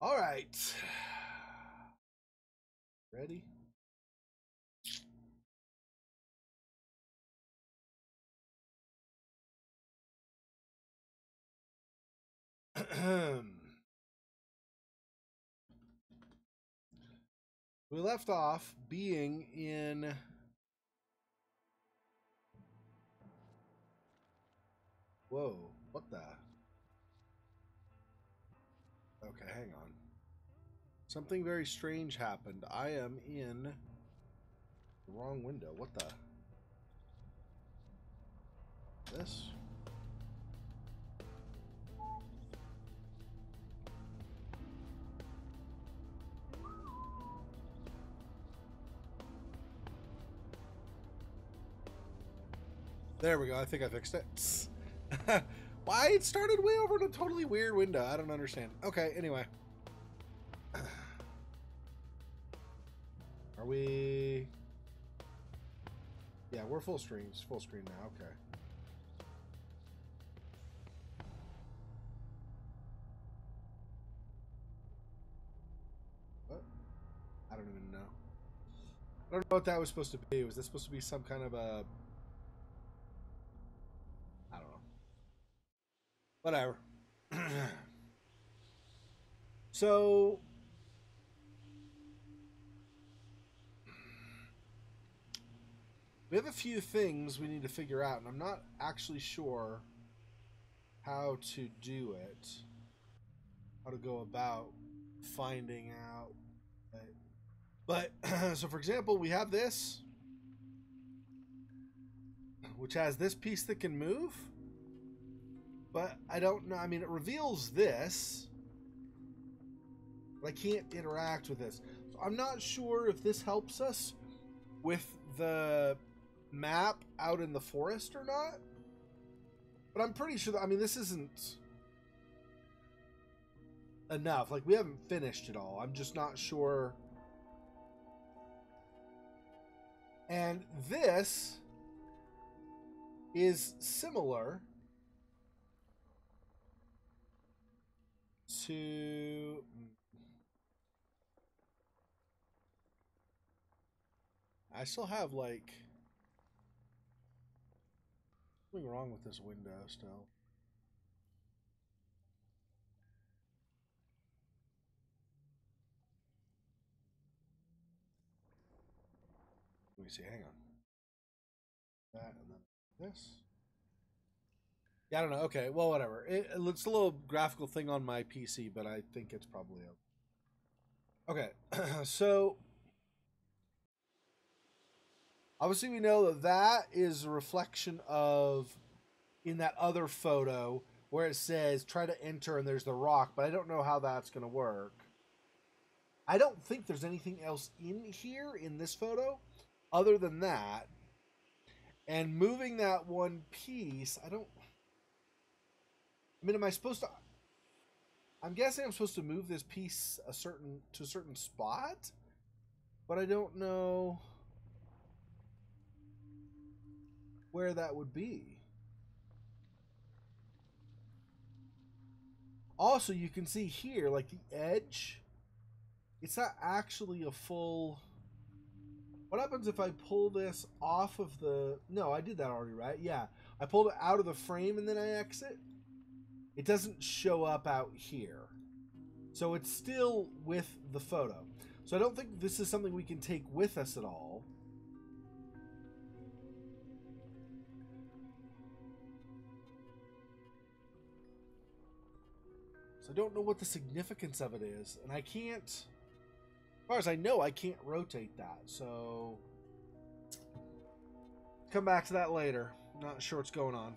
All right. Ready? We left off being in whoa, what the? Okay, hang on. Something very strange happened. I am in the wrong window. What the? This? There we go. I think I fixed it. Why it started way over in a totally weird window. I don't understand. Okay, anyway. Are we... Yeah, we're full screen now. Okay. What? I don't even know. I don't know what that was supposed to be. Was this supposed to be some kind of a... I don't know. Whatever. So... we have a few things we need to figure out, and I'm not actually sure how to do it. How to go about finding out. But so for example, we have this, which has this piece that can move. But I don't know. I mean, it reveals this, but I can't interact with this. So I'm not sure if this helps us with the map out in the forest or not. But I'm pretty sure that, I mean, this isn't enough. Like, we haven't finished it all. I'm just not sure. And this is similar to... I still have, like... something wrong with this window still. Let me see, hang on. That and then this. Yeah, I don't know. Okay, well, whatever. It's a little graphical thing on my PC, but I think it's probably okay. So obviously we know that that is a reflection of in that other photo where it says try to enter and there's the rock, but I don't know how that's going to work. I don't think there's anything else in here in this photo other than that. And moving that one piece, I don't... I mean, am I supposed to... I'm guessing I'm supposed to move this piece to a certain spot, but I don't know where that would be. Also, you can see here, like the edge, it's not actually a full... What happens if I pull this off of the... No, I did that already, right? Yeah. I pulled it out of the frame and then I exit. It doesn't show up out here. So it's still with the photo. So I don't think this is something we can take with us at all. So I don't know what the significance of it is. And I can't... as far as I know, I can't rotate that. So... come back to that later. Not sure what's going on.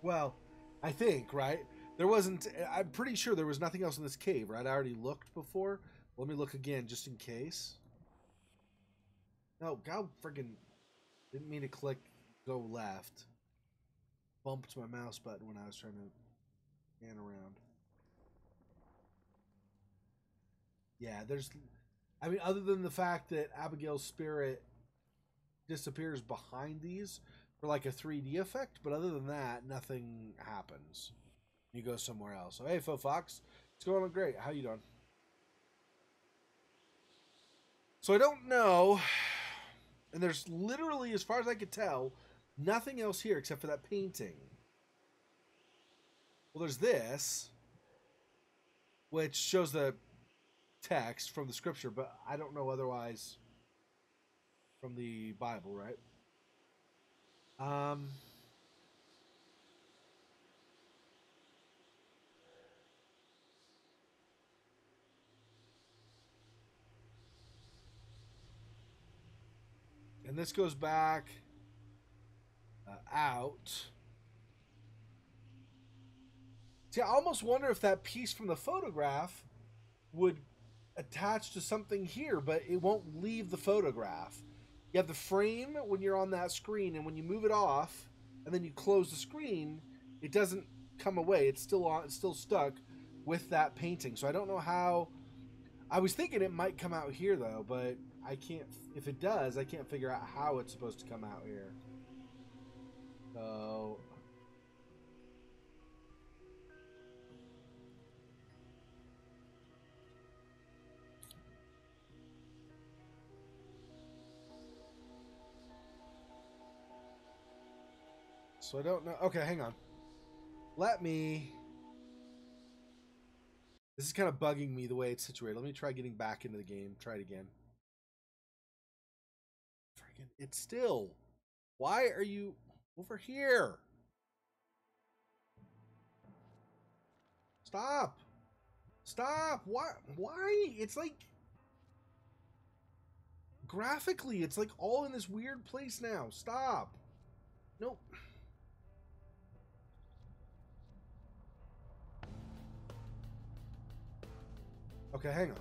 Well, I think, right? There wasn't... I'm pretty sure there was nothing else in this cave, right? I already looked before. Let me look again, just in case. No, God friggin... didn't mean to click go left. Bumped my mouse button when I was trying to pan around. Yeah, there's... I mean, other than the fact that Abigail's spirit disappears behind these for like a 3D effect, but other than that, nothing happens. You go somewhere else. So, hey, Faux Fox, It's going on great. How you doing? So I don't know, and there's literally, as far as I could tell, nothing else here except for that painting. Well, there's this, which shows the text from the scripture, but I don't know otherwise from the Bible, right? And this goes back out. See, I almost wonder if that piece from the photograph would attach to something here, but it won't leave the photograph. You have the frame when you're on that screen, and when you move it off, and then you close the screen, it doesn't come away. It's still on. It's still stuck with that painting. So I don't know how. I was thinking it might come out here though, but I can't. If it does, I can't figure out how it's supposed to come out here. So I don't know. Okay, hang on. Let me. This is kind of bugging me the way it's situated. Let me try getting back into the game. Try it again. Freaking, it's still. Why are you over here? Stop. Stop. Why? Why? It's like. Graphically, it's like all in this weird place now. Stop. Nope. Okay, hang on.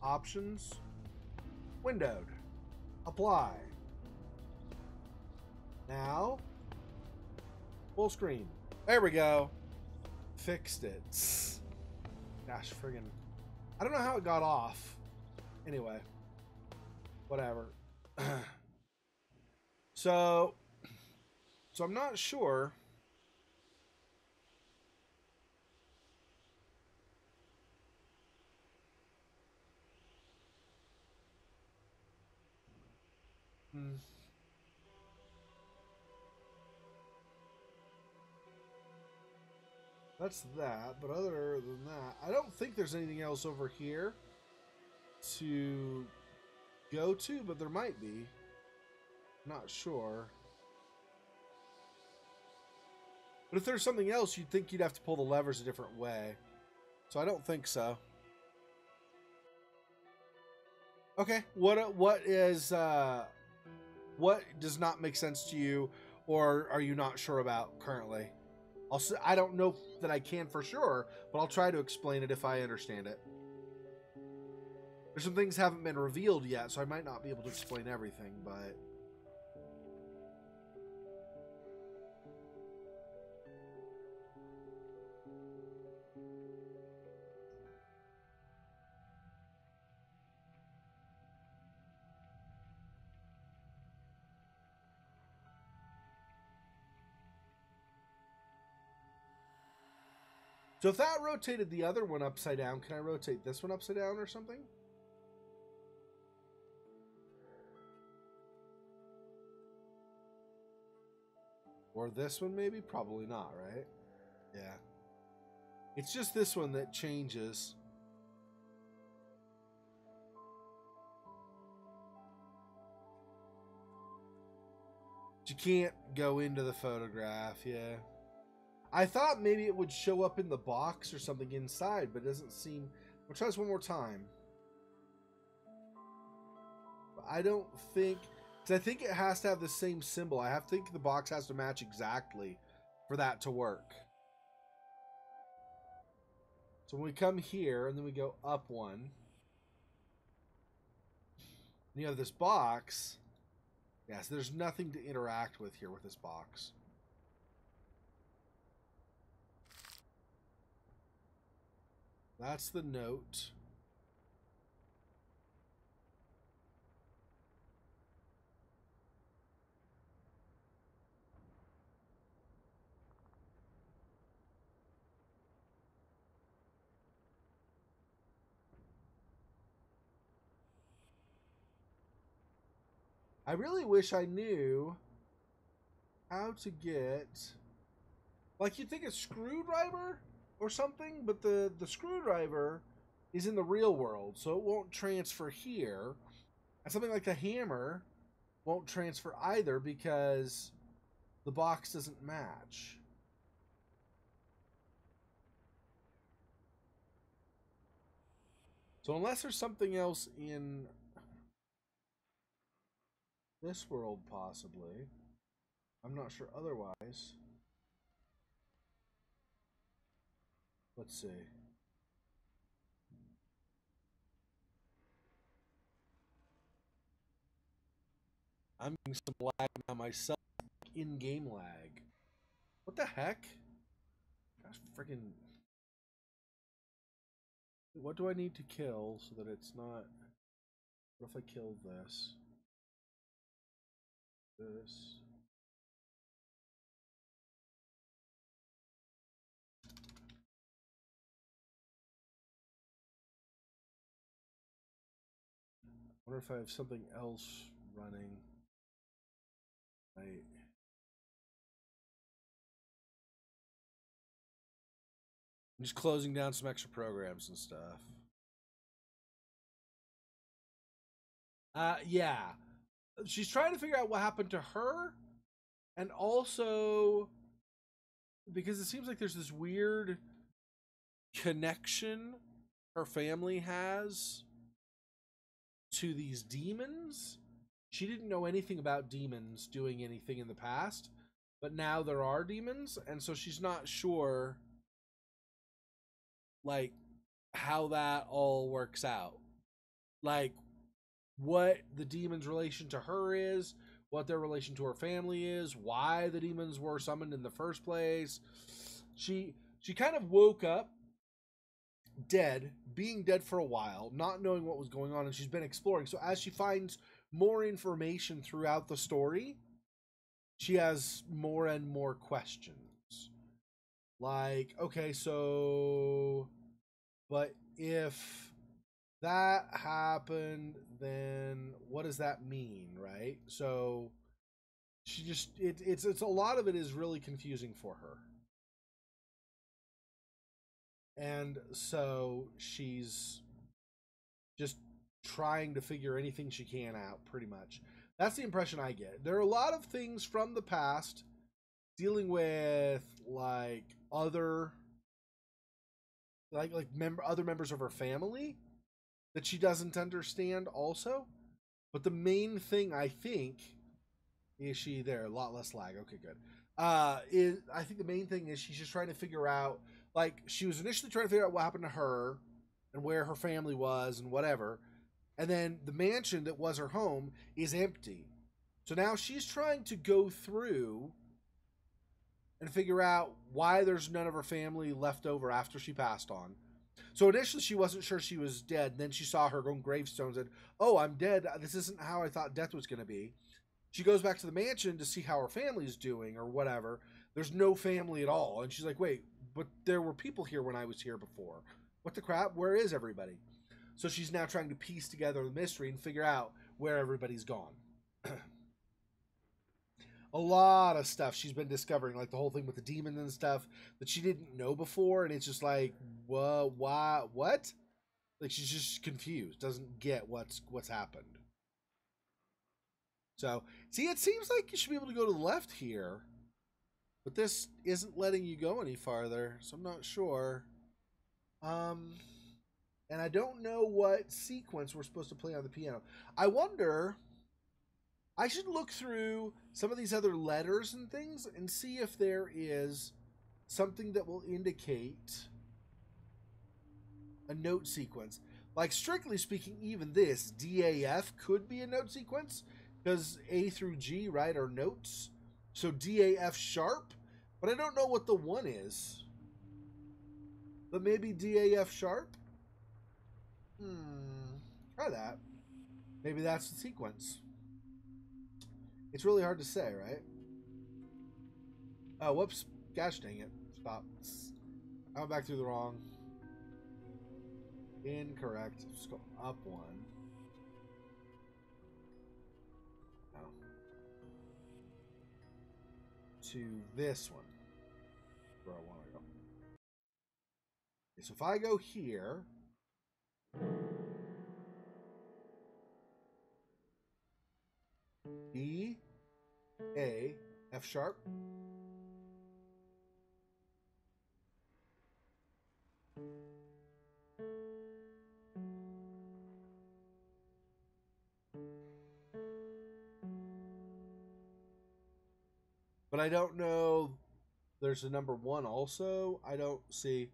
Options. Windowed. Apply. Now. Full screen. There we go. Fixed it. Gosh, friggin'. I don't know how it got off. Anyway. Whatever. So I'm not sure. That's that, but other than that, I don't think there's anything else over here to go to, but there might be. Not sure. But if there's something else, you'd think you'd have to pull the levers a different way. So I don't think so. Okay, what does not make sense to you, or are you not sure about currently? I don't know that I can for sure, but I'll try to explain it if I understand it. There's some things haven't been revealed yet, so I might not be able to explain everything, but... So if that rotated the other one upside down, can I rotate this one upside down or something? Or this one maybe? Probably not, right? Yeah. It's just this one that changes. You can't go into the photograph, yeah. I thought maybe it would show up in the box or something inside, but it doesn't seem... We'll try this one more time. But I don't think... Because I think it has to have the same symbol. I think the box has to match exactly for that to work. So when we come here, and then we go up one, and you have this box. Yeah, so there's nothing to interact with here with this box. That's the note. I really wish I knew how to get... Like, you'd think a screwdriver or something, but the screwdriver is in the real world, so it won't transfer here. And something like the hammer won't transfer either because the box doesn't match. So unless there's something else in this world, possibly, I'm not sure otherwise. Let's see. I'm getting some lag now myself, in-game lag. What the heck? Gosh, freaking... What do I need to kill so that it's not... What if I kill this? This... I wonder if I have something else running. Right. I'm just closing down some extra programs and stuff. Yeah. She's trying to figure out what happened to her, and also because it seems like there's this weird connection her family has to these demons. She didn't know anything about demons doing anything in the past, but now there are demons, and so she's not sure, like, how that all works out. Like, what the demon's relation to her is, what their relation to her family is, why the demons were summoned in the first place. She kind of woke up dead, being dead for a while, not knowing what was going on, and she's been exploring. So as she finds more information throughout the story, she has more and more questions. Like, okay, so, but if that happened, then what does that mean, right? So she just it's a lot of it is really confusing for her. And so she's just trying to figure anything she can out, pretty much. That's the impression I get. There are a lot of things from the past dealing with like other other members of her family that she doesn't understand also. But the main thing I think is she there, a lot less lag. Okay, good. Is I think the main thing is she's just trying to figure out, like, she was initially trying to figure out what happened to her and where her family was and whatever. And then the mansion that was her home is empty. So now she's trying to go through and figure out why there's none of her family left over after she passed on. So initially she wasn't sure she was dead. Then she saw her own gravestone and said, "Oh, I'm dead. This isn't how I thought death was going to be." She goes back to the mansion to see how her family's doing or whatever. There's no family at all. And she's like, "Wait, but there were people here when I was here before. What the crap? Where is everybody?" So she's now trying to piece together the mystery and figure out where everybody's gone. A lot of stuff she's been discovering, like the whole thing with the demon and stuff that she didn't know before, and it's just like, why, what? Like, she's just confused, doesn't get what's happened. So, see, it seems like you should be able to go to the left here, but this isn't letting you go any farther, so I'm not sure. And I don't know what sequence we're supposed to play on the piano. I wonder... I should look through some of these other letters and things and see if there is something that will indicate a note sequence. Like, strictly speaking, even this, DAF, could be a note sequence, because A through G, right, are notes. So DAF sharp, but I don't know what the one is. But maybe DAF sharp? Try that. Maybe that's the sequence. It's really hard to say, right? Oh, whoops. Gosh dang it. Stop. I went back through the wrong. Incorrect. Just go up one. No. to this one. Where I want to go. Okay, so if I go here, E, A, F sharp. But I don't know. There's a number 1 also. I don't see.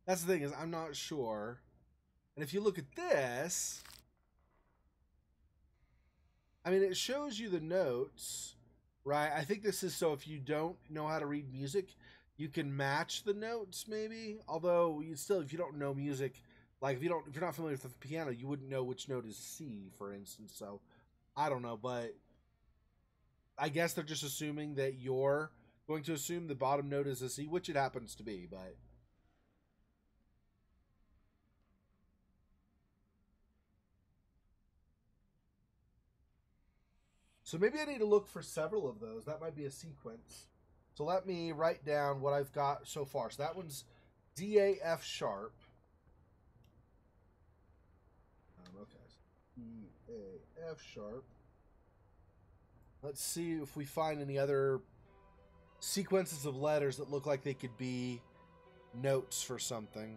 That's the thing, is I'm not sure. And if you look at this, I mean, it shows you the notes, right? I think this is so if you don't know how to read music, you can match the notes maybe. Although you still, if you don't know music, like if you're not familiar with the piano, you wouldn't know which note is C, for instance. So I don't know, but I guess they're just assuming that you're going to assume the bottom note is a C, which it happens to be, but so maybe I need to look for several of those. That might be a sequence. So let me write down what I've got so far. So that one's D, A, F sharp. Okay. E, A, F sharp. Let's see if we find any other sequences of letters that look like they could be notes for something.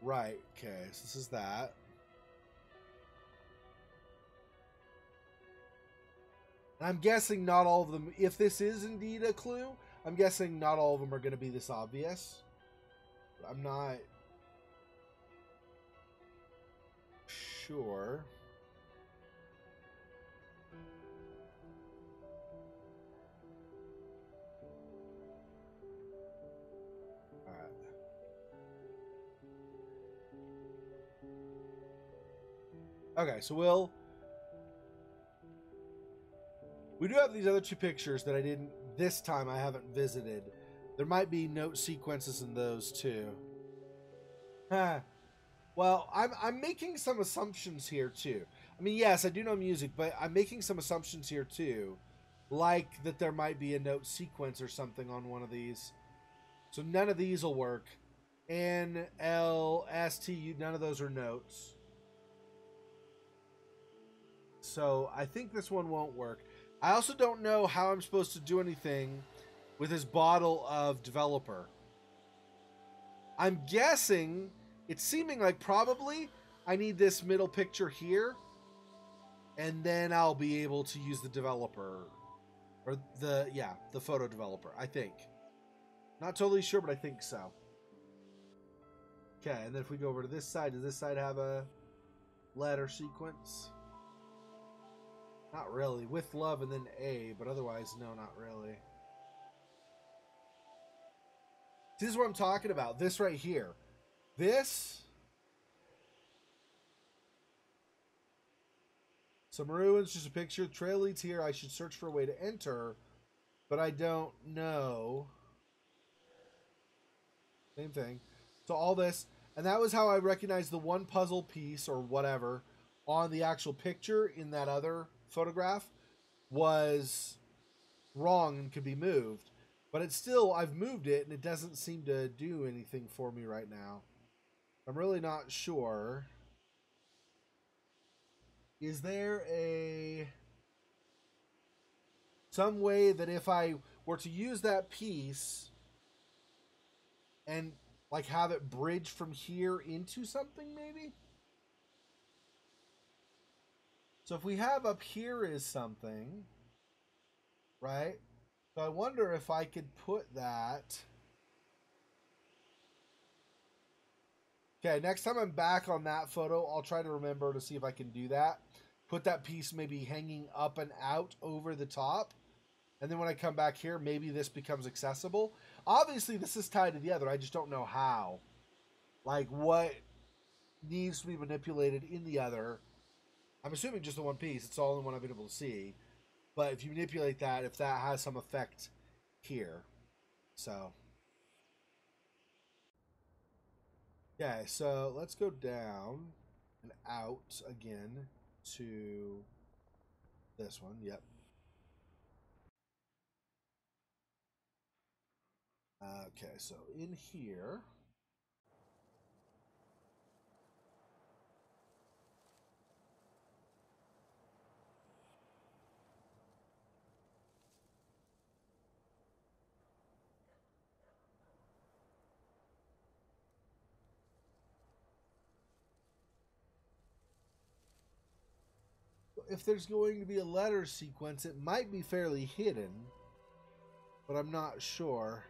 Right. Okay. So this is that. And I'm guessing not all of them, if this is indeed a clue, I'm guessing not all of them are going to be this obvious. I'm not sure. All right. Okay, so we do have these other 2 pictures that this time I haven't visited. There might be note sequences in those too. Huh. Well, I'm making some assumptions here too. I mean, yes, I do know music, but I'm making some assumptions here too. Like that there might be a note sequence or something on one of these. So none of these will work. N, L, S, T, U, none of those are notes. So I think this one won't work. I also don't know how I'm supposed to do anything with this bottle of developer. I'm guessing, it's seeming like probably I need this middle picture here, and then I'll be able to use the developer, or the photo developer, I think. Not totally sure, but I think so. Okay, and then if we go over to this side, does this side have a letter sequence? Not really. With love and then A, but otherwise, no, not really. This is what I'm talking about. This right here. This. Some ruins, just a picture. Trail leads here. I should search for a way to enter, but I don't know. Same thing. So all this, and that was how I recognized the one puzzle piece or whatever on the actual picture in that other photograph was wrong and could be moved. But it's still, I've moved it and it doesn't seem to do anything for me right now. I'm really not sure. Is there some way that if I were to use that piece and like have it bridge from here into something maybe? So if we have up here is something, right? So I wonder if I could put that. Okay, next time I'm back on that photo, I'll try to remember to see if I can do that. Put that piece maybe hanging up and out over the top. And then when I come back here, maybe this becomes accessible. Obviously, this is tied to the other. I just don't know how. Like, what needs to be manipulated in the other. I'm assuming just the one piece. It's all the one I've been able to see. But if you manipulate that, if that has some effect here. So. Yeah, so let's go down and out again to this one. Yep. Okay, so in here. If there's going to be a letter sequence, it might be fairly hidden, but I'm not sure.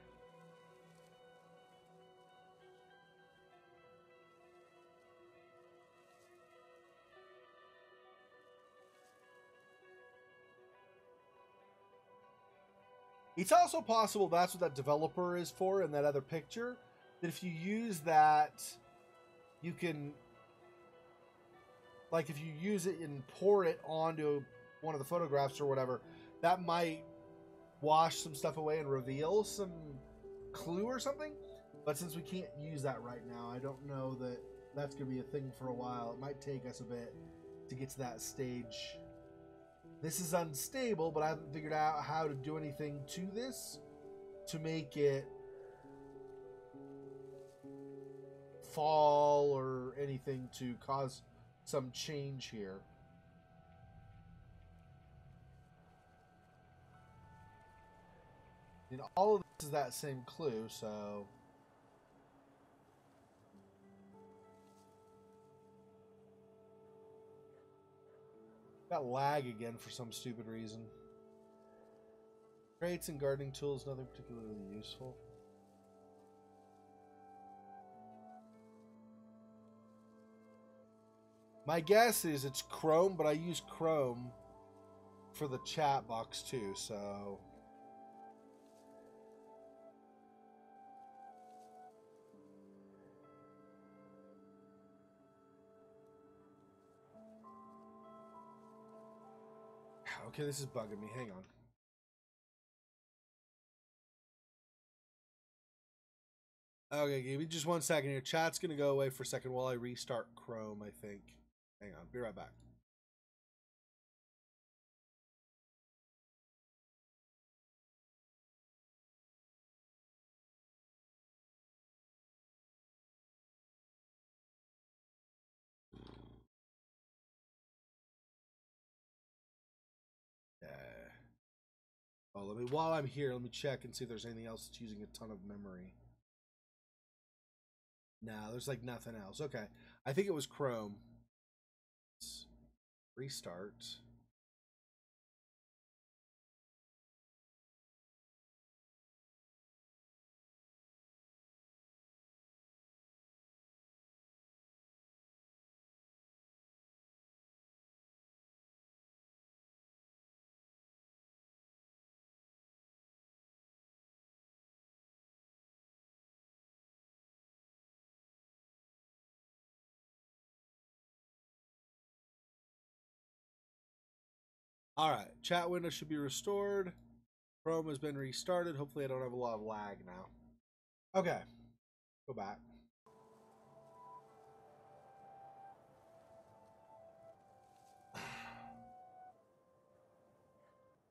It's also possible that's what that developer is for in that other picture. That if you use that, you can, like, if you use it and pour it onto one of the photographs or whatever, that might wash some stuff away and reveal some clue or something. But since we can't use that right now, I don't know that that's going to be a thing for a while. It might take us a bit to get to that stage. This is unstable, but I haven't figured out how to do anything to this to make it fall or anything to cause some change here. And all of this is that same clue, so... Got lag again for some stupid reason. Crates and gardening tools, nothing particularly useful. My guess is it's Chrome, but I use Chrome for the chat box too, so... Okay, this is bugging me. Hang on. Okay, give me just 1 second here. Chat's going to go away for a second while I restart Chrome, I think. Hang on. Be right back. Oh, while I'm here, let me check and see if there's anything else that's using a ton of memory. No, there's like nothing else. Okay. I think it was Chrome. Let's restart. Alright, chat window should be restored. Chrome has been restarted. Hopefully I don't have a lot of lag now. Okay, go back.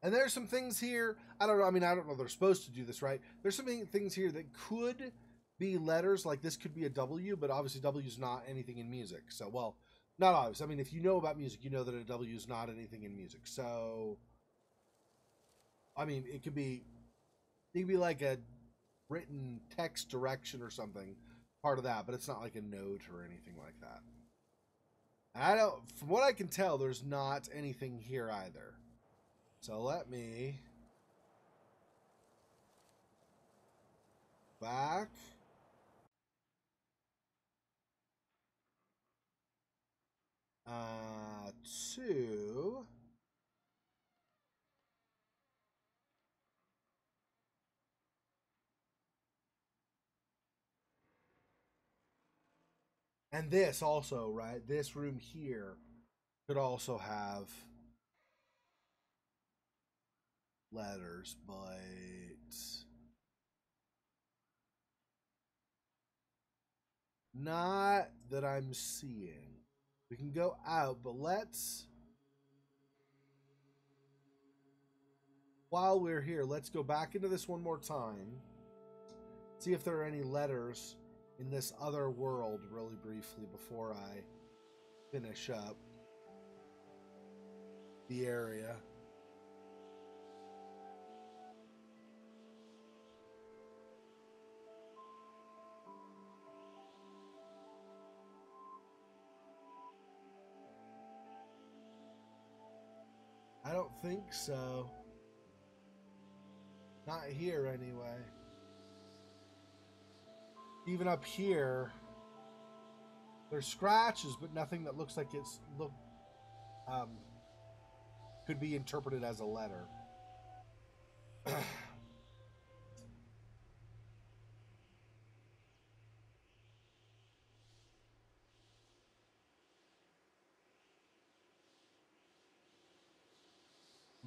And there's some things here, I don't know, I mean, I don't know they're supposed to do this, right? There's some things here that could be letters, like this could be a W, but obviously W is not anything in music. So, well, not obvious. I mean, if you know about music, you know that a W is not anything in music. So, I mean, it could be like a written text direction or something, part of that, but it's not like a note or anything like that. I don't, from what I can tell, there's not anything here either. So let me back. To and this also, right? This room here could also have letters, but not that I'm seeing. We can go out, but let's, while we're here, let's go back into this one more time see if there are any letters in this other world really briefly before I finish up the area. I don't think so. Not here, anyway. Even up here, there's scratches, but nothing that looks like it's could be interpreted as a letter. On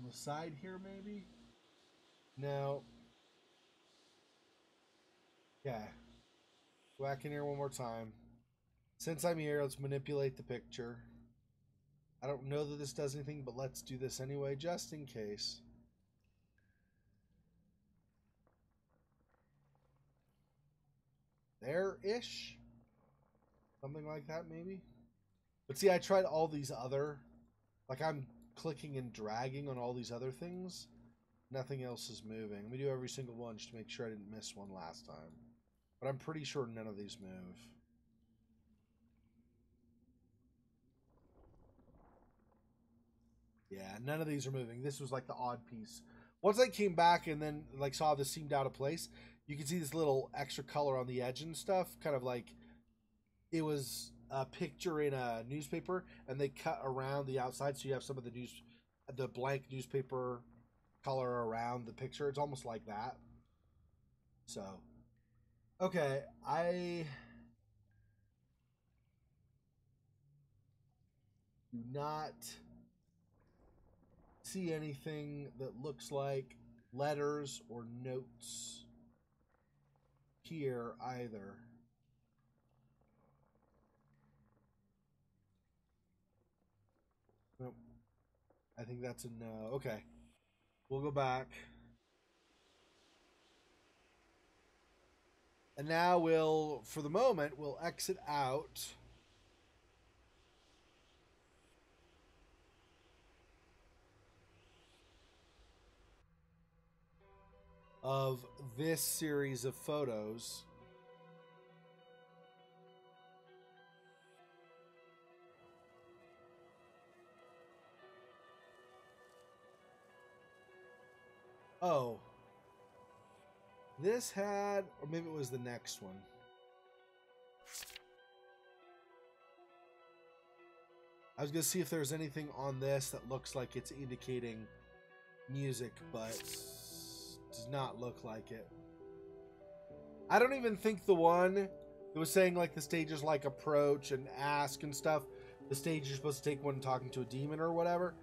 the side here, maybe? No. Yeah. Go back in here one more time. Since I'm here, let's manipulate the picture. I don't know that this does anything, but let's do this anyway, just in case. There-ish? Something like that, maybe? But see, I tried all these other... Like, I'm clicking and dragging on all these other things. Nothing else is moving. Let me do every single one just to make sure I didn't miss one last time. But I'm pretty sure none of these move. Yeah, none of these are moving. This was like the odd piece. Once I came back and then like saw this seemed out of place, you can see this little extra color on the edge and stuff. Kind of like it was a picture in a newspaper and they cut around the outside so you have some of the blank newspaper color around the picture. It's almost like that. So, okay, I do not see anything that looks like letters or notes here either. Nope. I think that's a no. Okay. We'll go back. And now we'll, for the moment, we'll exit out. Of this series of photos. Oh. This had, or maybe it was the next one. I was going to see if there's anything on this that looks like it's indicating music, but does not look like it. I don't even think the one that was saying like the stages like approach and ask and stuff, the stage you're supposed to take one talking to a demon or whatever,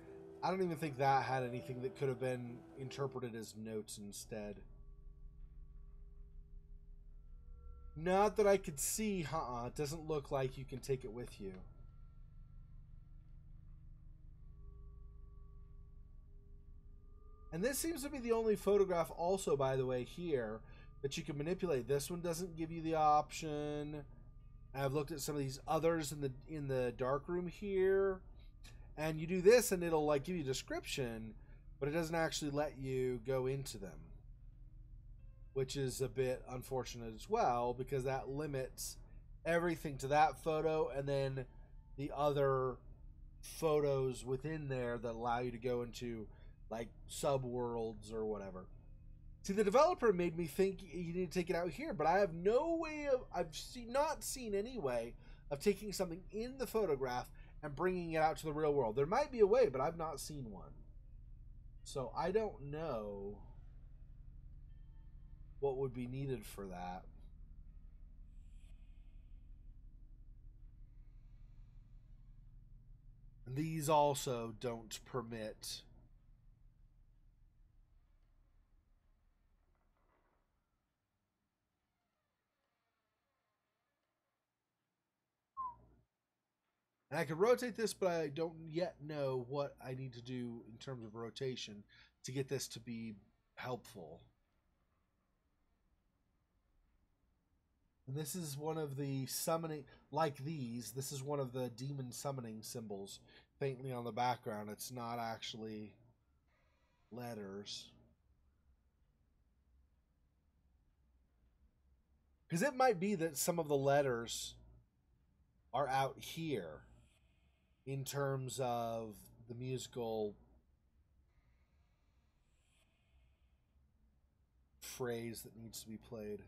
I don't even think that had anything that could have been interpreted as notes instead. Not that I could see, it doesn't look like you can take it with you. And this seems to be the only photograph also, by the way, here that you can manipulate. This one doesn't give you the option. I've looked at some of these others in the dark room here. And you do this and it'll like give you a description, but it doesn't actually let you go into them. Which is a bit unfortunate as well, because that limits everything to that photo and then the other photos within there that allow you to go into like subworlds or whatever. See, the developer made me think you need to take it out here, but I have no way of, not seen any way of taking something in the photograph and bringing it out to the real world. There might be a way, but I've not seen one. So I don't know what would be needed for that. And these also don't permit and I can rotate this, but I don't yet know what I need to do in terms of rotation to get this to be helpful. And this is one of the summoning, like these, this is one of the demon summoning symbols faintly on the background. It's not actually letters. Because it might be that some of the letters are out here in terms of the musical phrase that needs to be played.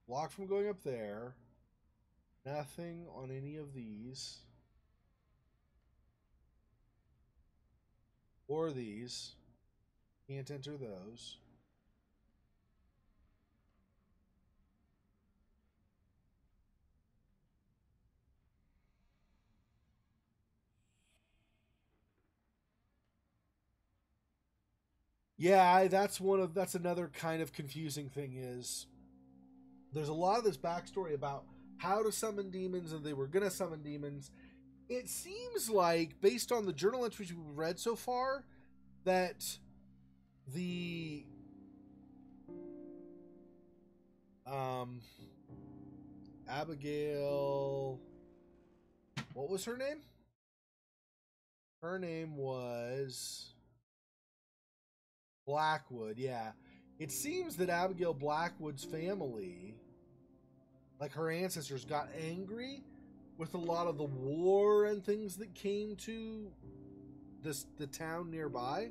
Blocked from going up there. Nothing on any of these. Or these. Can't enter those. Yeah, that's another kind of confusing thing is there's a lot of this backstory about how to summon demons and they were gonna summon demons. It seems like, based on the journal entries we've read so far, that the Abigail, what was her name? Her name was Blackwood, yeah. It seems that Abigail Blackwood's family, like her ancestors, got angry with a lot of the war and things that came to the town nearby.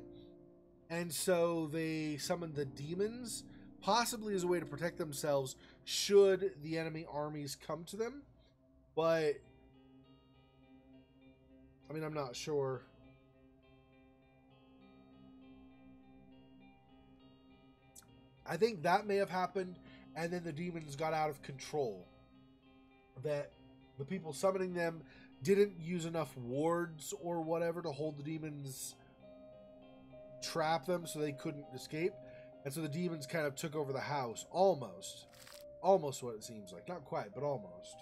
And so they summoned the demons, possibly as a way to protect themselves should the enemy armies come to them. But, I mean, I'm not sure. I think that may have happened, and then the demons got out of control. That the people summoning them didn't use enough wards or whatever to hold the demons, trap them so they couldn't escape. And so the demons kind of took over the house. Almost. Almost what it seems like. Not quite, but almost.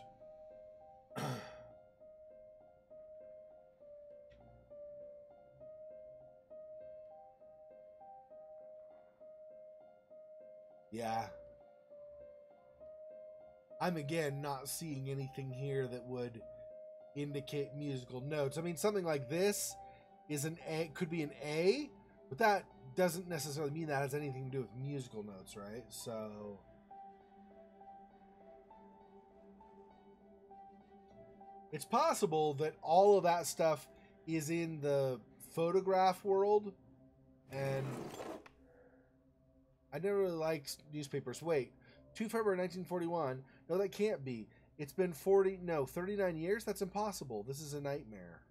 Yeah. I'm again not seeing anything here that would indicate musical notes. I mean, something like this is an A, could be an A, but that doesn't necessarily mean that has anything to do with musical notes, right? So it's possible that all of that stuff is in the photograph world, and I never really liked newspapers. Wait, 2 February 1941. No, that can't be. It's been 39 years? That's impossible. This is a nightmare.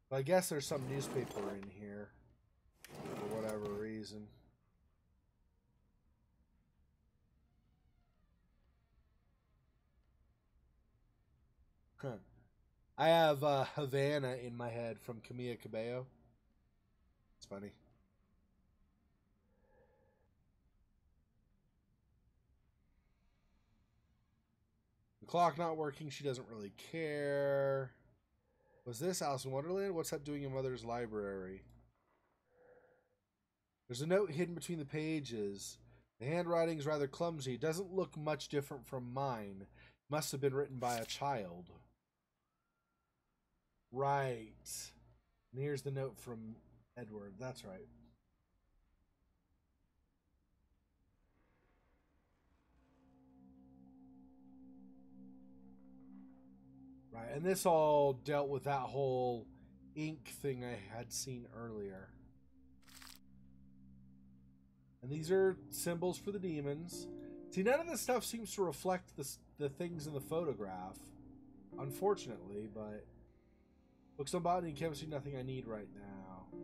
But I guess there's some newspaper in here for whatever reason. Huh. I have Havana in my head from Camilla Cabello. It's funny. The clock not working. She doesn't really care. Was this Alice in Wonderland? What's that doing in Mother's library? There's a note hidden between the pages. The handwriting's rather clumsy. It doesn't look much different from mine. Must have been written by a child. Right. And here's the note from Edward. That's right. Right, and this all dealt with that whole ink thing I had seen earlier. And these are symbols for the demons. See, none of this stuff seems to reflect the things in the photograph, unfortunately, but books on botany and chemistry, nothing I need right now.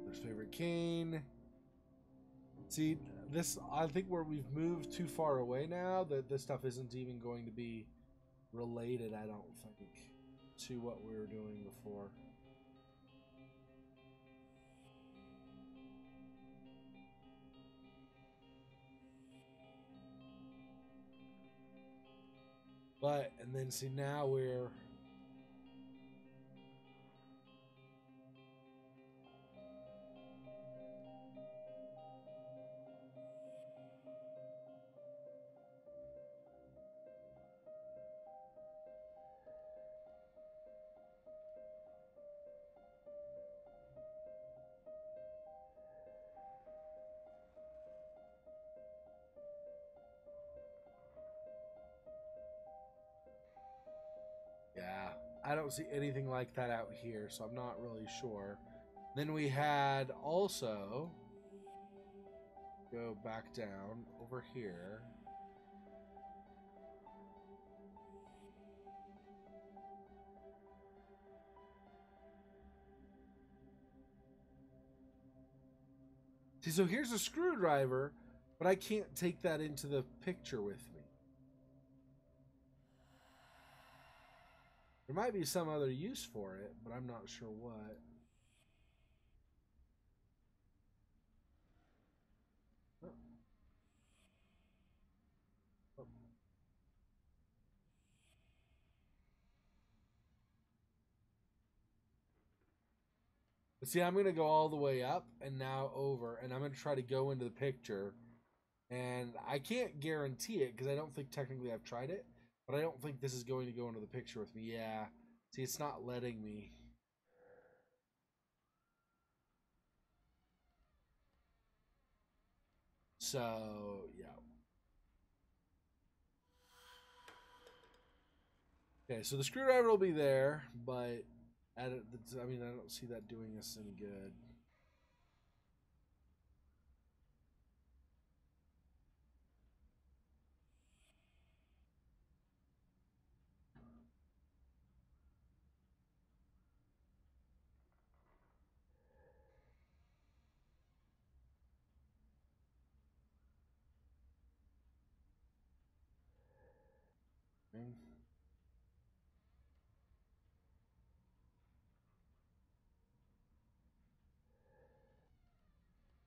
There's favorite cane. See, this, I think where we've moved too far away now, that this stuff isn't even going to be related, I don't think, to what we were doing before. But, and then see now we're... Yeah, I don't see anything like that out here, so I'm not really sure. Then we had also go back down over here. See, so here's a screwdriver, but I can't take that into the picture with me. There might be some other use for it, but I'm not sure what. Oh. Oh. But see, I'm going to go all the way up and now over, and I'm going to try to go into the picture. And I can't guarantee it because I don't think technically I've tried it, but I don't think this is going to go into the picture with me. Yeah. See, it's not letting me. So, yeah. Okay, so the screwdriver will be there, but I mean, I don't see that doing us any good. Okay.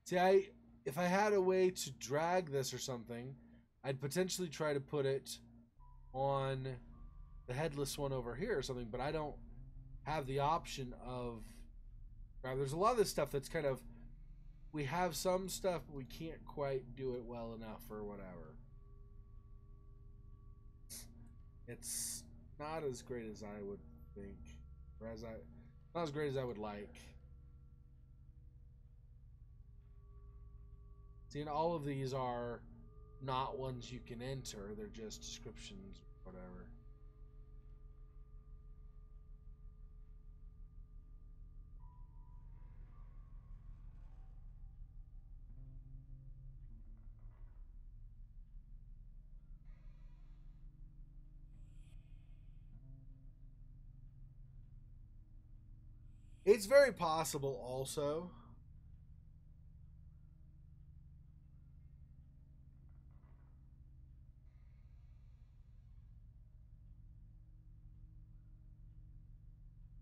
See, if I had a way to drag this or something, I'd potentially try to put it on the headless one over here or something, but I don't have the option of... There's a lot of this stuff that's kind of... We have some stuff, but we can't quite do it well enough or whatever. It's not as great as I would think, or not as great as I would like. See, and all of these are not ones you can enter; they're just descriptions, whatever. It's very possible, also.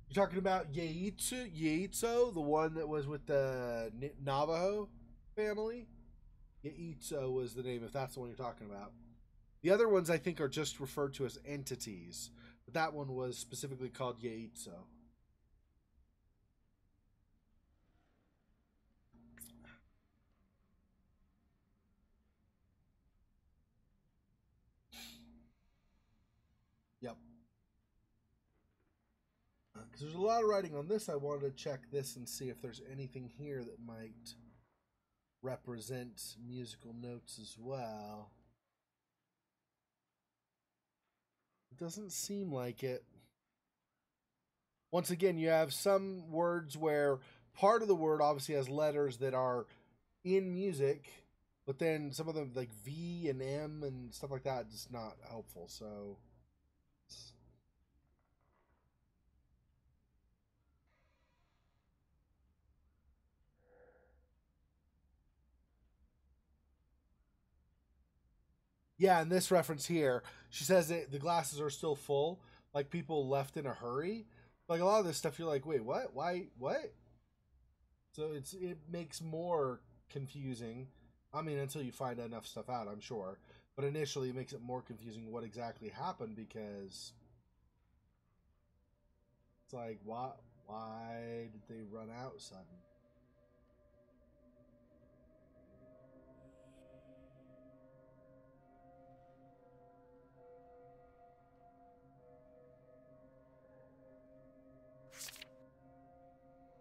You're talking about Yeitso, the one that was with the Navajo family? Yeitso was the name, if that's the one you're talking about. The other ones, I think, are just referred to as entities. But that one was specifically called Yeitso. Yep. Because there's a lot of writing on this. I wanted to check this and see if there's anything here that might represent musical notes as well. It doesn't seem like it. Once again, you have some words where part of the word obviously has letters that are in music, but then some of them like V and M and stuff like that is not helpful. So yeah, and this reference here, she says that the glasses are still full, like people left in a hurry. Like a lot of this stuff, you're like, wait, what? Why? What? So it makes more confusing. I mean, until you find enough stuff out, I'm sure. But initially, it makes it more confusing what exactly happened because it's like, why did they run out suddenly?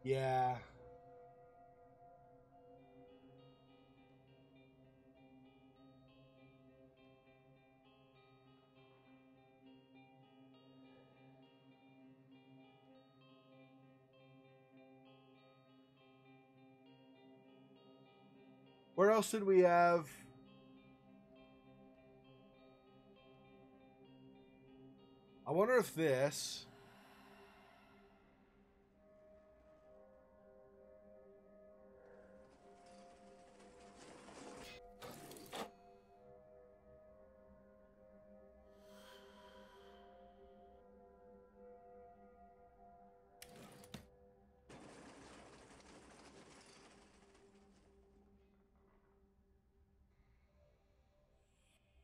Yeah. Where else did we have? I wonder if this.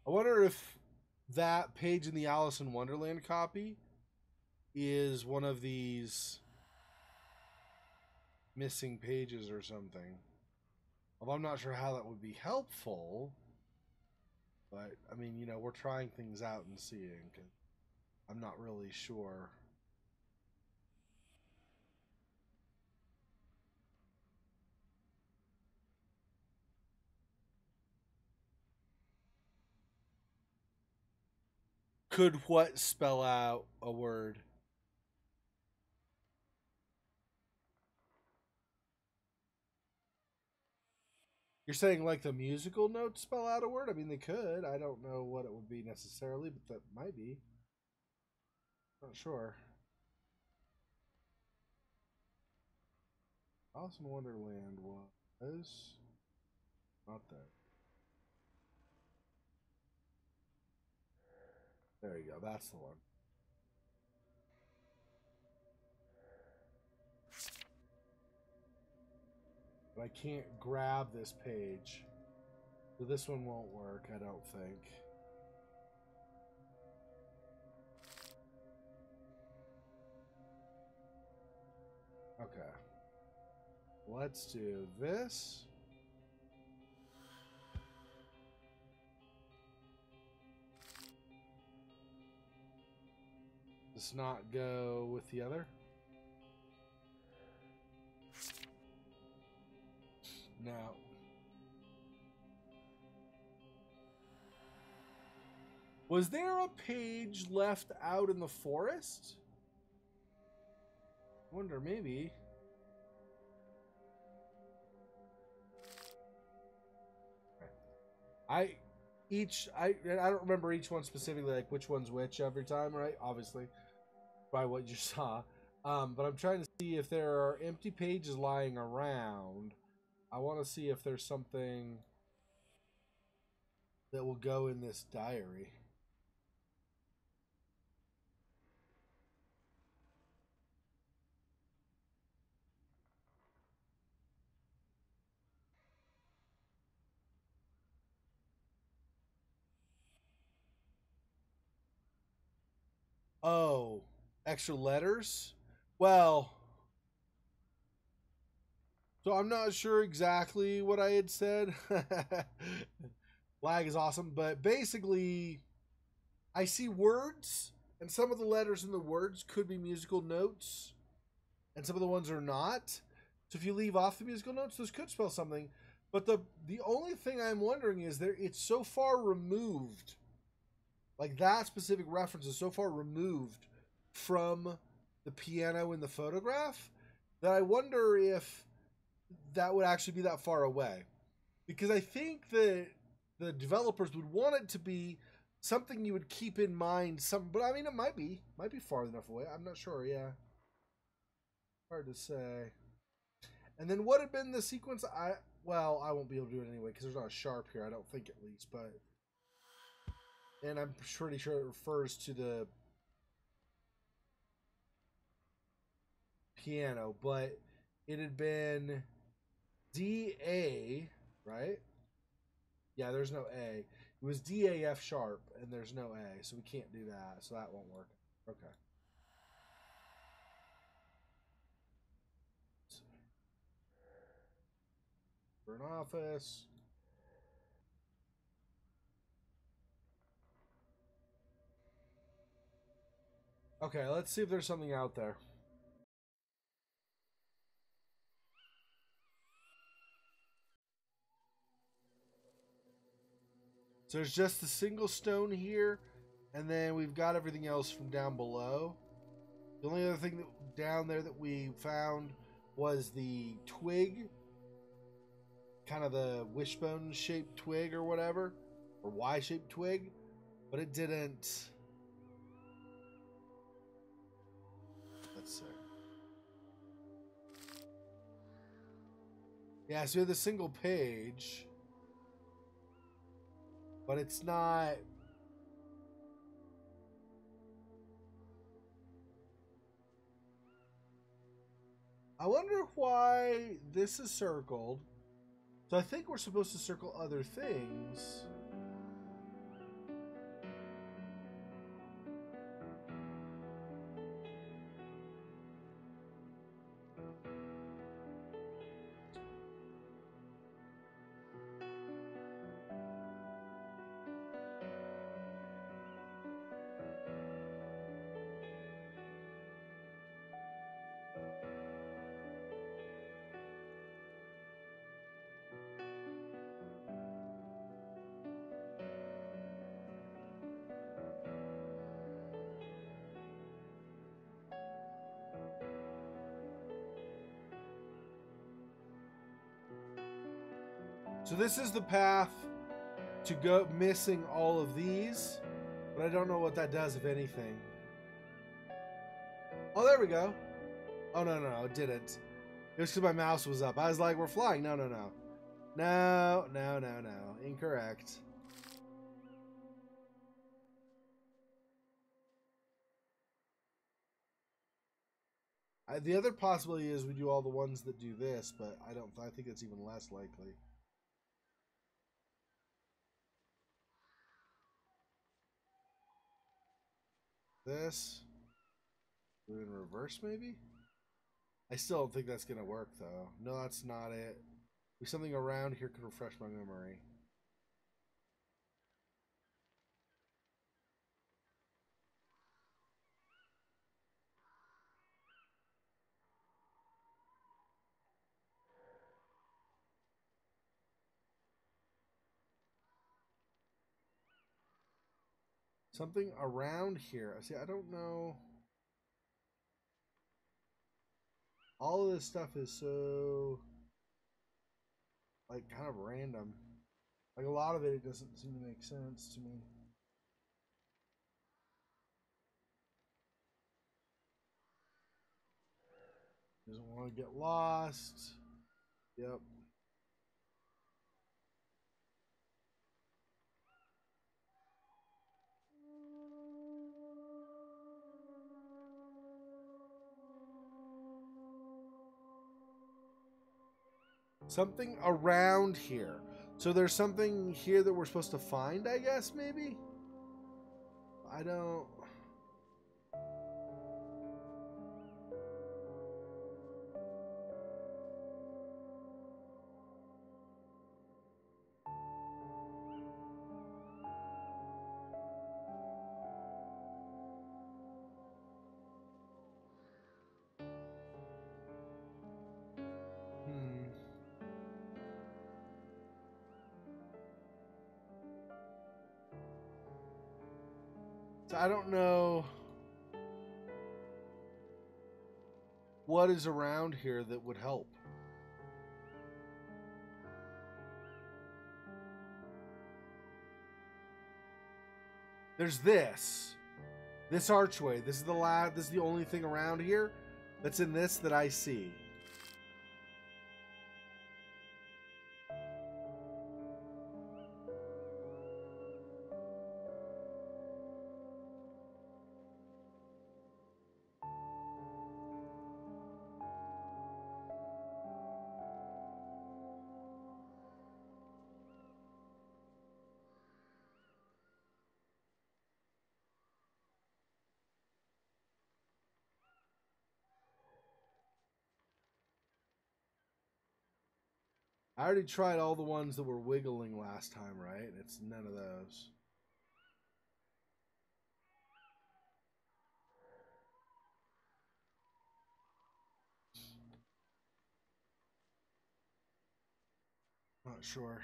I wonder if that page in the Alice in Wonderland copy is one of these missing pages or something. Although I'm not sure how that would be helpful. But, I mean, you know, we're trying things out and seeing. I'm not really sure. Could what spell out a word? You're saying like the musical notes spell out a word? I mean, they could. I don't know what it would be necessarily, but that might be. Not sure. Alice in Wonderland was not there. There you go. That's the one. But I can't grab this page. So this one won't work, I don't think. Okay. Let's do this. Does not go with the other? No. Was there a page left out in the forest? I wonder, maybe. I don't remember each one specifically, like which one's which every time, right? Obviously, by what you saw. But I'm trying to see if there are empty pages lying around. I want to see if there's something that will go in this diary. Oh, extra letters? Well, so I'm not sure exactly what I had said. Lag is awesome, but basically, I see words, and some of the letters in the words could be musical notes, and some of the ones are not. So if you leave off the musical notes, those could spell something. But the only thing I'm wondering is it's so far removed, like that specific reference is so far removed from the piano in the photograph that I wonder if that would actually be that far away. Because I think that the developers would want it to be something you would keep in mind. But I mean, it might be far enough away. I'm not sure. Yeah, hard to say. And then what had been the sequence? I won't be able to do it anyway because there's not a sharp here. I don't think, at least, but and I'm pretty sure it refers to the piano, but it had been DA, right? Yeah, there's no A. It was DAF sharp, and there's no A, so we can't do that. So that won't work. Okay. For an office. Okay, let's see if there's something out there. So there's just a single stone here, and then we've got everything else from down below. The only other thing that, down there that we found was the twig, kind of the wishbone shaped twig or whatever, or Y shaped twig, but it didn't. Let's see. Yeah, so we have the single page, but it's not. I wonder why this is circled. So I think we're supposed to circle other things. So this is the path to go missing all of these, but I don't know what that does, if anything. Oh, there we go. Oh, no, it didn't. It was because my mouse was up. I was like, we're flying. No. No. Incorrect. The other possibility is we do all the ones that do this, but I think it's even less likely. This. Do it in reverse, maybe? I still don't think that's going to work, though. No, that's not it. Something around here could refresh my memory. Something around here. See, I don't know. All of this stuff is so, like, kind of random. Like, a lot of it doesn't seem to make sense to me. Doesn't want to get lost. Yep. Something around here. So there's something here that we're supposed to find, I guess, maybe? I don't... So I don't know what is around here that would help. There's this archway. This is the only thing around here that's in this that I see. I already tried all the ones that were wiggling last time, right? It's none of those. Not sure.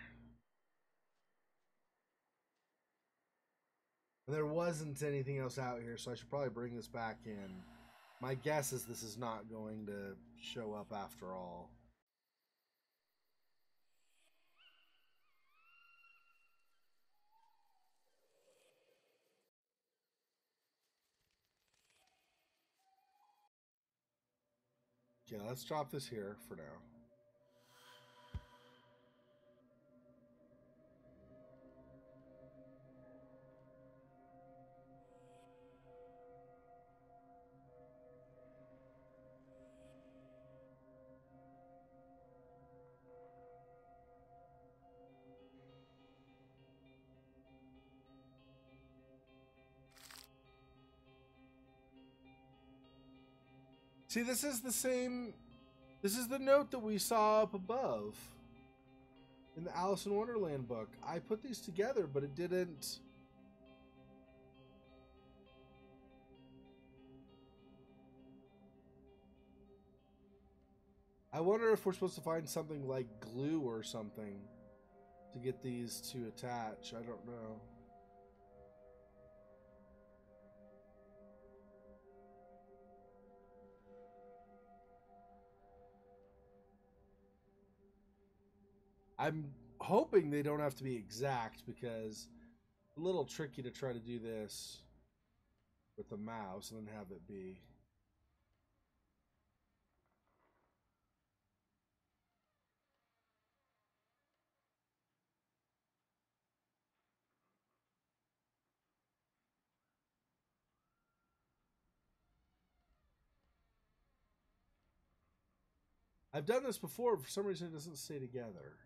And there wasn't anything else out here, so I should probably bring this back in. My guess is this is not going to show up after all. Okay, let's drop this here for now. See, this is the same. This is the note that we saw up above in the Alice in Wonderland book. I put these together, but it didn't. I wonder if we're supposed to find something like glue or something to get these to attach. I don't know. I'm hoping they don't have to be exact because it's a little tricky to try to do this with the mouse and then have it be. I've done this before, but for some reason it doesn't stay together.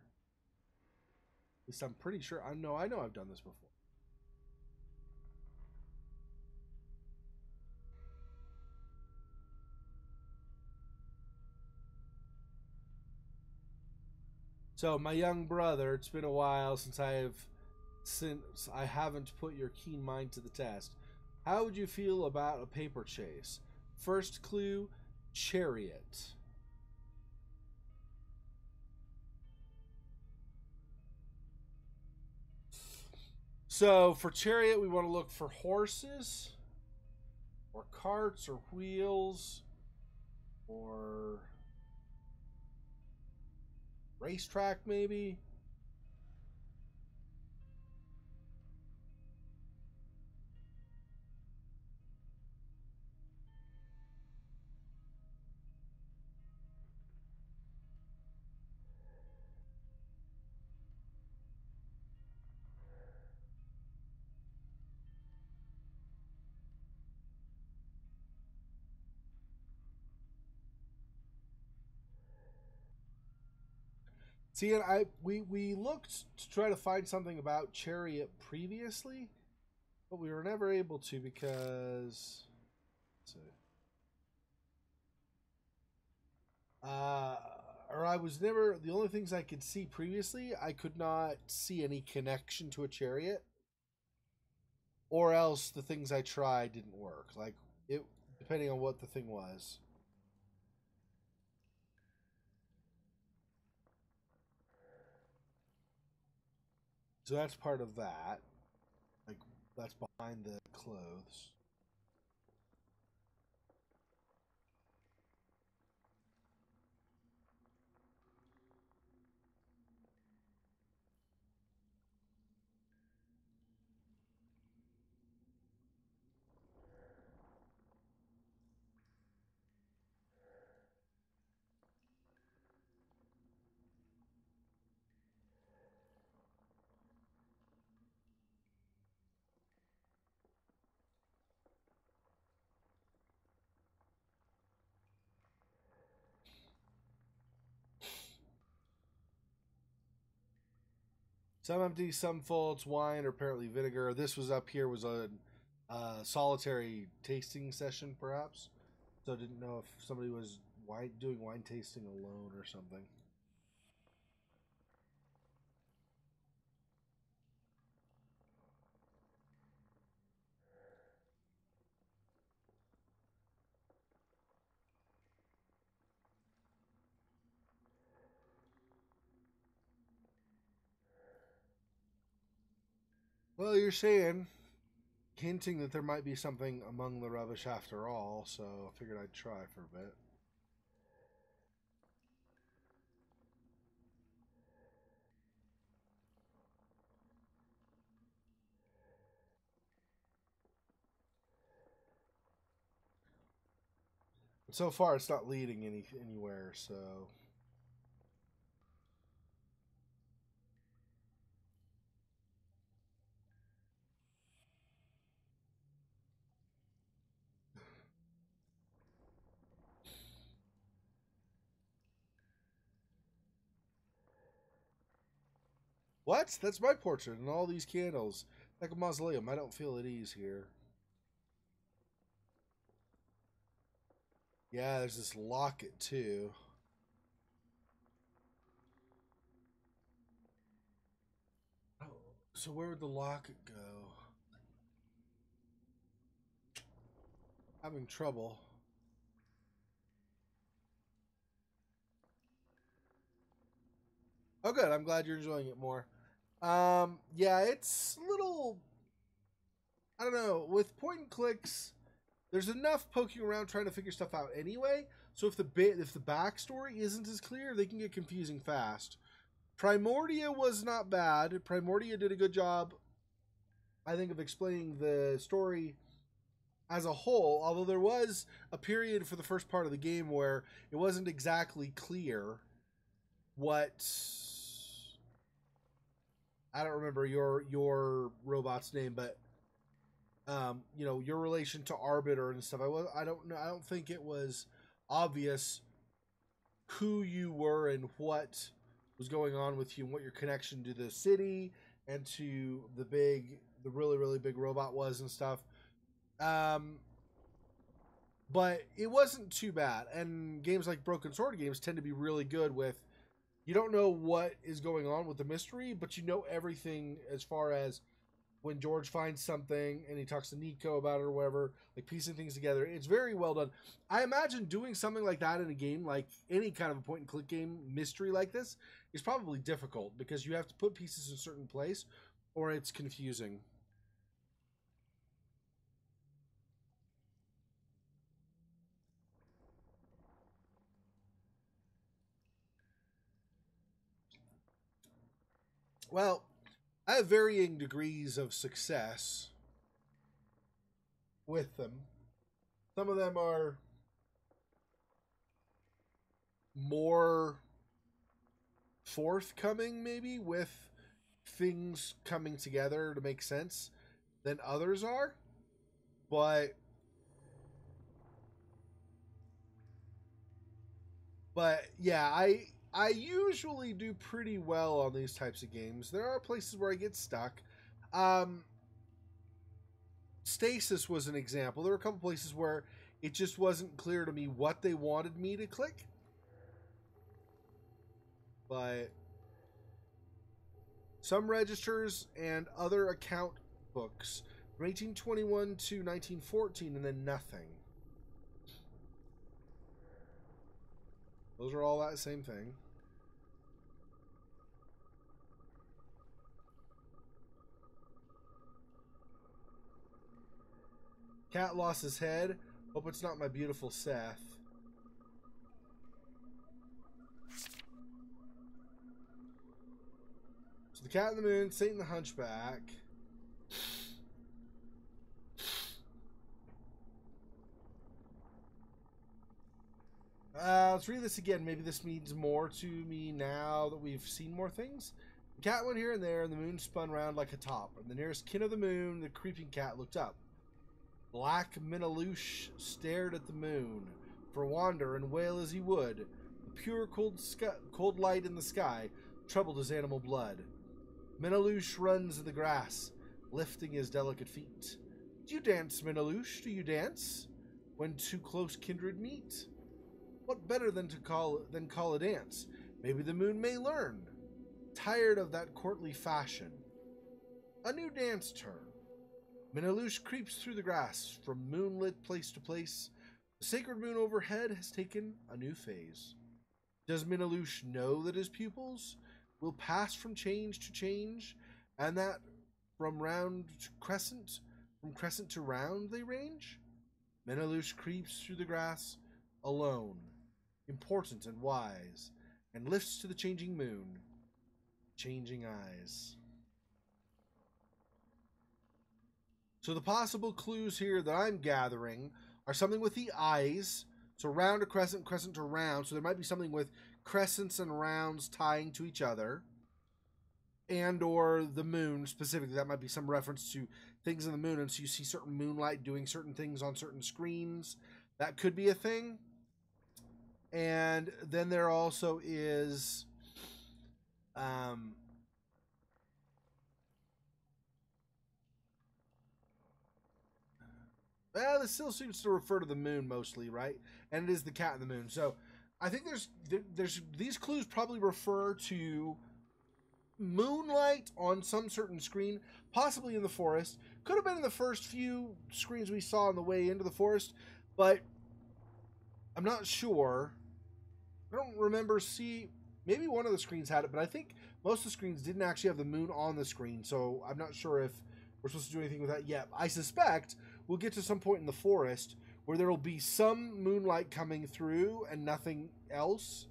At least I'm pretty sure. I know I've done this before. So, my young brother, it's been a while since I haven't put your keen mind to the test. How would you feel about a paper chase? First clue, chariot. So, for chariot, we want to look for horses, or carts, or wheels, or racetrack, maybe. See, and we looked to try to find something about chariot previously, but we were never able to because. Let's see. Or I was never. The only things I could see previously, I could not see any connection to a chariot, or else the things I tried didn't work. Like it, depending on what the thing was. So that's part of that. Like that's behind the clothes. Some empty, some full. It's wine or apparently vinegar. This was up here was a solitary tasting session, perhaps. So I didn't know if somebody was doing wine tasting alone or something. Well, you're saying, hinting that there might be something among the rubbish after all, so I figured I'd try for a bit. But so far, it's not leading anywhere, so... What? That's my portrait and all these candles. Like a mausoleum. I don't feel at ease here. Yeah, there's this locket too. Oh, so where would the locket go? Having trouble. Oh, good. I'm glad you're enjoying it more. Yeah, it's a little... I don't know. With point and clicks, there's enough poking around trying to figure stuff out anyway. So if the backstory isn't as clear, they can get confusing fast. Primordia was not bad. Primordia did a good job, I think, of explaining the story as a whole, although there was a period for the first part of the game where it wasn't exactly clear what... I don't remember your robot's name, but you know, your relation to Arbiter and stuff. I don't know. I don't think it was obvious who you were and what was going on with you and what your connection to the city and to the really, really big robot was and stuff. But it wasn't too bad. And games like Broken Sword games tend to be really good with, you don't know what is going on with the mystery, but you know everything as far as when George finds something and he talks to Nico about it or whatever, like piecing things together. It's very well done. I imagine doing something like that in a game, like any kind of a point and click game mystery like this, is probably difficult because you have to put pieces in a certain place or it's confusing. Well, I have varying degrees of success with them. Some of them are more forthcoming, maybe, with things coming together to make sense than others are. But yeah, I usually do pretty well on these types of games. There are places where I get stuck. Stasis was an example. There were a couple places where it just wasn't clear to me what they wanted me to click. But some registers and other account books from 1821 to 1914 and then nothing. Those are all that same thing. Cat lost his head. Hope it's not my beautiful Seth. So the Cat in the Moon, Satan the Hunchback. Let's read this again. Maybe this means more to me now that we've seen more things. The cat went here and there, and the moon spun round like a top. And the nearest kin of the moon, the creeping cat, looked up. Black Minalouche stared at the moon, for wander and wail as he would. The pure cold light in the sky troubled his animal blood. Minalouche runs in the grass, lifting his delicate feet. Do you dance, Minalouche? Do you dance? When two close kindred meet? What better than call a dance? Maybe the moon may learn. Tired of that courtly fashion. A new dance turn. Minalouche creeps through the grass from moonlit place to place. The sacred moon overhead has taken a new phase. Does Minalouche know that his pupils will pass from change to change, and that From crescent to round they range. Menelaus creeps through the grass, alone, important and wise, and lifts to the changing moon, changing eyes. So the possible clues here that I'm gathering are something with the eyes. So round to crescent, crescent to round. So there might be something with crescents and rounds tying to each other. And or the moon specifically. That might be some reference to things in the moon. And so you see certain moonlight doing certain things on certain screens. That could be a thing. And then there also is... well, this still seems to refer to the moon mostly, right? And it is the cat and the moon. So I think there's these clues probably refer to moonlight on some certain screen, possibly in the forest. Could have been in the first few screens we saw on the way into the forest, but I'm not sure. I don't remember maybe one of the screens had it, but I think most of the screens didn't actually have the moon on the screen, so I'm not sure if we're supposed to do anything with that yet. I suspect we'll get to some point in the forest where there will be some moonlight coming through and nothing else,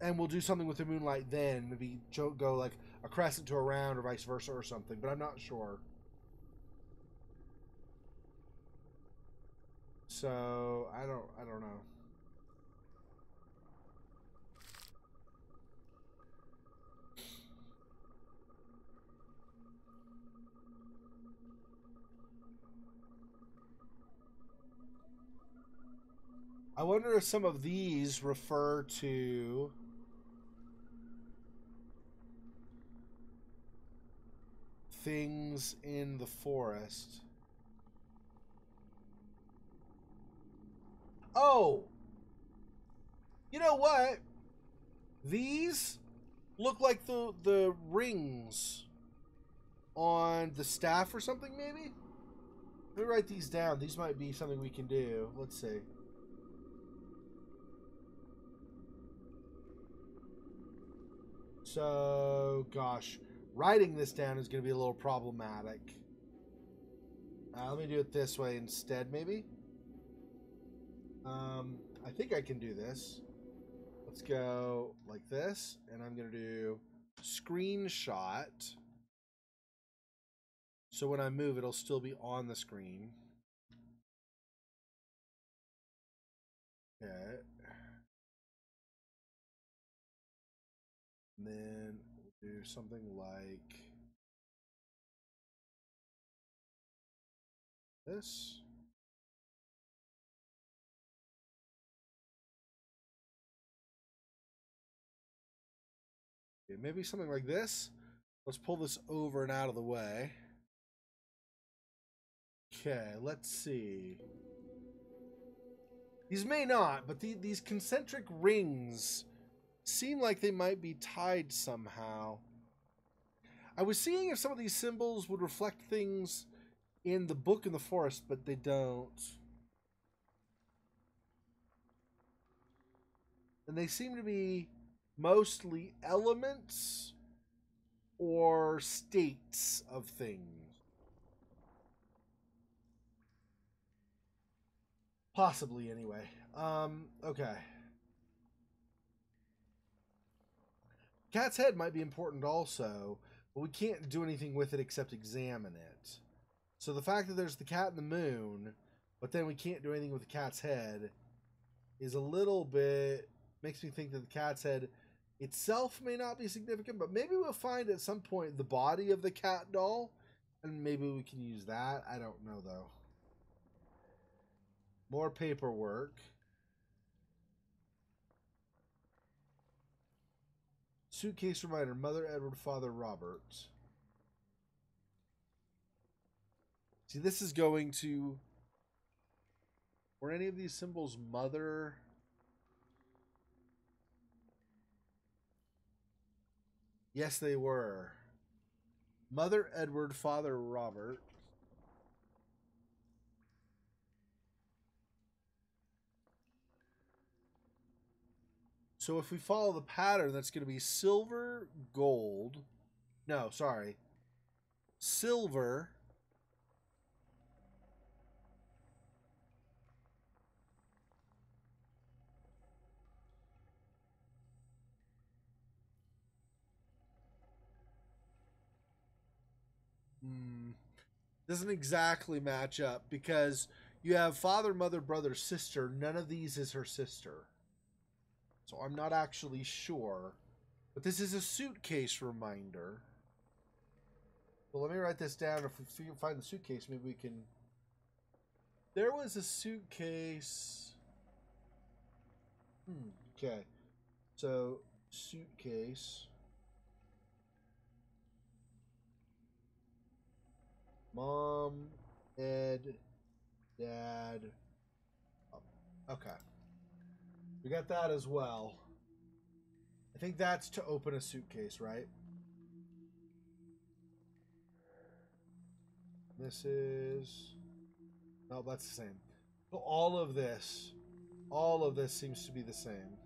and we'll do something with the moonlight then. Maybe go like a crescent to a round or vice versa or something, but I'm not sure. So I don't know. I wonder if some of these refer to things in the forest. Oh! You know what? These look like the rings on the staff or something, maybe? Let me write these down. These might be something we can do. Let's see. So, gosh, writing this down is going to be a little problematic. Let me do it this way instead, maybe. I think I can do this. Let's go like this, and I'm going to do screenshot. So when I move, it'll still be on the screen. Okay. And then we'll do something like this. Okay, maybe something like this. Let's pull this over and out of the way. Okay, let's see. These may not, but these concentric rings seem like they might be tied somehow. I was seeing if some of these symbols would reflect things in the book in the forest, but they don't. And they seem to be mostly elements or states of things. Possibly, anyway. Okay. Cat's head might be important also, but we can't do anything with it except examine it. So the fact that there's the cat and the moon, but then we can't do anything with the cat's head, is a little bit... makes me think that the cat's head itself may not be significant, but maybe we'll find at some point the body of the cat doll, and maybe we can use that. I don't know, though. More paperwork. Suitcase reminder, Mother Edward, Father Robert. See, this is going to... were any of these symbols mother? Yes, they were. Mother Edward, Father Robert. So if we follow the pattern, that's going to be silver, gold. No, sorry. silver. Doesn't exactly match up because you have father, mother, brother, sister. None of these is her sister. So I'm not actually sure. But this is a suitcase reminder. Well, let me write this down. If we find the suitcase, maybe we can... There was a suitcase... Okay. So, suitcase... Mom, Ed, Dad... Oh, okay. We got that as well. I think that's to open a suitcase, right? This is... No, that's the same. So all of this seems to be the same.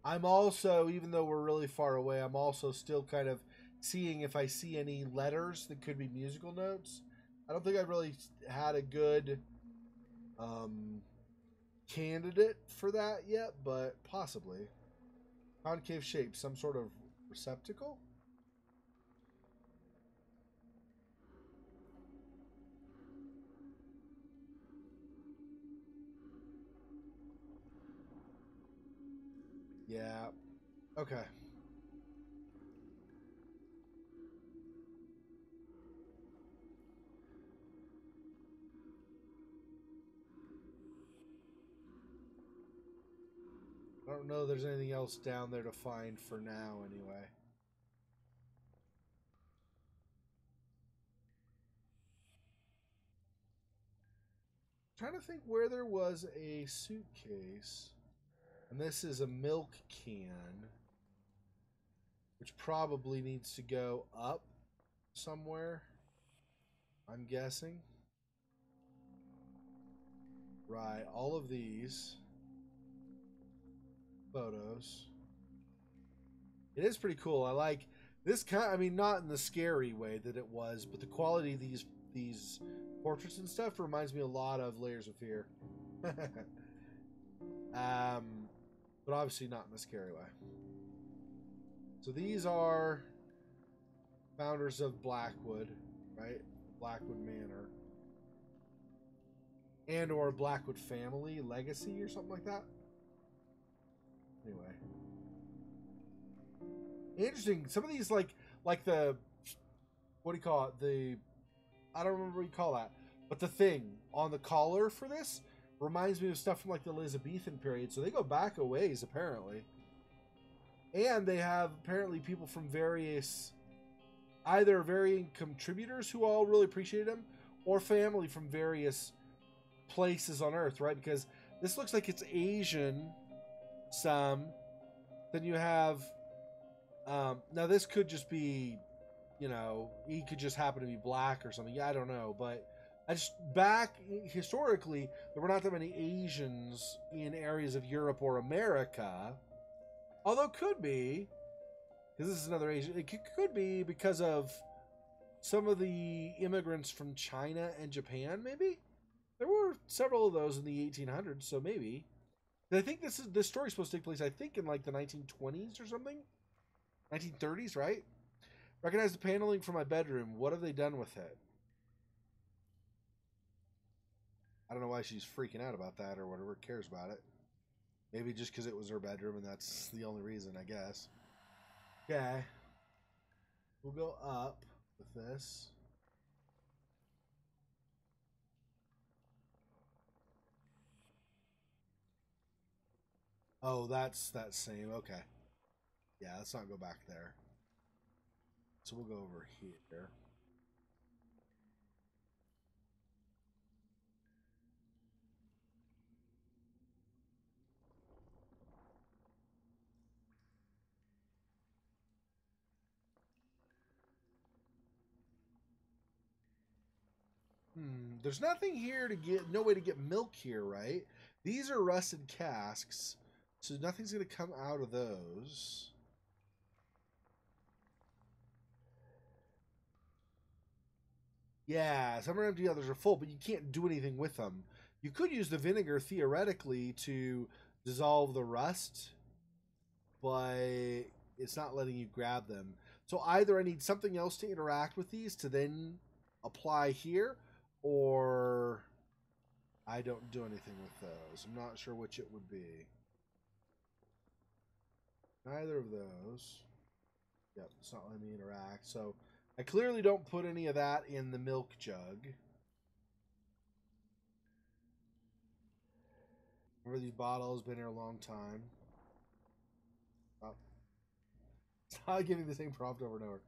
I'm also, even though we're really far away, I'm also still kind of seeing if I see any letters that could be musical notes. I don't think I've really had a good candidate for that yet, but possibly. Concave shape, some sort of receptacle? Yeah. Okay. I don't know if there's anything else down there to find for now, anyway. I'm trying to think where there was a suitcase. And this is a milk can, which probably needs to go up somewhere, I'm guessing. Right, all of these photos. It is pretty cool. I like this kind. I mean, not in the scary way that it was, but the quality of these portraits and stuff reminds me a lot of Layers of Fear. But obviously not in a scary way. So these are founders of Blackwood, right? Blackwood Manor. And or Blackwood family legacy or something like that. Anyway. Interesting. Some of these like the what do you call it? The I don't remember what you call that. But the thing on the collar for this reminds me of stuff from like the Elizabethan period. So they go back a ways apparently. And they have apparently people from various either varying contributors who all really appreciated him or family from various places on Earth, right? Because this looks like it's Asian some. Then you have now this could just be, you know, he could just happen to be black or something. Yeah, I don't know, but I just back historically there were not that many Asians in areas of Europe or America. Although could be because this is another Asian. It could be because of some of the immigrants from China and Japan. Maybe there were several of those in the 1800s, so maybe. I think this story is supposed to take place, I think, in like the 1920s or something, 1930s, right? Recognize the paneling from my bedroom. What have they done with it? I don't know why she's freaking out about that or whatever. Cares about it. Maybe just because it was her bedroom and that's the only reason, I guess. Okay. We'll go up with this. Oh, that's that same. Okay. Yeah, let's not go back there. So we'll go over here. There's nothing here to get, no way to get milk here, right? These are rusted casks, so nothing's going to come out of those. Yeah, some are empty, others are full, but you can't do anything with them. You could use the vinegar, theoretically, to dissolve the rust, but it's not letting you grab them. So either I need something else to interact with these to then apply here, or I don't do anything with those. I'm not sure which it would be. Neither of those. Yep, it's not letting me interact. So I clearly don't put any of that in the milk jug. Remember, these bottles been here a long time. Oh. It's not giving the same prompt over and over.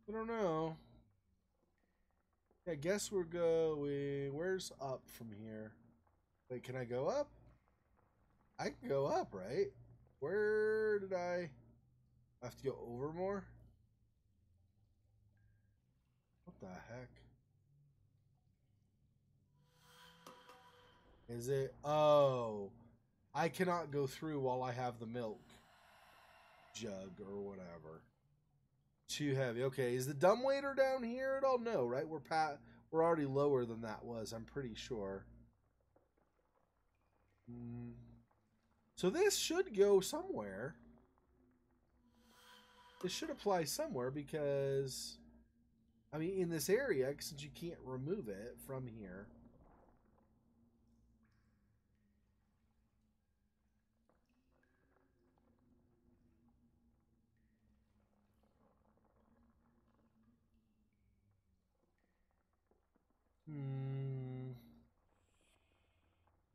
I don't know. I guess we're going... Where's up from here? Wait, can I go up? I can go up, right? Where did I have to go over more? What the heck? Is it? Oh. I cannot go through while I have the milk jug or whatever. Too heavy. Okay, is the dumbwaiter down here at all? No, right? We're already lower than that was, I'm pretty sure. So this should go somewhere. This should apply somewhere because, I mean, in this area, since you can't remove it from here.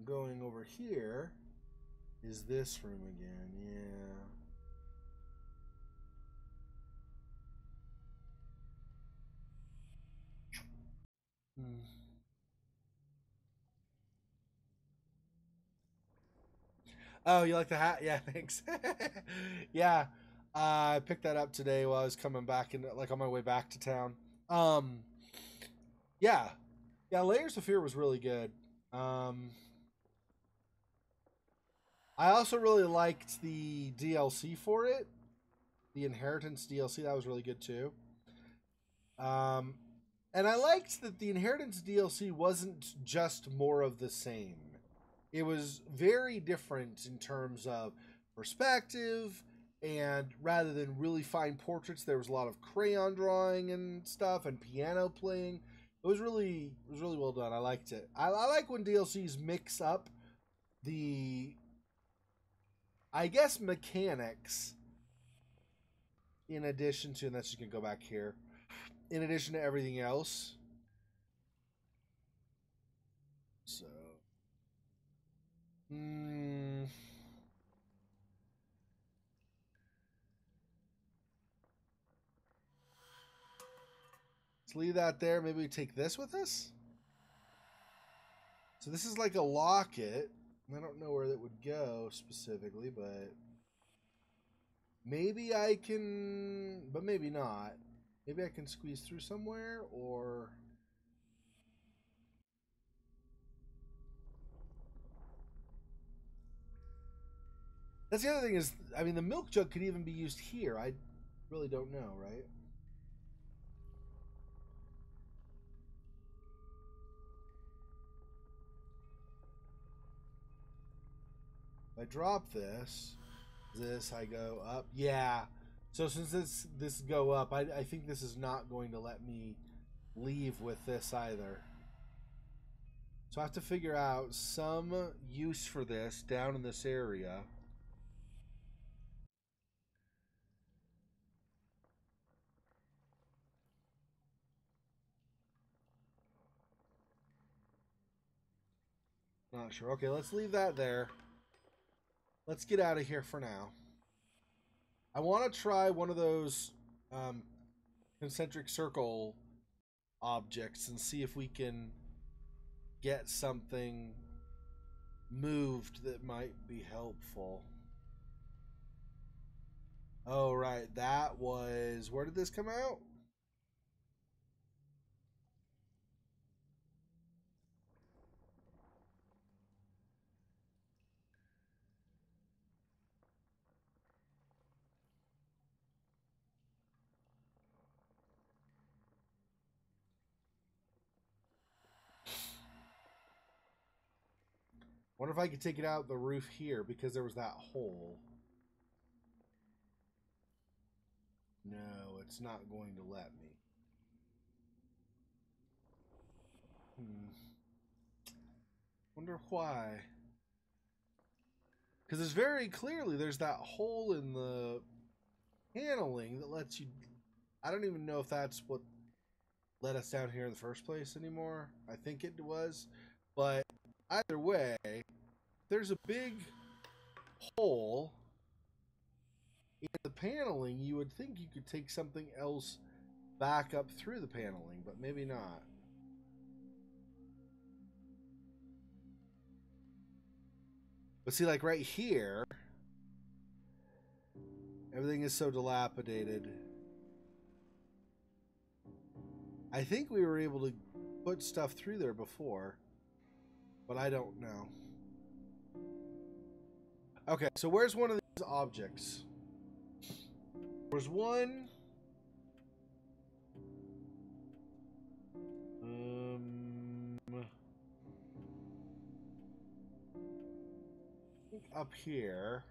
Going over here is this room again. Yeah. Oh, you like the hat? Yeah, thanks. Yeah, I picked that up today while I was coming back and like on my way back to town. Yeah, Layers of Fear was really good. I also really liked the DLC for it, the Inheritance DLC. That was really good too. And I liked that the Inheritance DLC wasn't just more of the same. It was very different in terms of perspective, and rather than really fine portraits, there was a lot of crayon drawing and stuff and piano playing. It was really well done. I liked it. I like when DLCs mix up the, I guess, mechanics in addition to, and that's just gonna go back here, in addition to everything else. So let's leave that there. Maybe we take this with us. So this is like a locket. I don't know where that would go specifically, but maybe I can, but maybe not. Maybe I can squeeze through somewhere, or that's the other thing is, I mean, the milk jug could even be used here. I really don't know, right? If I drop this, I go up. Yeah. So since this go up, I think this is not going to let me leave with this either. So I have to figure out some use for this down in this area. Not sure. Okay, let's leave that there. Let's get out of here for now. I want to try one of those concentric circle objects and see if we can get something moved that might be helpful. Oh, right. That was... Where did this come out? Wonder if I could take it out the roof here because there was that hole. No, it's not going to let me. Wonder why. Because there's very clearly there's that hole in the paneling that lets you... I don't even know if that's what let us down here in the first place anymore. I think it was. But either way, there's a big hole in the paneling. You would think you could take something else back up through the paneling, but maybe not. But see, like right here, everything is so dilapidated. I think we were able to put stuff through there before, but I don't know. Okay, so where's one of these objects? There's one. I think up here.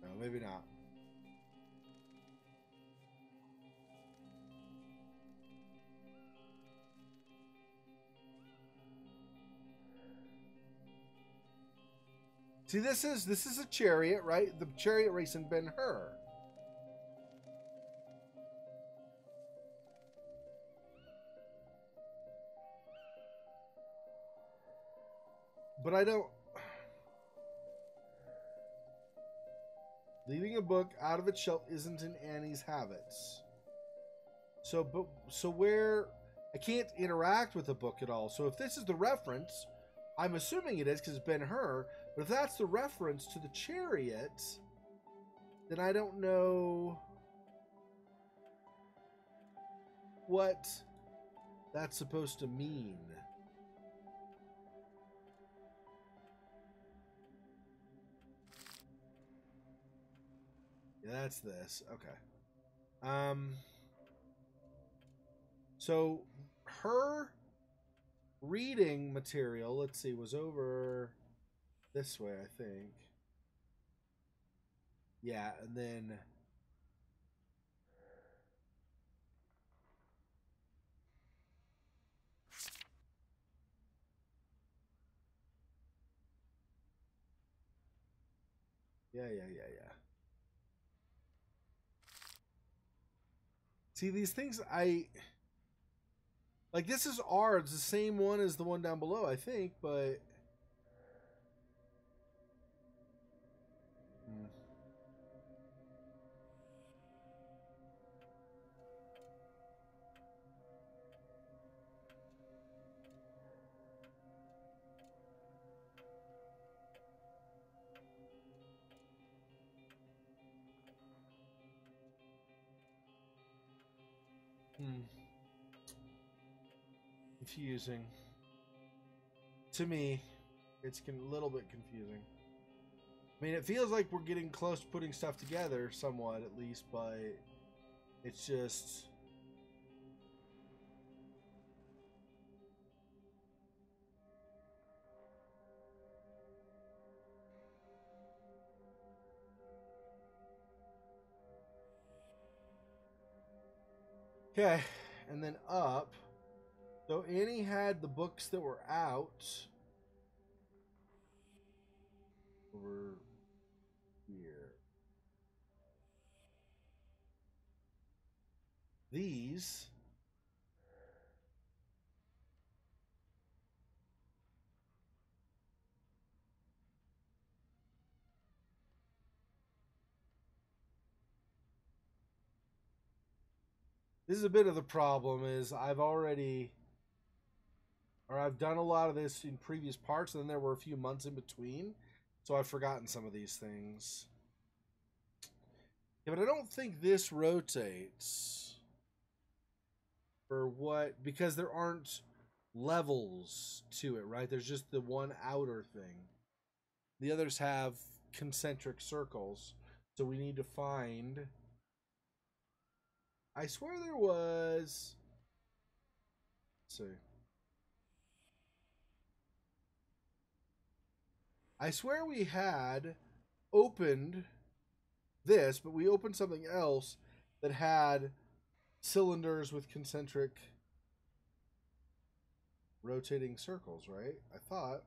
No, maybe not. See, this is a chariot, right? The chariot racing Ben-Hur. But I don't... Leaving a book out of its shelf isn't in Annie's habits. So where... I can't interact with the book at all. So if this is the reference, I'm assuming it is because it's Ben-Hur, but if that's the reference to the chariot, then I don't know what that's supposed to mean. Yeah, that's this. Okay. So her reading material, let's see, was over this way, I think. Yeah, and then yeah. See, these things, like, this is ours, the same one as the one down below, I think, but... Confusing. To me, it's a little bit confusing. I mean, it feels like we're getting close to putting stuff together, somewhat at least, but it's just... Okay, and then up. So Annie had the books that were out over here. These this is a bit of the problem is I've already Or I've done a lot of this in previous parts, and then there were a few months in between, so I've forgotten some of these things. Yeah, but I don't think this rotates for what, because there aren't levels to it, right? There's just the one outer thing. The others have concentric circles, so we need to find. I swear there was. Let's see. I swear we had opened this, but we opened something else that had cylinders with concentric rotating circles, right? I thought.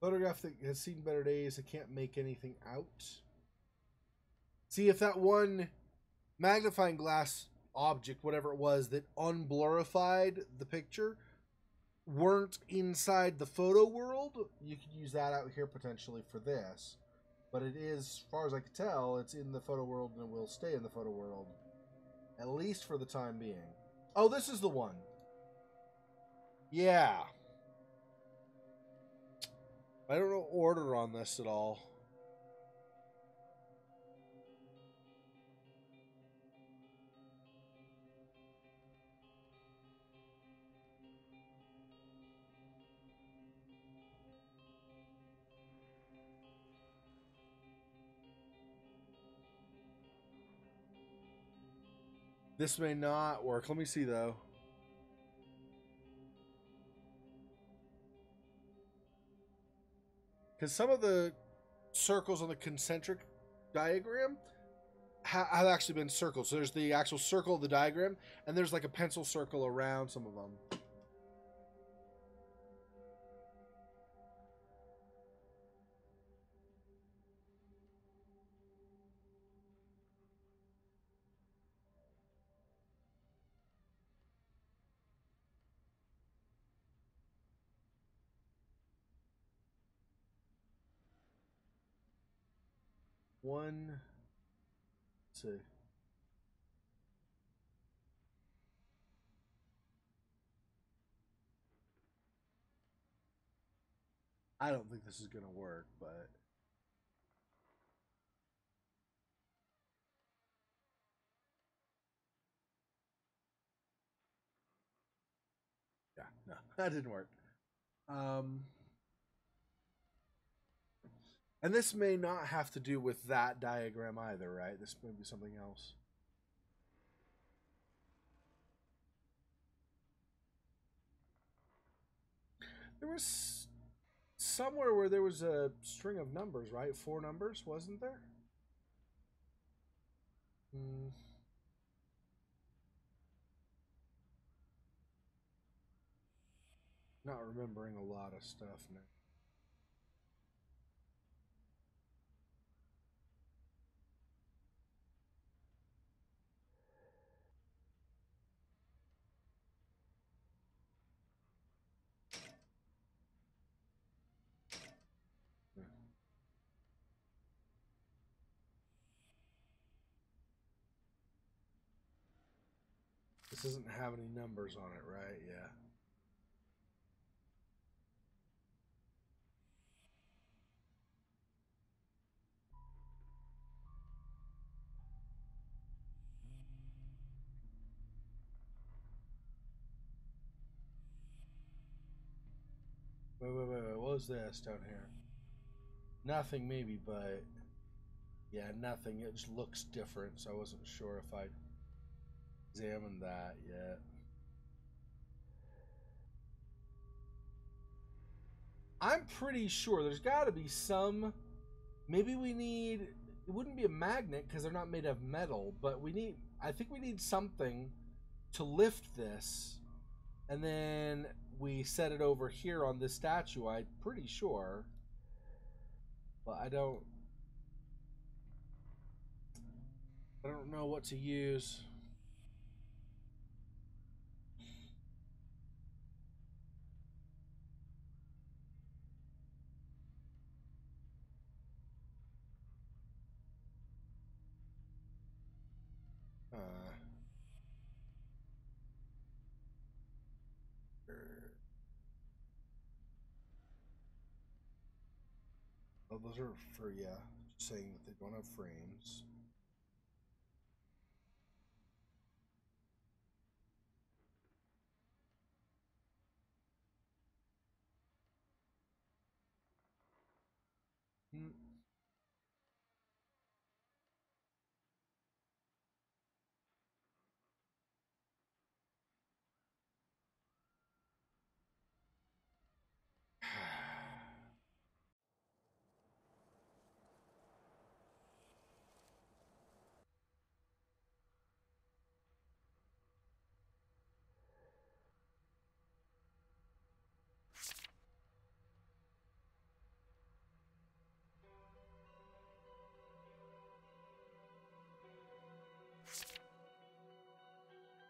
Photograph that has seen better days. I can't make anything out. See if that one magnifying glass object, whatever it was, that unblurified the picture, weren't inside the photo world. You could use that out here potentially for this. But it is, as far as I can tell, it's in the photo world and it will stay in the photo world. At least for the time being. Oh, this is the one. Yeah. I don't know order on this at all. This may not work. Let me see, though. Because some of the circles on the concentric diagram have actually been circled. So there's the actual circle of the diagram, and there's like a pencil circle around some of them. One, two. I don't think this is going to work, but... yeah, no, that didn't work. And this may not have to do with that diagram either, right? This may be something else. There was somewhere where there was a string of numbers, right? 4 numbers, wasn't there? Not remembering a lot of stuff now. This doesn't have any numbers on it, right? Yeah. Wait. What was this down here? Nothing, maybe, but... yeah, nothing. It just looks different, so I wasn't sure if I'd examined that yet. I'm pretty sure there's got to be some... maybe we need... it wouldn't be a magnet because they're not made of metal, but we need... I think we need something to lift this, and then we set it over here on this statue. I'm pretty sure, but I don't... I don't know what to use. Oh, those are for, yeah, saying that they don't have frames. Hmm.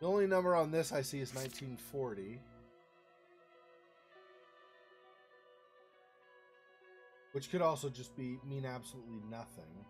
The only number on this I see is 1940. Which could also just mean absolutely nothing.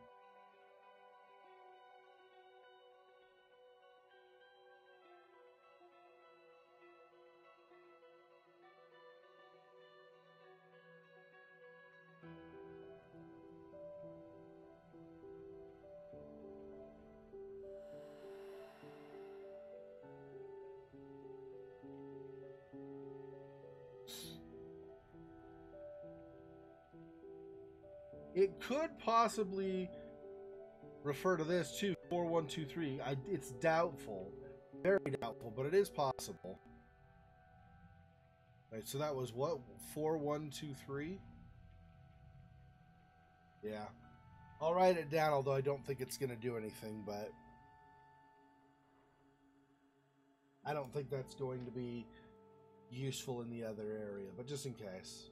It could possibly refer to this too, 4123. It's doubtful, very doubtful, but it is possible. Right, so that was what, 4123? Yeah. I'll write it down, although I don't think it's going to do anything, but I don't think that's going to be useful in the other area, but just in case.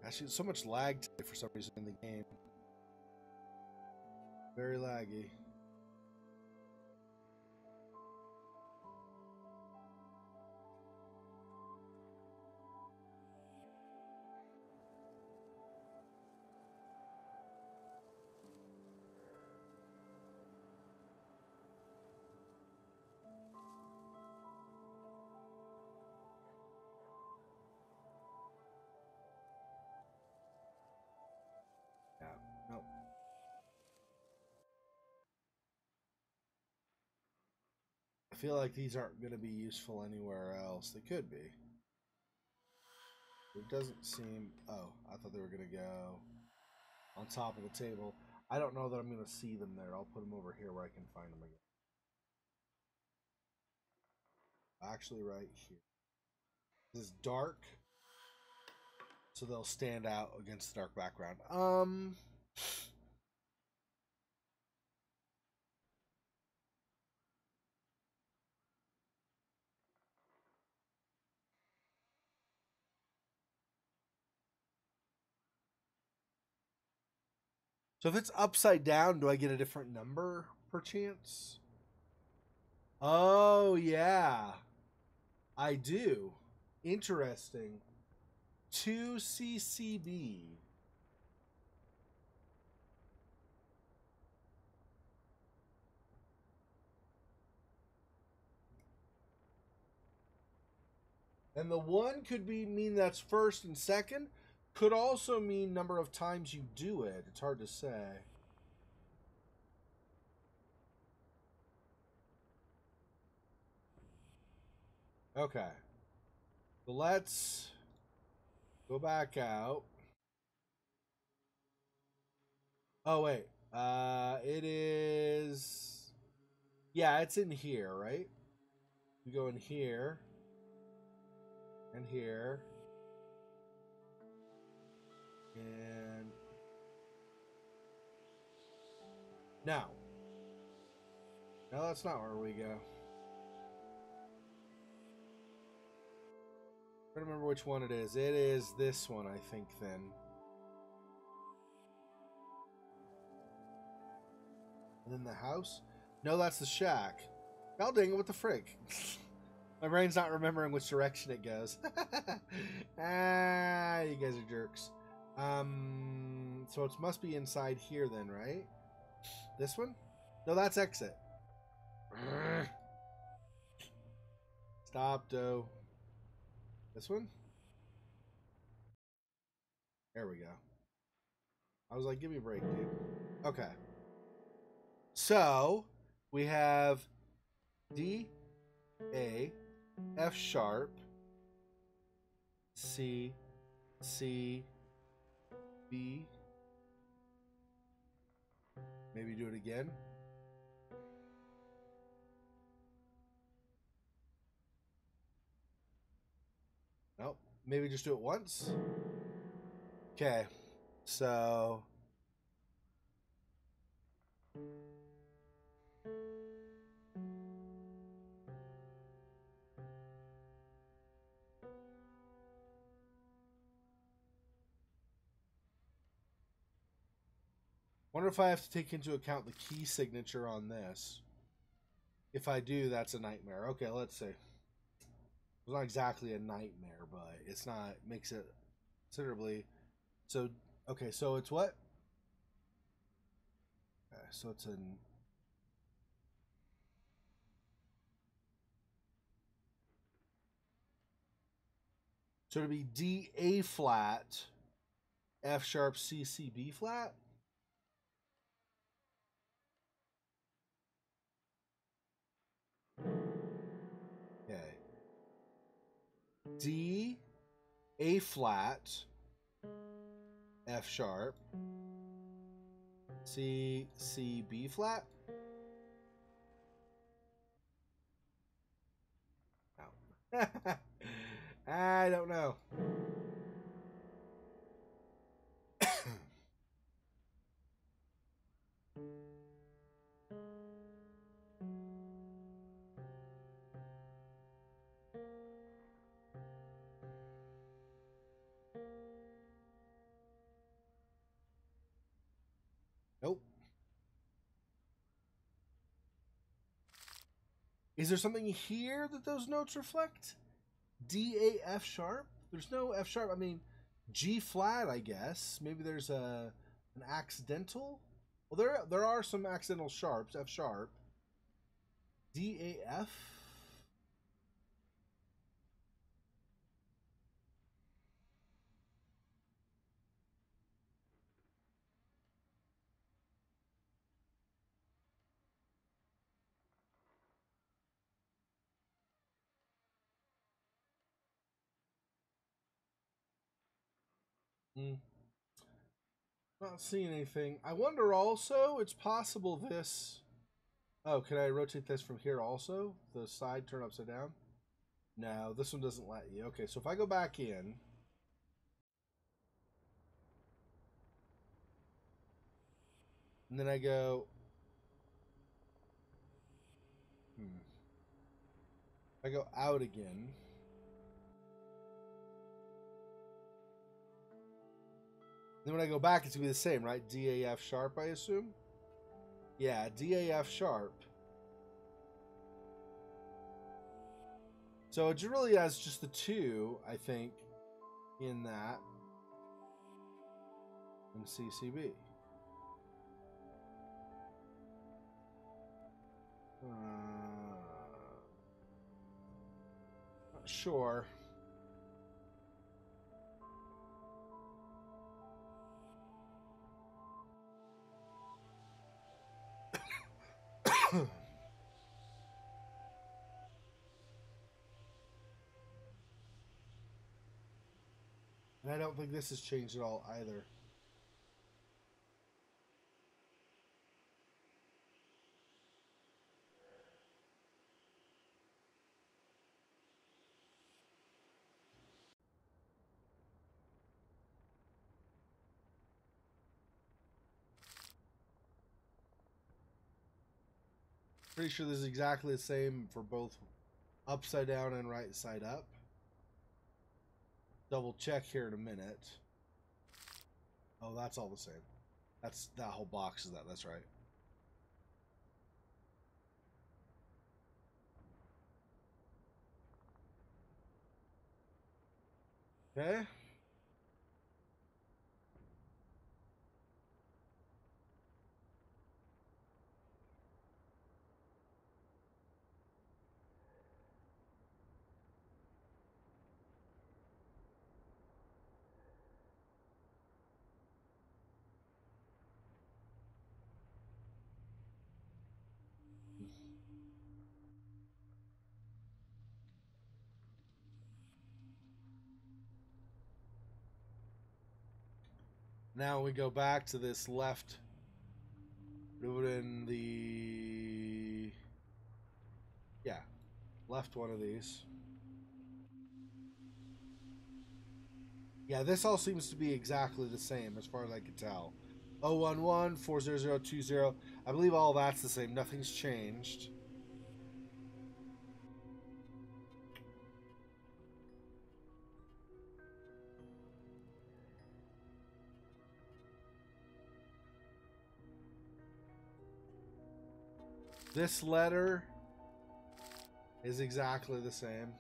Actually, so much lag today for some reason in the game. Very laggy. Yeah, nope. I feel like these aren't going to be useful anywhere else. They could be. It doesn't seem... Oh, I thought they were going to go on top of the table. I don't know that I'm going to see them there. I'll put them over here where I can find them again. Actually, right here. This is dark, so they'll stand out against the dark background. So if it's upside down, do I get a different number, perchance? Oh, yeah. I do. Interesting. 2CCB. And the one could mean that's first and second. Could also mean number of times you do it. It's hard to say. Okay. So let's go back out. Oh, wait. It is... Yeah, it's in here, right? We go in here. And here. And... Now. No, that's not where we go. I don't remember which one it is. It is this one, I think, then. And then the house? No, that's the shack. God dang it, what the frick? My brain's not remembering which direction it goes. Ah, you guys are jerks. So it must be inside here then, right? This one? No, that's exit. Stop, Doe. This one? There we go. I was like, give me a break, dude. Okay. So, we have D, A, F sharp, C, C, B. Maybe do it again. Nope. Maybe just do it once. Okay. So. Wonder if I have to take into account the key signature on this. If I do, that's a nightmare. Okay, let's see. It's not exactly a nightmare, but it's not, makes it considerably. So, okay, so it's what? Okay, so it's an. So it'd be D A flat, F sharp, C C B flat. Okay. D A flat, F sharp, C C B flat. No. I don't know. Nope. Is there something here that those notes reflect? D A F sharp? There's no F sharp. I mean, G flat, I guess. Maybe there's an accidental. Well, there are some accidental sharps. F sharp. D A F. Hmm. Not seeing anything. I wonder also, it's possible this. Oh, can I rotate this from here also? The side turn upside down? No, this one doesn't let you. Okay, so if I go back in. And then I go. I go out again. Then when I go back, it's going to be the same, right? DAF sharp, I assume? Yeah, DAF sharp. So it really has just the two, I think, in that. And CCB. Not sure. And I don't think this has changed at all either. Pretty sure this is exactly the same for both upside down and right side up. Double check here in a minute. Oh, that's all the same. That whole box is that. That's right. Okay. Now we go back to this left. Do it in the... Yeah. Left one of these. Yeah, this all seems to be exactly the same as far as I can tell. 011 40020. I believe all that's the same. Nothing's changed. This letter is exactly the same.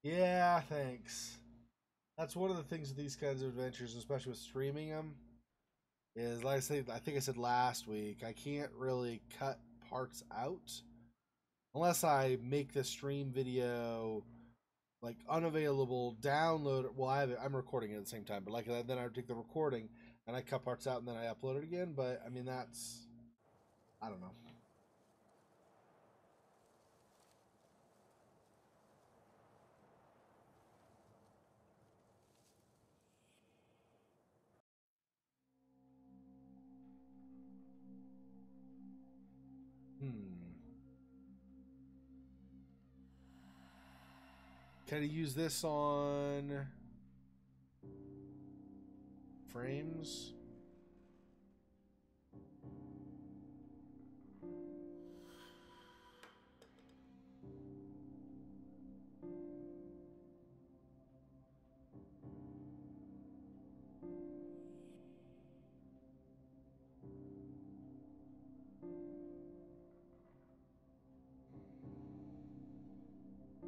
Yeah, thanks. That's one of the things with these kinds of adventures, especially with streaming them, is like I think I said last week, I can't really cut parts out unless I make the stream video like unavailable, download it. Well, I'm recording it at the same time, but like then I take the recording and I cut parts out and then I upload it again. But I mean, that's, I don't know. Hmm. Can I use this on frames?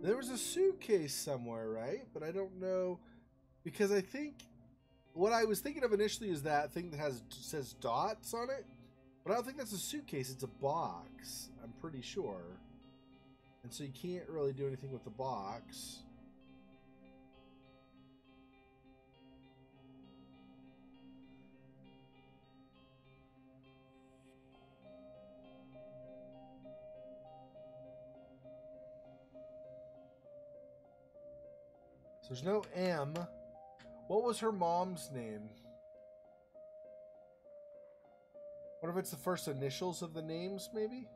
There was a suitcase somewhere, right? But I don't know, because I think what I was thinking of initially is that thing that says dots on it, but I don't think that's a suitcase. It's a box. I'm pretty sure, and so you can't really do anything with the box. So there's no M. What was her mom's name? What if it's the first initials of the names, maybe?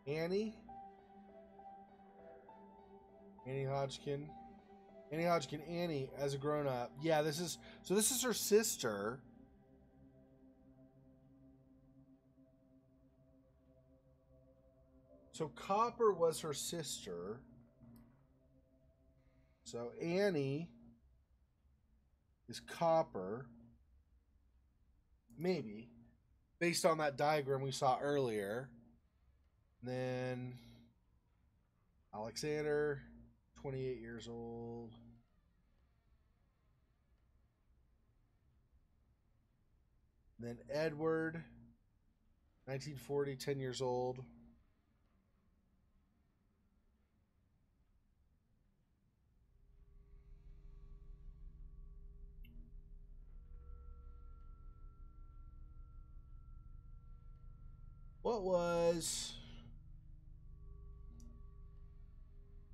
Annie? Annie Hodgkin. Annie Hodgkin, Annie, as a grown-up. Yeah, this is her sister. So Copper was her sister. So Annie is Copper. Maybe. Based on that diagram we saw earlier. And then Alexander, 28 years old. And then Edward, 1940, 10 years old. What was...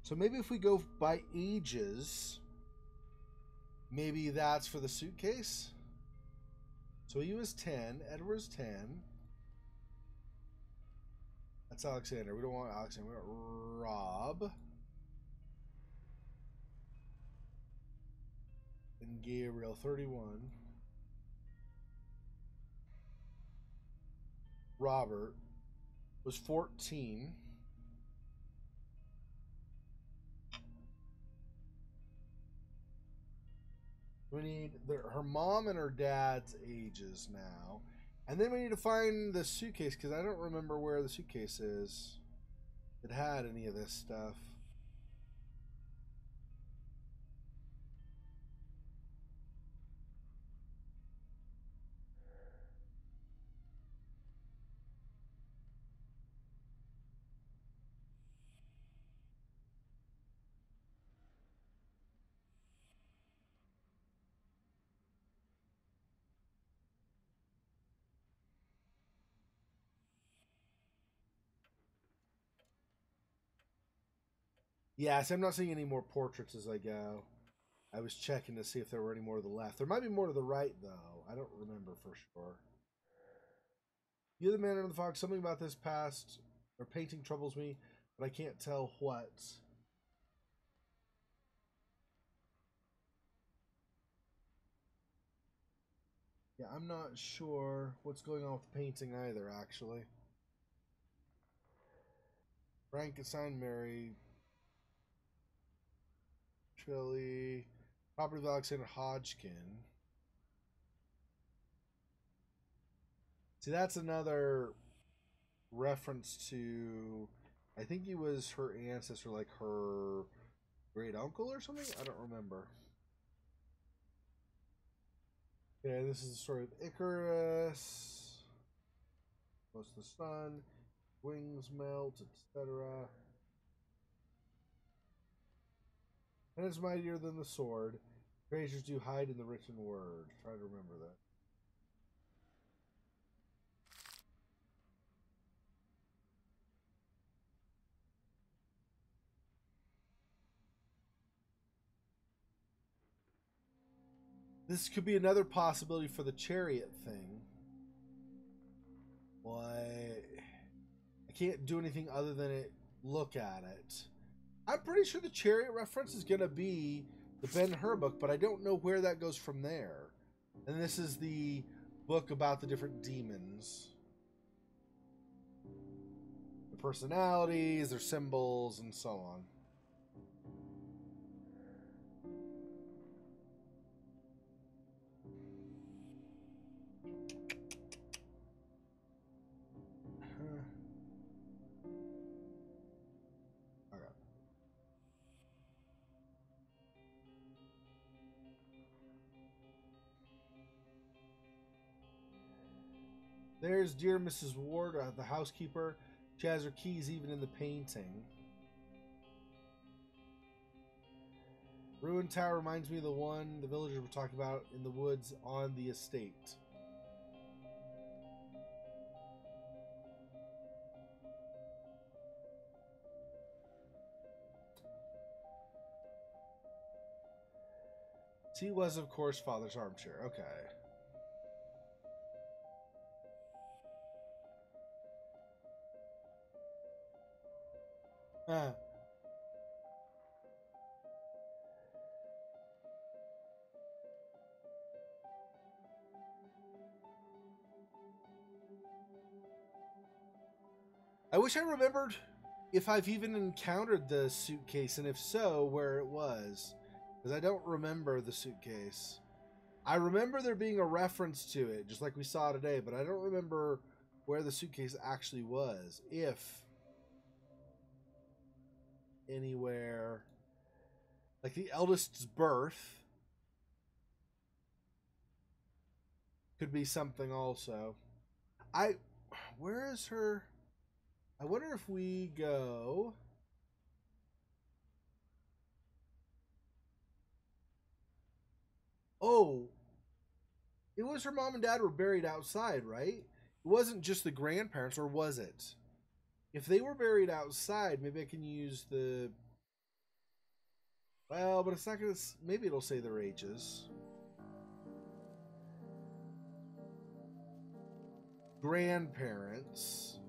So maybe if we go by ages, maybe that's for the suitcase. So he was 10, Edward's 10. That's Alexander. We don't want Alexander. We want Rob. And Gabriel, 31. Robert was 14. We need her mom and her dad's ages now. And then we need to find the suitcase, because I don't remember where the suitcase is. It had any of this stuff. Yeah, so I'm not seeing any more portraits as I go. I was checking to see if there were any more to the left. There might be more to the right, though. I don't remember for sure. You're the manor of the fox. Something about this past or painting troubles me, but I can't tell what. Yeah, I'm not sure what's going on with the painting either, actually. Frank assigned Mary. Trilly. Property of Alexander Hodgkin. See, that's another reference to... I think he was her ancestor, like her great uncle or something? I don't remember. Yeah, this is the story of Icarus. Most of the sun. Wings melt, etc. And it's mightier than the sword. Treasures do hide in the written word. Try to remember that. This could be another possibility for the chariot thing. Why? I can't do anything other than look at it. I'm pretty sure the chariot reference is going to be the Ben-Hur book, but I don't know where that goes from there. And this is the book about the different demons. Their personalities, their symbols, and so on. There's dear Mrs. Ward, the housekeeper. She has her keys even in the painting. Ruined tower reminds me of the one the villagers were talking about in the woods on the estate. He was, of course, Father's armchair. Okay. I wish I remembered if I've even encountered the suitcase, and if so, where it was. Because I don't remember the suitcase. I remember there being a reference to it, just like we saw today, but I don't remember where the suitcase actually was. If anywhere. Like the eldest's birth could be something also. Where is her? I wonder if we go. Oh, it was her mom and dad were buried outside, right? It wasn't just the grandparents, or was it? If they were buried outside, maybe I can use the... Well, but it's not going to... Maybe it'll say their ages. Grandparents.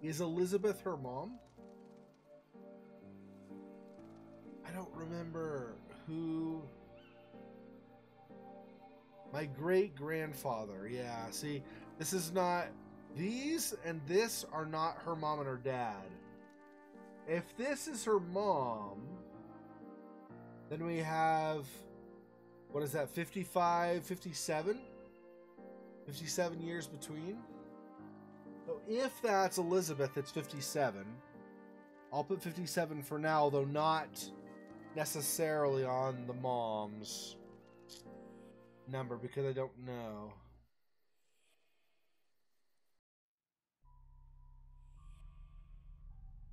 Is Elizabeth her mom? I don't remember who... My great-grandfather. Yeah, see, this is not... These and this are not her mom and her dad. If this is her mom, then we have... What is that, 55, 57? 57 years between? So if that's Elizabeth, it's 57. I'll put 57 for now, although not necessarily on the mom's number because I don't know.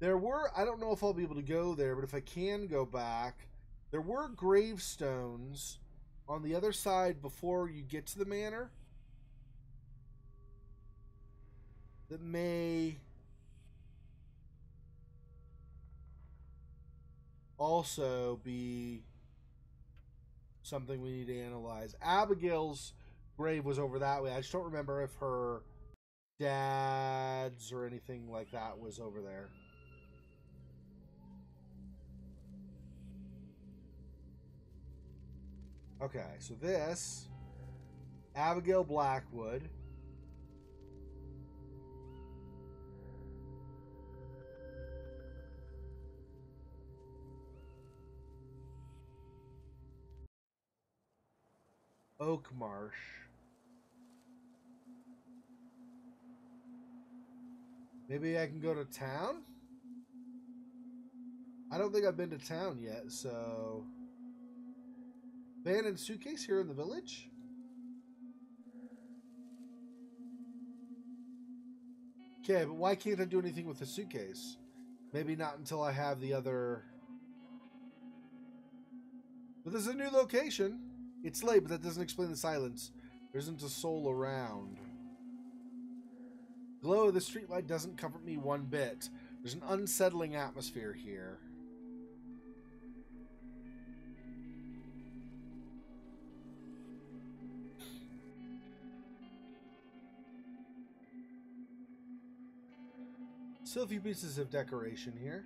There were, I don't know if I'll be able to go there, but if I can go back, there were gravestones on the other side before you get to the manor that may also be something we need to analyze. Abigail's grave was over that way. I just don't remember if her dad's or anything like that was over there. Okay, so this, Abigail Blackwood. Oakmarsh. Maybe I can go to town? I don't think I've been to town yet, so... Abandoned suitcase here in the village? Okay, but why can't I do anything with the suitcase? Maybe not until I have the other... But this is a new location. It's late, but that doesn't explain the silence. There isn't a soul around. Glow of the streetlight doesn't comfort me one bit. There's an unsettling atmosphere here. Still a few pieces of decoration here.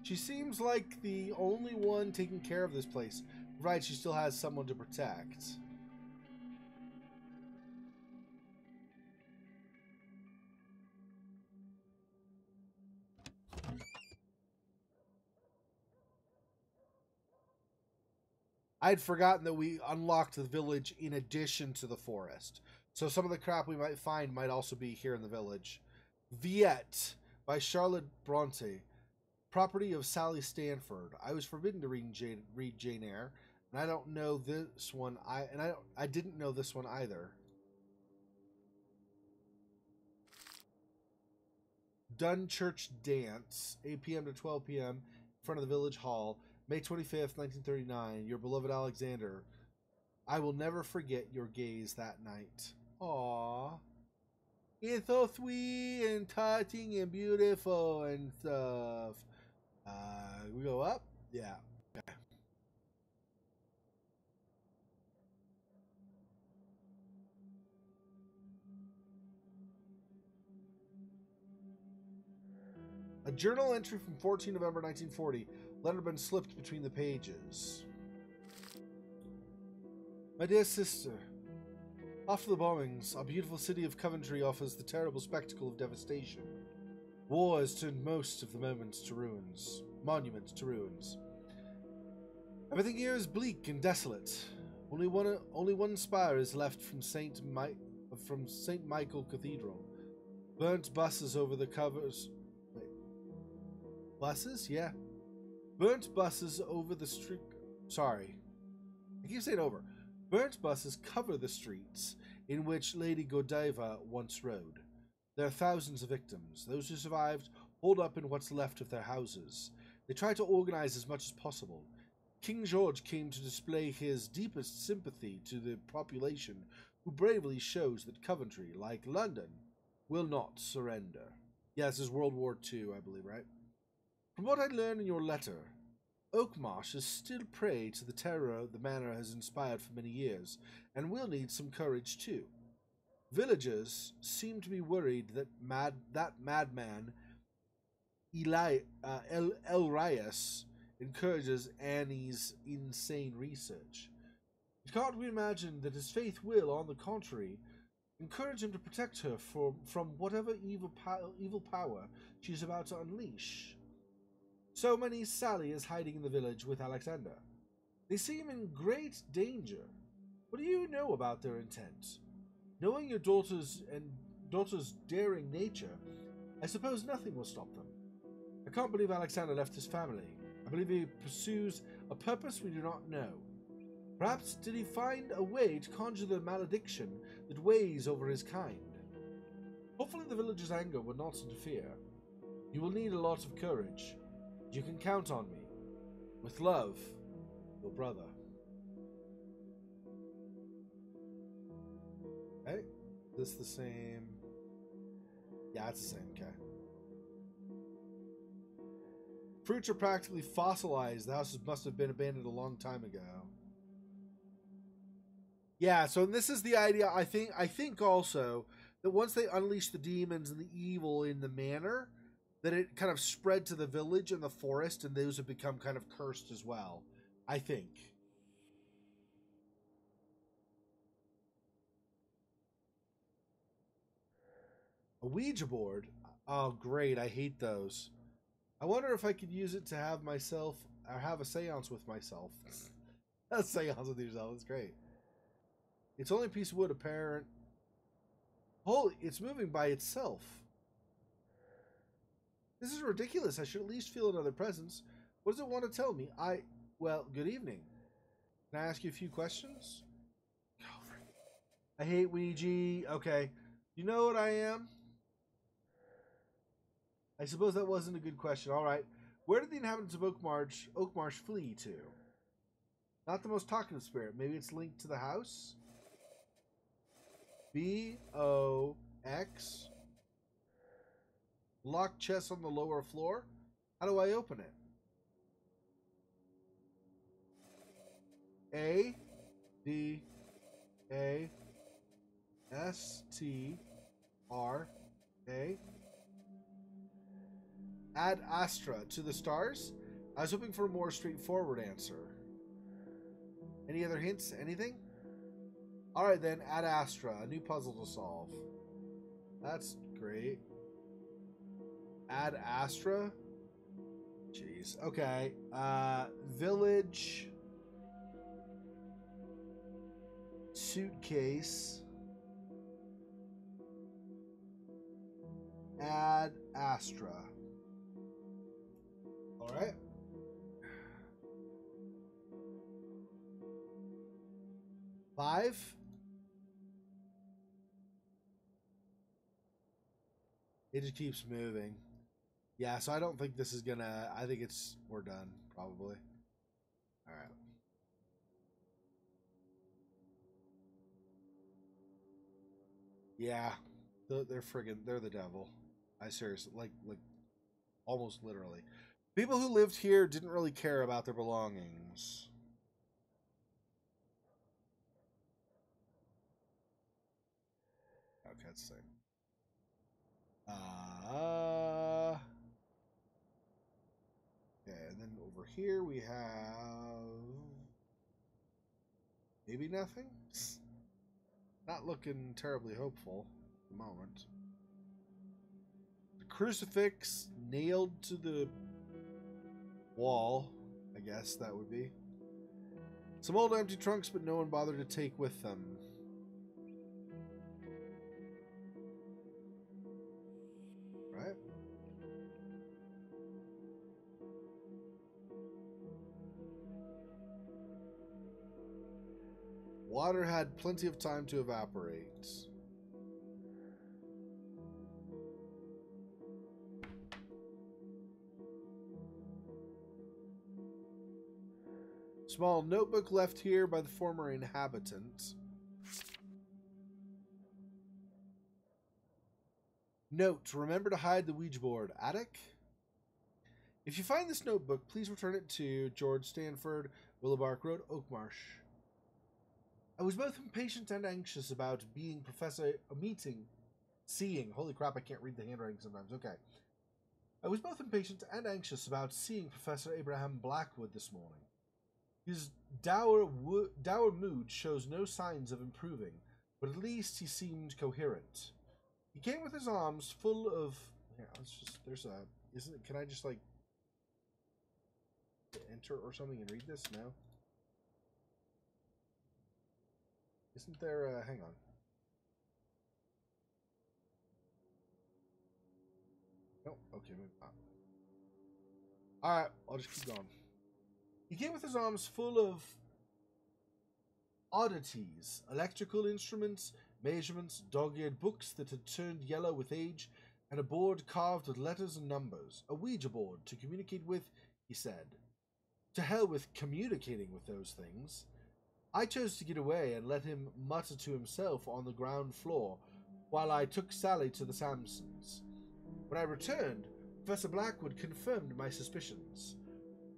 She seems like the only one taking care of this place. Right, she still has someone to protect. I'd forgotten that we unlocked the village in addition to the forest. So some of the crap we might find might also be here in the village. Viet by Charlotte Bronte. Property of Sally Stanford. I was forbidden to read Jane Eyre, and I don't know this one. I didn't know this one either. Dunchurch Dance, 8 p.m. to 12 p.m. in front of the village hall, May 25th, 1939. Your beloved Alexander. I will never forget your gaze that night. Aww. It's so sweet and touching and beautiful and stuff. We go up? Yeah. Okay. A journal entry from 14 November 1940. Letter been slipped between the pages. My dear sister, after the bombings, our beautiful city of Coventry offers the terrible spectacle of devastation. War has turned most of the monuments to ruins. Everything here is bleak and desolate. Only one spire is left from St. Michael Cathedral. Burnt buses over the covers. Wait. Buses? Yeah. Burnt buses over the street. Sorry. I keep saying over. Burnt buses cover the streets in which Lady Godiva once rode. There are thousands of victims. Those who survived hold up in what's left of their houses. They try to organize as much as possible. King George came to display his deepest sympathy to the population, who bravely shows that Coventry, like London, will not surrender. Yeah, this is World War II, I believe, right? From what I learned in your letter, Oakmarsh is still prey to the terror the manor has inspired for many years, and will need some courage too. Villagers seem to be worried that madman Elrias encourages Annie's insane research. It can't be imagined that his faith will, on the contrary, encourage him to protect her from whatever evil power she is about to unleash. So many Sally is hiding in the village with Alexander. They seem in great danger. What do you know about their intent? Knowing your daughter's daring nature, I suppose nothing will stop them. I can't believe Alexander left his family. I believe he pursues a purpose we do not know. Perhaps did he find a way to conjure the malediction that weighs over his kind? Hopefully the villagers' anger will not interfere. You will need a lot of courage. You can count on me. With love, your brother. Okay. This the same? Yeah, it's the same. Okay. Fruits are practically fossilized. The houses must have been abandoned a long time ago. Yeah, so this is the idea. I think also that once they unleash the demons and the evil in the manor, that it kind of spread to the village and the forest, and those have become kind of cursed as well. I think. A Ouija board? Oh, great. I hate those. I wonder if I could use it to have myself, or have a seance with myself. A seance with yourself. That's great. It's only a piece of wood, apparent. Holy, it's moving by itself. This is ridiculous. I should at least feel another presence. What does it want to tell me? Well, good evening. Can I ask you a few questions? I hate Ouija. Okay. You know what I am? I suppose that wasn't a good question. All right. Where did the inhabitants of Oakmarsh flee to? Not the most talkative spirit. Maybe it's linked to the house? B-O-X. Locked chest on the lower floor? How do I open it? A-D-A-S-T-R-A. Add Astra to the stars? I was hoping for a more straightforward answer. Any other hints? Anything? Alright then, Ad Astra, a new puzzle to solve. That's great. Ad Astra? Jeez. Okay. Village. Suitcase. Ad Astra. Alright. Five. It just keeps moving. Yeah, so I don't think this is gonna... I think we're done, probably. Alright. Yeah. They're the devil. I seriously, like, almost literally. People who lived here didn't really care about their belongings. Okay, let's see. Okay, and then over here we have maybe nothing. Not looking terribly hopeful at the moment. The crucifix nailed to the wall, I guess that would be. Some old empty trunks, but no one bothered to take with them. Right? Water had plenty of time to evaporate. Small notebook left here by the former inhabitant. Note, remember to hide the Ouija board. Attic? If you find this notebook, please return it to George Stanford, Willowbark Road, Oakmarsh. I was both impatient and anxious about seeing. Holy crap, I can't read the handwriting sometimes. Okay. I was both impatient and anxious about seeing Professor Abraham Blackwood this morning. His dour mood shows no signs of improving, but at least he seemed coherent. He came with his arms full of... Yeah, can I just, like, enter or something and read this? No? Isn't there, hang on. Nope, okay, maybe not. Alright, I'll just keep going. He came with his arms full of oddities, electrical instruments, measurements, dog-eared books that had turned yellow with age, and a board carved with letters and numbers. A Ouija board to communicate with, he said. To hell with communicating with those things. I chose to get away and let him mutter to himself on the ground floor while I took Sally to the Sampsons. When I returned, Professor Blackwood confirmed my suspicions.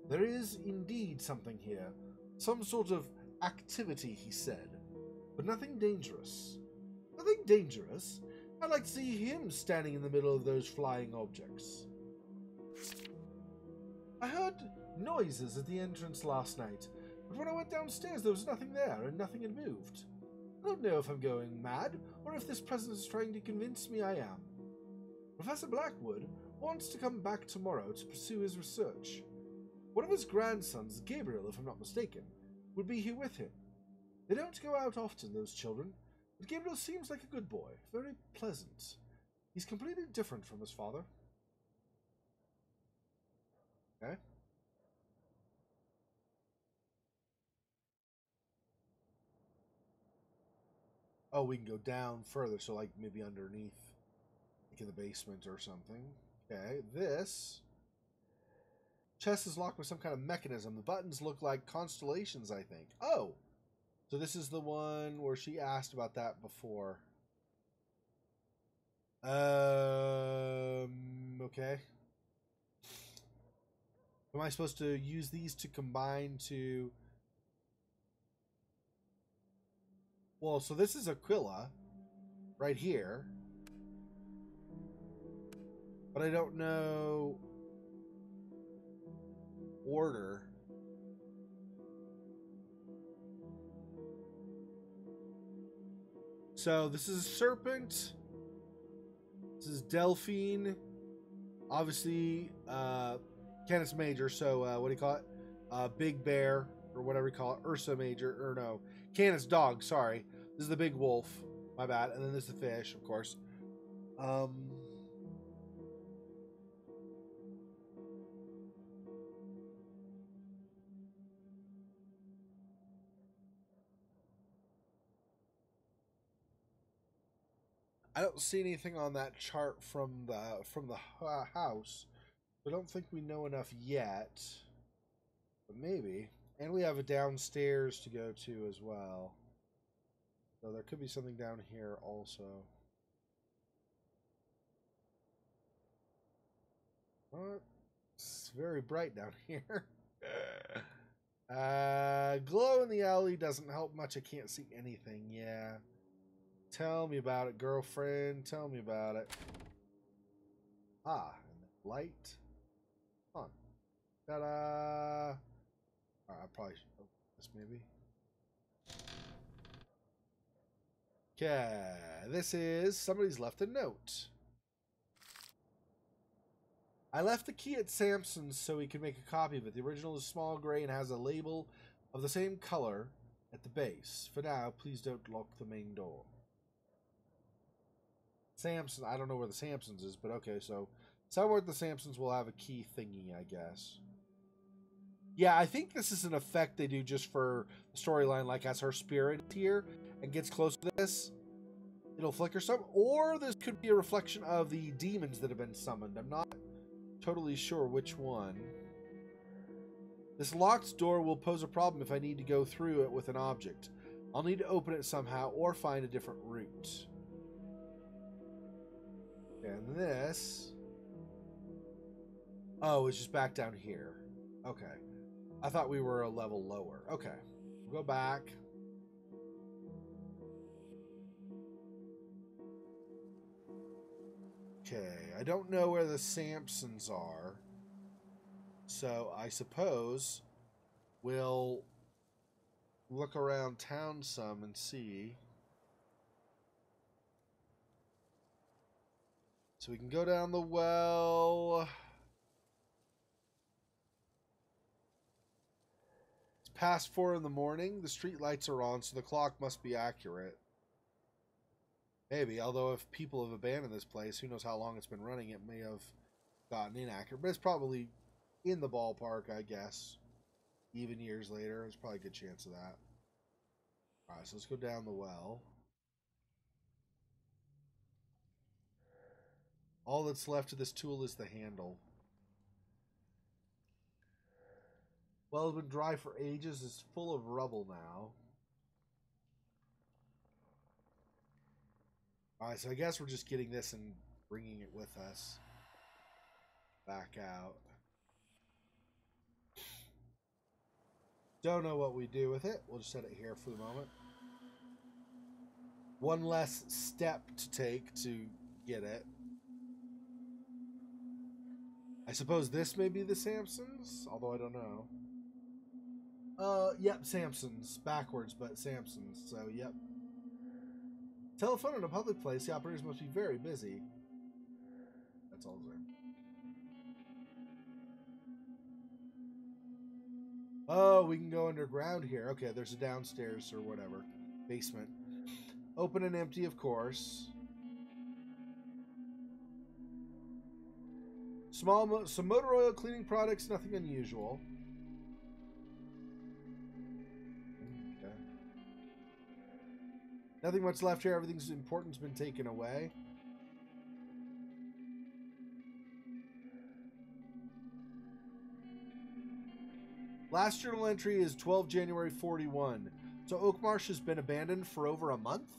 There is indeed something here. Some sort of activity, he said. But nothing dangerous. Nothing dangerous? I'd like to see him standing in the middle of those flying objects. I heard noises at the entrance last night, but when I went downstairs there was nothing there and nothing had moved. I don't know if I'm going mad or if this presence is trying to convince me I am. Professor Blackwood wants to come back tomorrow to pursue his research. One of his grandsons, Gabriel, if I'm not mistaken, would be here with him. They don't go out often, those children, but Gabriel seems like a good boy, very pleasant. He's completely different from his father. Okay. Oh, we can go down further, so like maybe underneath, like in the basement or something. Okay, this chest is locked with some kind of mechanism. The buttons look like constellations, I think. Oh, so this is the one where she asked about that before. Okay. Am I supposed to use these to combine to... Well, so this is Aquila right here. But I don't know order. So this is a serpent. This is Delphine. Obviously, Canis Major. So what do you call it? Big Bear or whatever you call it. Ursa Major, or no, Canis Dog. Sorry, this is the big wolf. My bad. And then there's the fish, of course. I don't see anything on that chart from the house. I don't think we know enough yet, but maybe. And we have a downstairs to go to as well. So there could be something down here also. What? It's very bright down here. Glow in the alley doesn't help much. I can't see anything. Yeah. Tell me about it, girlfriend. Tell me about it. Ah, light. Come on. Ta-da! Alright, I probably should open this maybe. Okay, this is... Somebody's left a note. I left the key at Sampson's so he could make a copy of it. The original is small gray and has a label of the same color at the base. For now, please don't lock the main door. Sampson, I don't know where the Sampsons is, but okay, so somewhere at the Sampsons will have a key thingy, I guess. Yeah, I think this is an effect they do just for the storyline, like as her spirit is here and gets close to this, it'll flicker some. Or this could be a reflection of the demons that have been summoned. I'm not totally sure which one. This locked door will pose a problem if I need to go through it with an object. I'll need to open it somehow or find a different route. And this... Oh, it's just back down here. Okay. I thought we were a level lower. Okay. We'll go back. Okay. I don't know where the Samsons are. So I suppose we'll look around town some and see. So we can go down the well. It's past 4 in the morning. The street lights are on, so the clock must be accurate. Maybe, although if people have abandoned this place, who knows how long it's been running, it may have gotten inaccurate. But it's probably in the ballpark, I guess. Even years later, there's probably a good chance of that. Alright, so let's go down the well. All that's left of this tool is the handle. Well, it's been dry for ages. It's full of rubble now. Alright, so I guess we're just getting this and bringing it with us. Back out. Don't know what we do with it. We'll just set it here for the moment. One less step to take to get it. I suppose this may be the Samsons, although I don't know. Yep, Samsons. Backwards, but Samsons, so yep. Telephone in a public place, the operators must be very busy. That's all there. Oh, we can go underground here. Okay, there's a downstairs or whatever. Basement. Open and empty, of course. Some motor oil cleaning products, nothing unusual. Okay. Nothing much left here. Everything's important's been taken away. Last journal entry is 12 January 41. So Oakmarsh has been abandoned for over a month?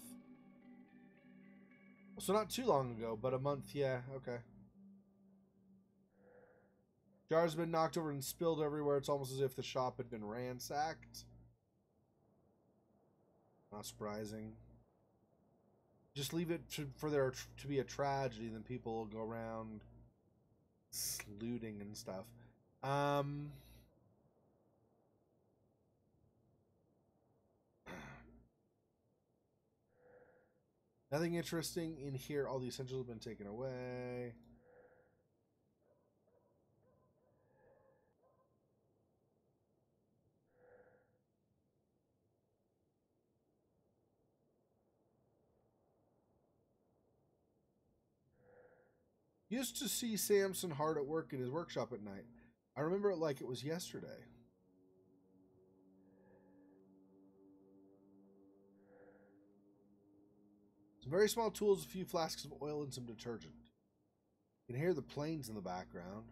So not too long ago, but a month, yeah, okay. Jars have been knocked over and spilled everywhere. It's almost as if the shop had been ransacked. Not surprising. Just leave it for there to be a tragedy, then people will go around looting and stuff. Nothing interesting in here. All the essentials have been taken away. Used to see Samson hard at work in his workshop at night. I remember it like it was yesterday. Some very small tools, a few flasks of oil, and some detergent. You can hear the planes in the background.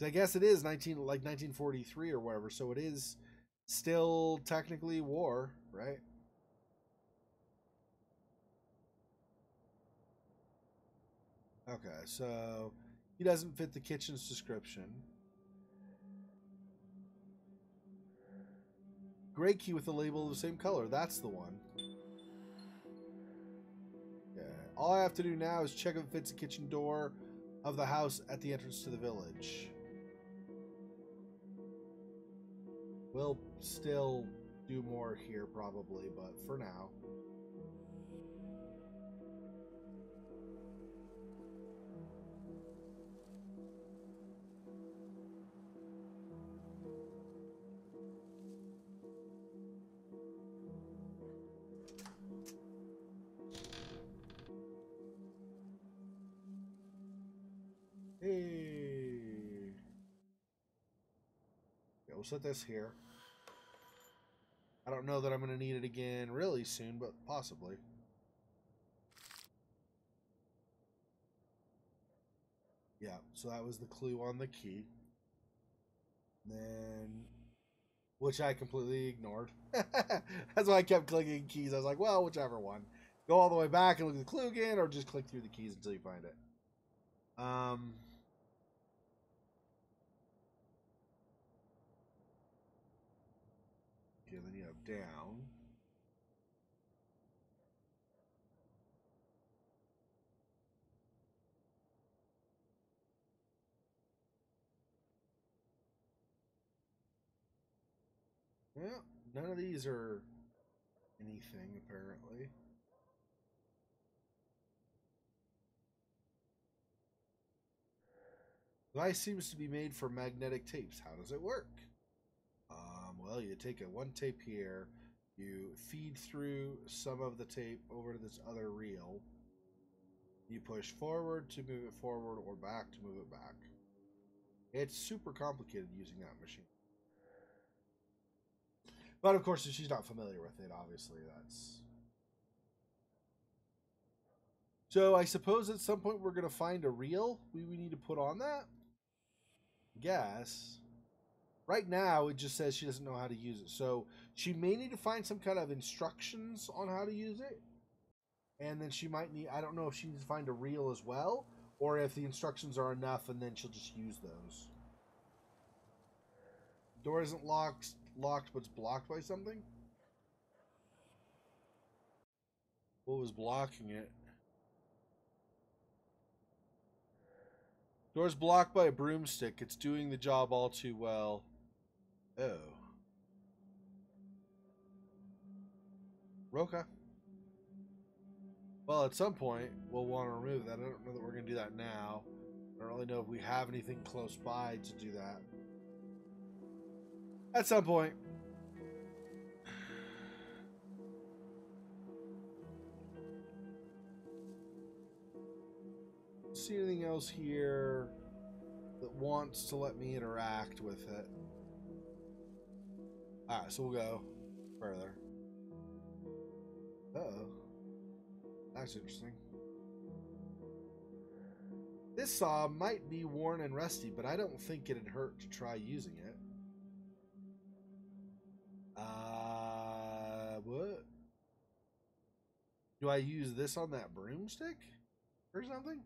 I guess it is 1943 or whatever, so it is still technically war, right? Okay, so he doesn't fit the kitchen's description. Gray key with the label of the same color. That's the one. Yeah. All I have to do now is check if it fits the kitchen door of the house at the entrance to the village. We'll still do more here probably, but for now. Hey. Yeah, we'll set this here. I don't know that I'm going to need it again really soon, but possibly. Yeah, So that was the clue on the key. Then, which I completely ignored. That's why I kept clicking keys. I was like, well, whichever one. Go all the way back and look at the clue again, or just click through the keys until you find it. Okay, then you have down. Yeah, none of these are anything, apparently. The device seems to be made for magnetic tapes. How does it work? Well, you take one tape here, you feed through some of the tape over to this other reel. You push forward to move it forward or back to move it back. It's super complicated using that machine. But of course, if she's not familiar with it, obviously that's... So I suppose at some point we're going to find a reel we need to put on that? I guess. Right now, it just says she doesn't know how to use it. So she may need to find some kind of instructions on how to use it. And then she might need... I don't know if she needs to find a reel as well, or if the instructions are enough and then she'll just use those. Door isn't locked, but it's blocked by something? What was blocking it? Door's blocked by a broomstick. It's doing the job all too well. Oh. Roka. Well, at some point, we'll want to remove that. I don't know that we're going to do that now. I don't really know if we have anything close by to do that. At some point. See anything else here that wants to let me interact with it? Alright, so we'll go further. Uh-oh. That's interesting. This saw might be worn and rusty, but I don't think it'd hurt to try using it. What? Do I use this on that broomstick? Or something?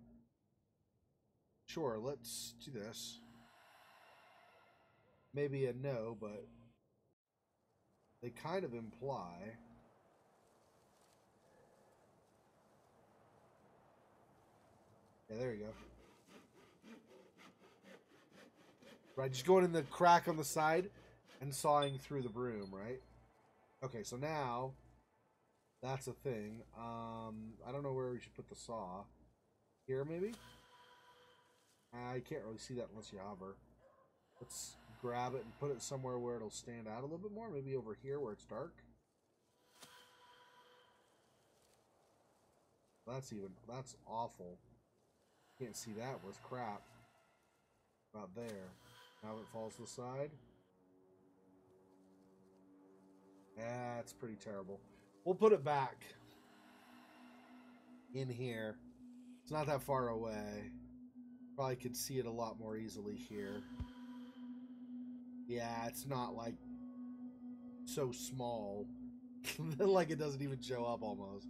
Sure, let's do this. Maybe a no, but they kind of imply. Yeah, there you go. Right, just going in the crack on the side and sawing through the broom, right? Okay, so now that's a thing. I don't know where we should put the saw. Here, maybe? I can't really see that unless you hover. Let's grab it and put it somewhere where it'll stand out a little bit more. Maybe over here where it's dark. That's awful. Can't see that with crap. About there. Now it falls to the side. That's pretty terrible. We'll put it back in here. It's not that far away. Probably could see it a lot more easily here. Yeah, it's not like so small. Like it doesn't even show up almost.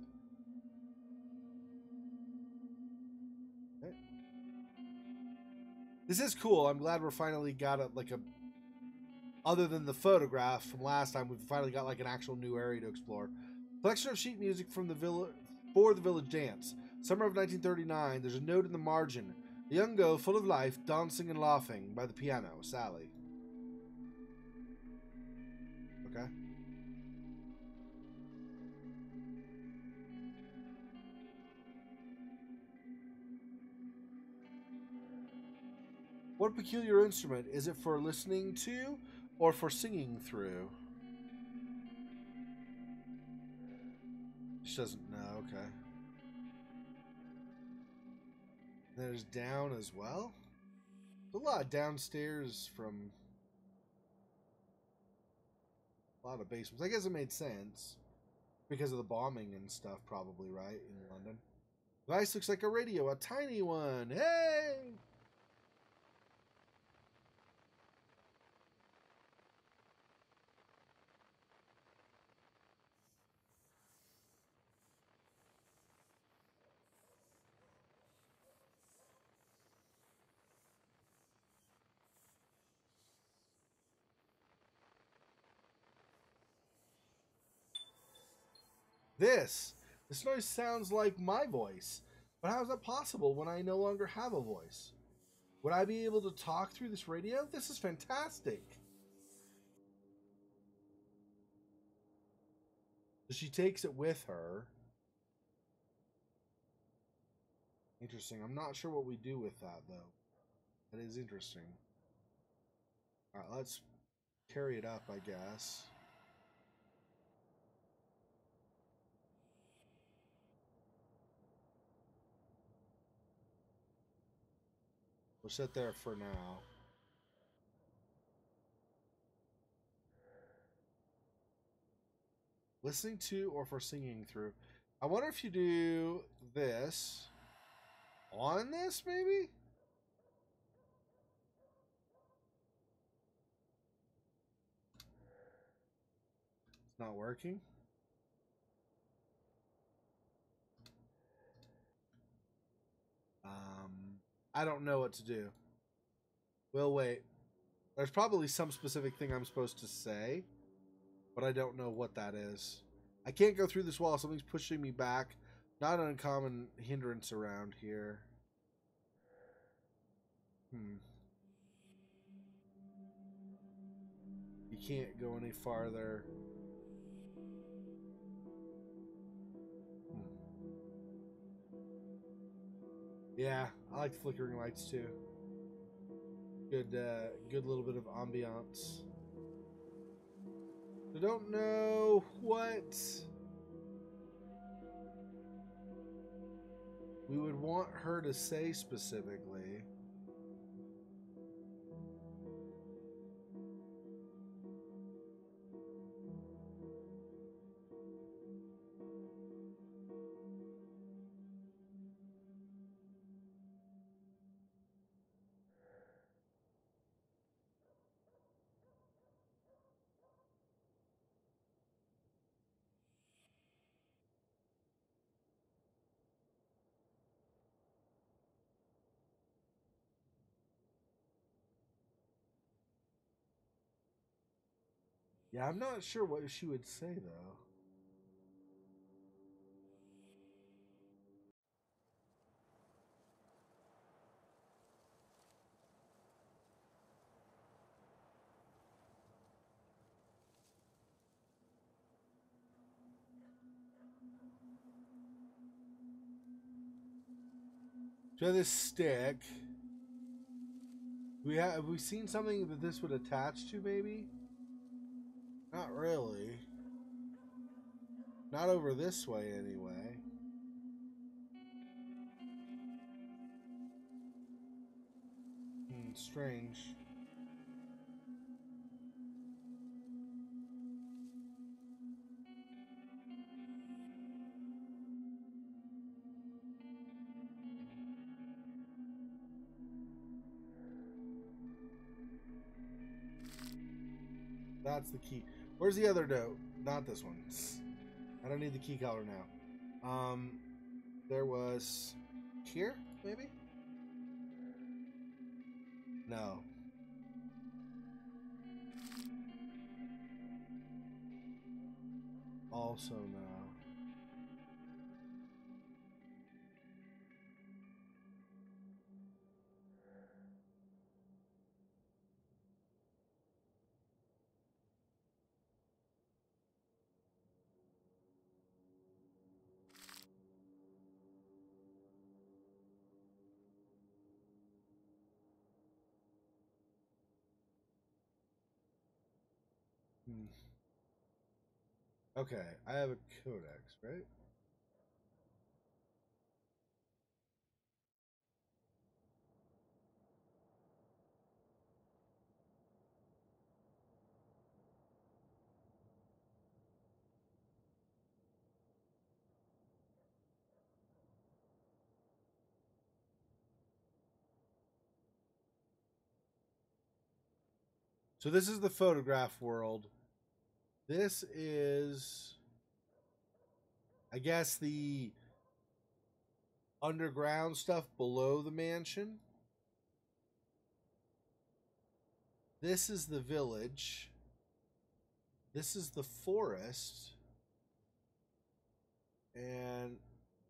Okay. This is cool. I'm glad we're finally got a other than the photographs from last time, we've finally got like an actual new area to explore. Collection of sheet music from the village for the village dance. Summer of 1939. There's a note in the margin. A young girl full of life, dancing and laughing by the piano. Sally. Okay. What peculiar instrument? Is it for listening to or for singing through? She doesn't know. Okay. There's down as well. There's a lot downstairs from a lot of basements. I guess it made sense because of the bombing and stuff, probably, right, in London. Device looks like a radio, a tiny one. Hey! This noise sounds like my voice. But how is that possible when I no longer have a voice? Would I be able to talk through this radio? This is fantastic. So she takes it with her. Interesting. I'm not sure what we do with that, though. That is interesting. Alright, let's carry it up, I guess. We'll sit there for now. Listening to or for singing through. I wonder if you do this on this, maybe? It's not working. I don't know what to do. We'll wait. There's probably some specific thing I'm supposed to say, but I don't know what that is. I can't go through this wall. Something's pushing me back. Not an uncommon hindrance around here. You can't go any farther. Yeah, I like the flickering lights too. Good little bit of ambiance. I don't know what we would want her to say specifically. Yeah, I'm not sure what she would say though. So this stick, have we seen something that this would attach to? Maybe. Not really. Not over this way, anyway. Strange. That's the key. Where's the other note? Not this one. I don't need the key collar now. There was here, maybe? No. Also no. Okay, I have a codex, right? So this is the photograph world. This is, I guess, the underground stuff below the mansion. This is the village. This is the forest. And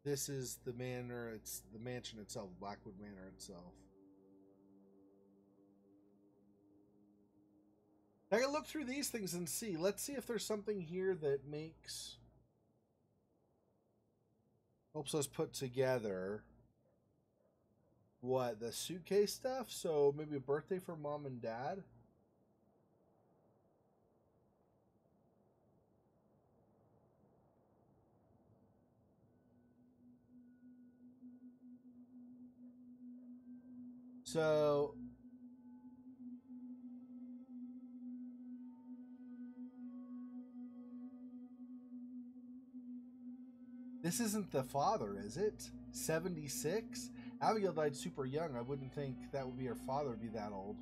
this is the manor. It's the mansion itself, Blackwood Manor itself. I can look through these things and see. Let's see if there's something here that helps us put together what the suitcase stuff. So maybe a birthday for mom and dad. So this isn't the father, is it? 76? Abigail died super young. I wouldn't think that would be her father would be that old.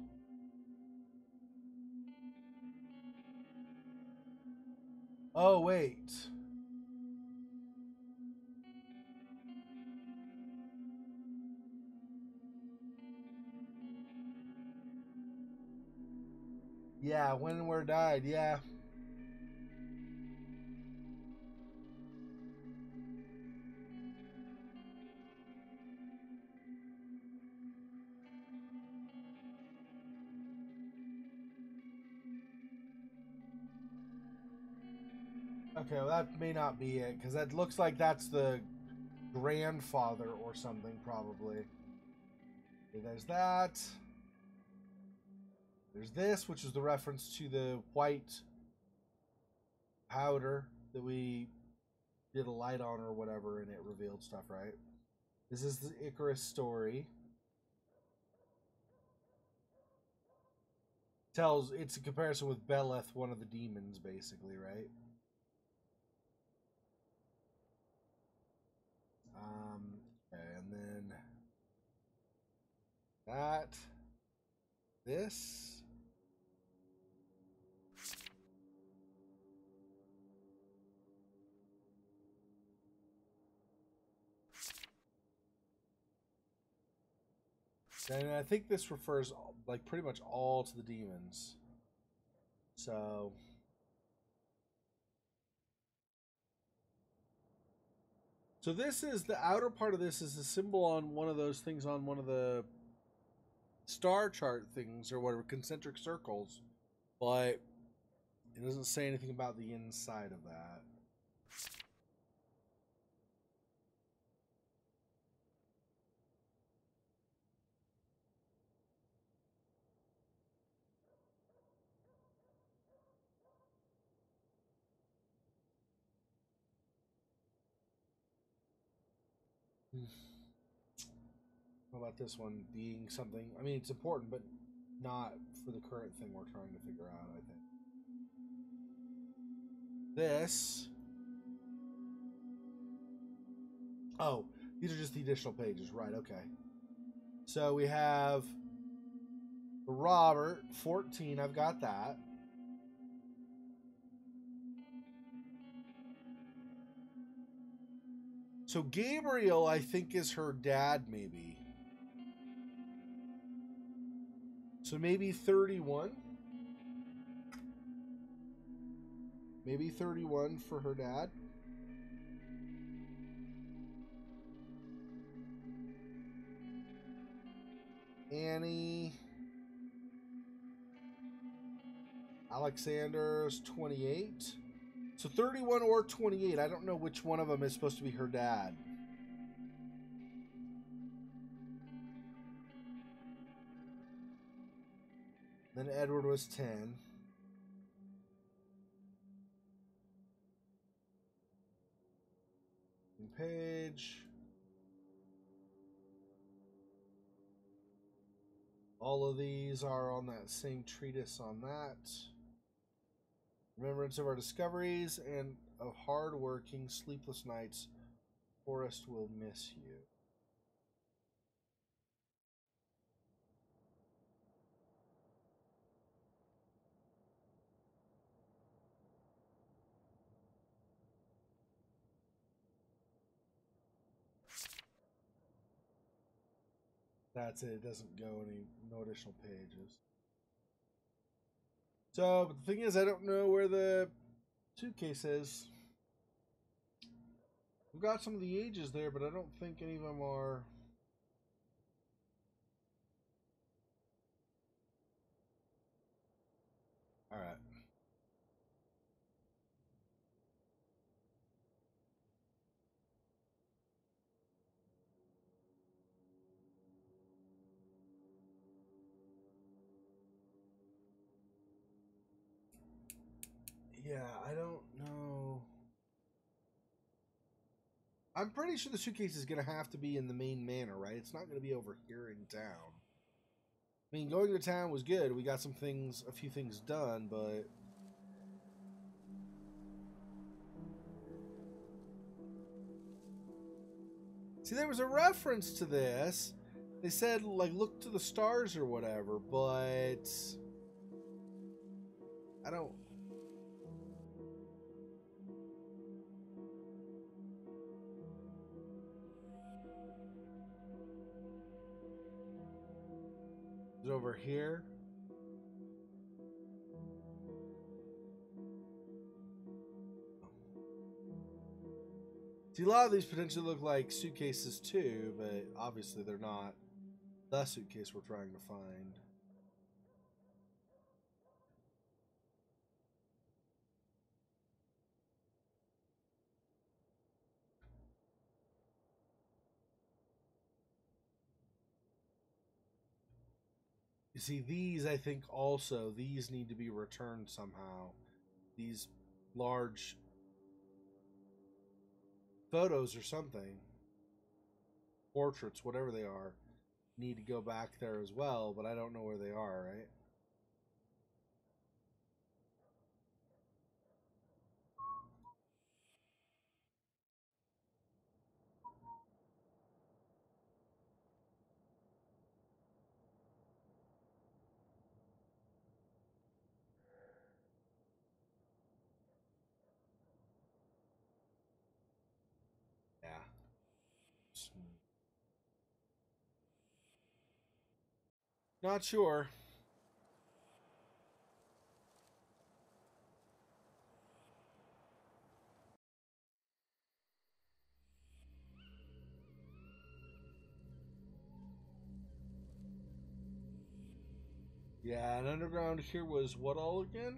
Oh, wait. Yeah, when and where died, yeah. Okay, well that may not be it, because that looks like that's the grandfather or something, probably. Okay, there's that. There's this, which is the reference to the white powder that we did a light on or whatever, and it revealed stuff, right? This is the Icarus story. It's a comparison with Beleth, one of the demons, basically, right? Okay, and then that, this. And I think this refers like pretty much all to the demons. So this is the outer part of this is a symbol on one of those things on one of the star chart things or whatever, concentric circles, but it doesn't say anything about the inside of that. How about this one being something? I mean, it's important, but not for the current thing we're trying to figure out, I think. This. Oh, these are just the additional pages, right? Okay. So we have Robert, 14. I've got that. So Gabriel, I think, is her dad, maybe. So maybe 31. Maybe 31 for her dad. Annie. Alexander's 28. So 31 or 28. I don't know which one of them is supposed to be her dad. Then Edward was 10. Page. All of these are on that same treatise on that. Remembrance of our discoveries and of hard-working, sleepless nights. Forrest will miss you. That's it. It doesn't go no additional pages. So, but the thing is, I don't know where the suitcase is. We've got some of the ages there, but I don't think any of them are... Alright. Yeah, I don't know. I'm pretty sure the suitcase is going to have to be in the main manor, right? It's not going to be over here in town. I mean, going to town was good. We got some things, a few things done, but... See, there was a reference to this. They said, like, look to the stars or whatever, but... I don't... Is it over here? See, a lot of these potentially look like suitcases too, but obviously they're not the suitcase we're trying to find. You see, these, I think also, these need to be returned somehow. These large photos or something, portraits, whatever they are, need to go back there as well, but I don't know where they are, right? Yeah. Not sure. Yeah, and underground here was what all again?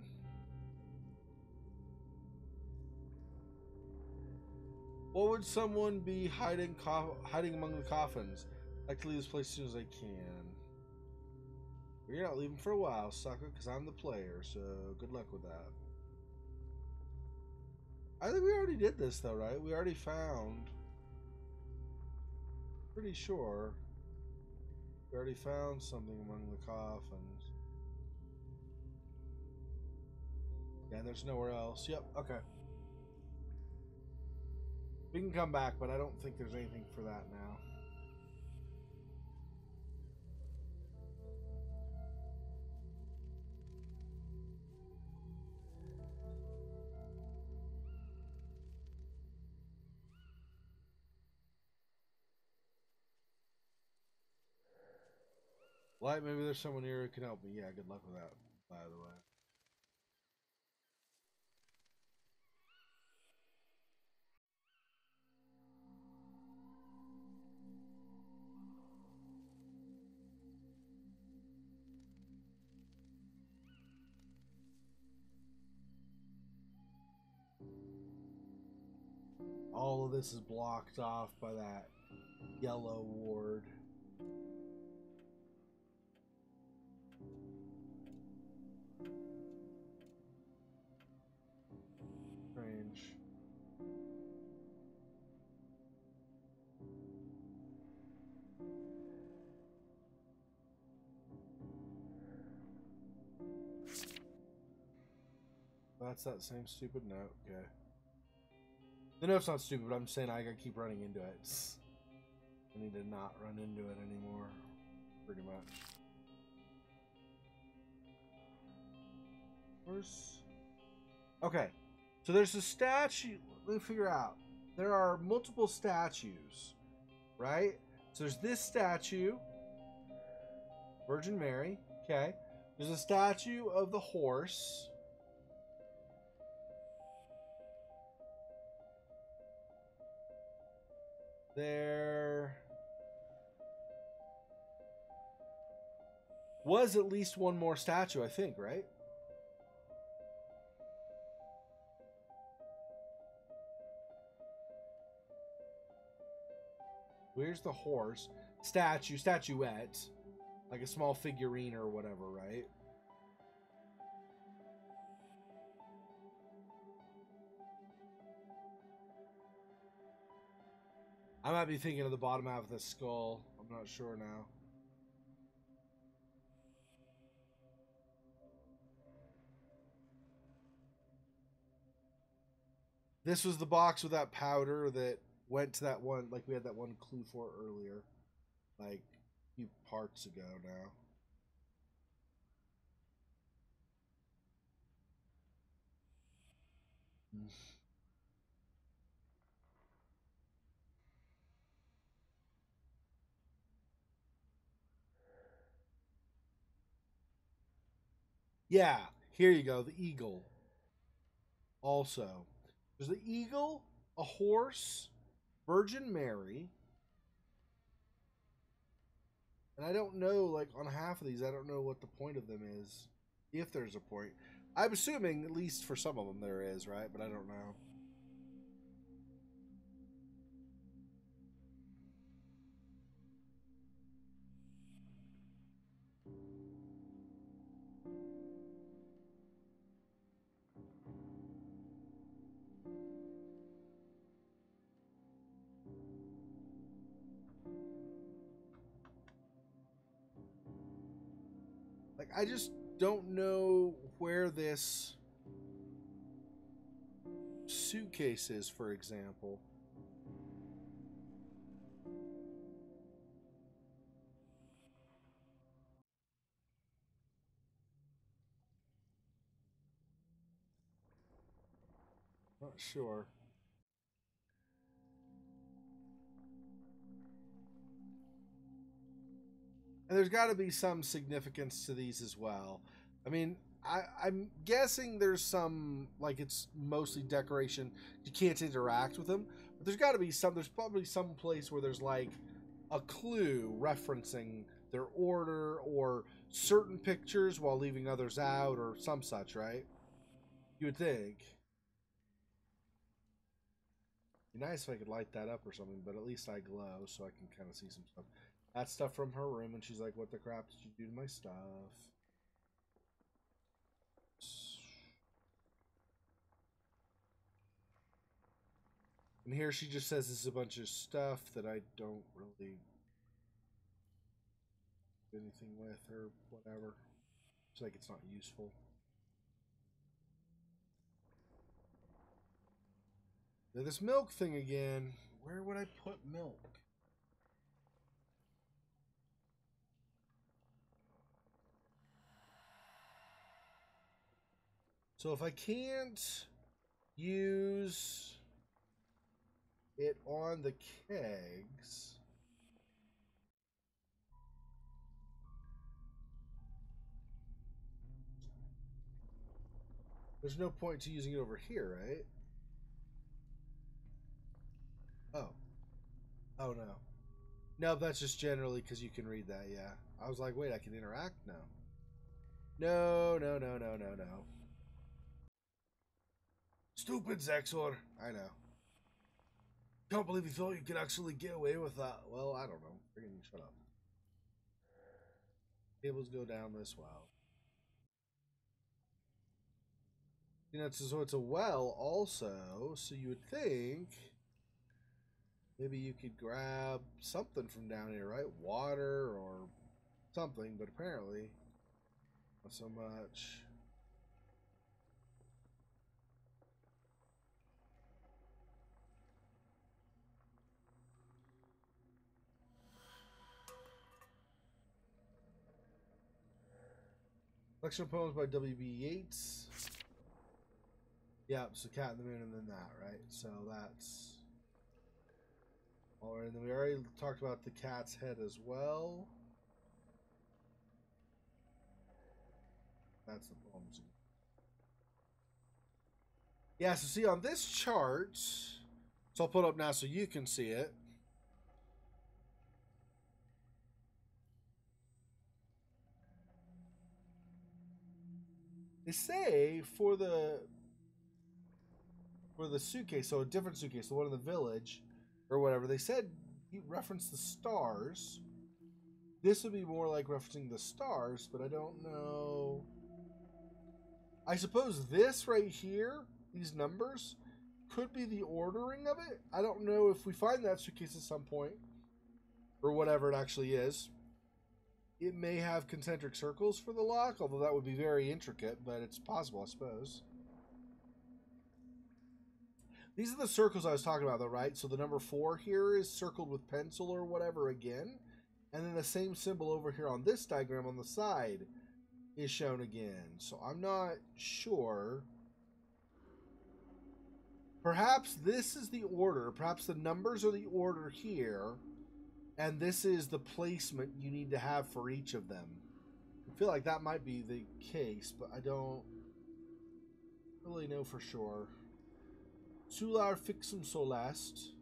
What would someone be hiding among the coffins? I'd like to leave this place as soon as I can. You're not leaving for a while, sucker, because I'm the player, so good luck with that. I think we already did this, though, right? We already found... Pretty sure. We already found something among the coffins. Yeah, and there's nowhere else. Yep, okay. We can come back, but I don't think there's anything for that now. Light, maybe there's someone here who can help me. Yeah, good luck with that, by the way. All of this is blocked off by that yellow ward. Strange. That's that same stupid note. Okay. I know it's not stupid, but I'm saying I gotta keep running into it. I need to not run into it anymore. Pretty much. Where's... Okay. So there's a statue. Let me figure out. There are multiple statues, right? So there's this statue, Virgin Mary. Okay. There's a statue of the horse. There was at least one more statue, I think, right? Where's the horse? Statuette. Like a small figurine or whatever, right? I might be thinking of the bottom half of the skull. I'm not sure now. This was the box with that powder that went to that one, like we had that one clue for earlier. Like a few parts ago now. Yeah, here you go. The eagle. Also, there's the eagle, a horse, Virgin Mary, and I don't know. Like on half of these, I don't know what the point of them is, if there's a point. I'm assuming at least for some of them there is, right? But I don't know. Like I just don't know where this suitcase is, for example. Not sure. And there's got to be some significance to these as well. I mean, I'm guessing there's some, like it's mostly decoration. You can't interact with them. But there's got to be some, there's probably some place where there's like a clue referencing their order or certain pictures while leaving others out or some such, right? You would think. It'd be nice if I could light that up or something, but at least I glow so I can kind of see some stuff. That's stuff from her room, and she's like, what the crap did you do to my stuff? And here she just says this is a bunch of stuff that I don't really do anything with or whatever. It's like it's not useful. Now this milk thing again. Where would I put milk? So if I can't use it on the kegs, there's no point to using it over here, right? Oh. Oh no. No, that's just generally because you can read that, yeah. I was like, wait, I can interact? No. No, no, no, no, no, no. Stupid Xexor. I know. Can't believe you thought you could actually get away with that. Well, I don't know. Freaking shut up. Cables go down this well. You know, so it's a well also, so you would think maybe you could grab something from down here, right? Water or something, but apparently not so much. Collection of poems by W.B. Yeats. Yeah, so Cat in the Moon and then that, right? So that's all right. And then we already talked about the cat's head as well. That's the poems. Yeah, so see on this chart, so I'll put it up now so you can see it. They say for the suitcase, so a different suitcase, the one in the village or whatever, they said you reference the stars. This would be more like referencing the stars, but I don't know. I suppose this right here, these numbers, could be the ordering of it. I don't know if we find that suitcase at some point, or whatever it actually is. It may have concentric circles for the lock, although that would be very intricate, but it's possible, I suppose. These are the circles I was talking about, though, right? So the number 4 here is circled with pencil or whatever again. And then the same symbol over here on this diagram on the side is shown again. So I'm not sure. Perhaps this is the order. Perhaps the numbers are the order here. And this is the placement you need to have for each of them. I feel like that might be the case, but I don't really know for sure. Solar fixum solast.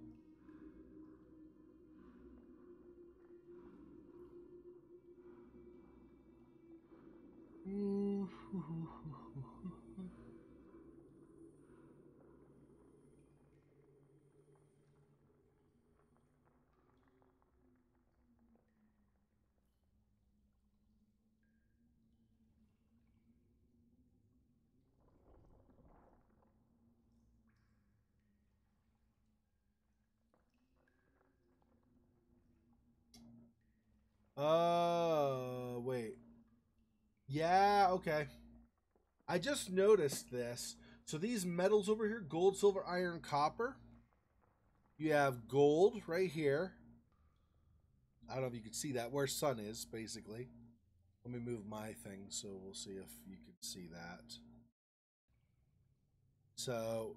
Wait. Yeah, okay. I just noticed this. So these metals over here, gold, silver, iron, copper. You have gold right here. I don't know if you can see that, where sun is, basically. Let me move my thing so we'll see if you can see that. So,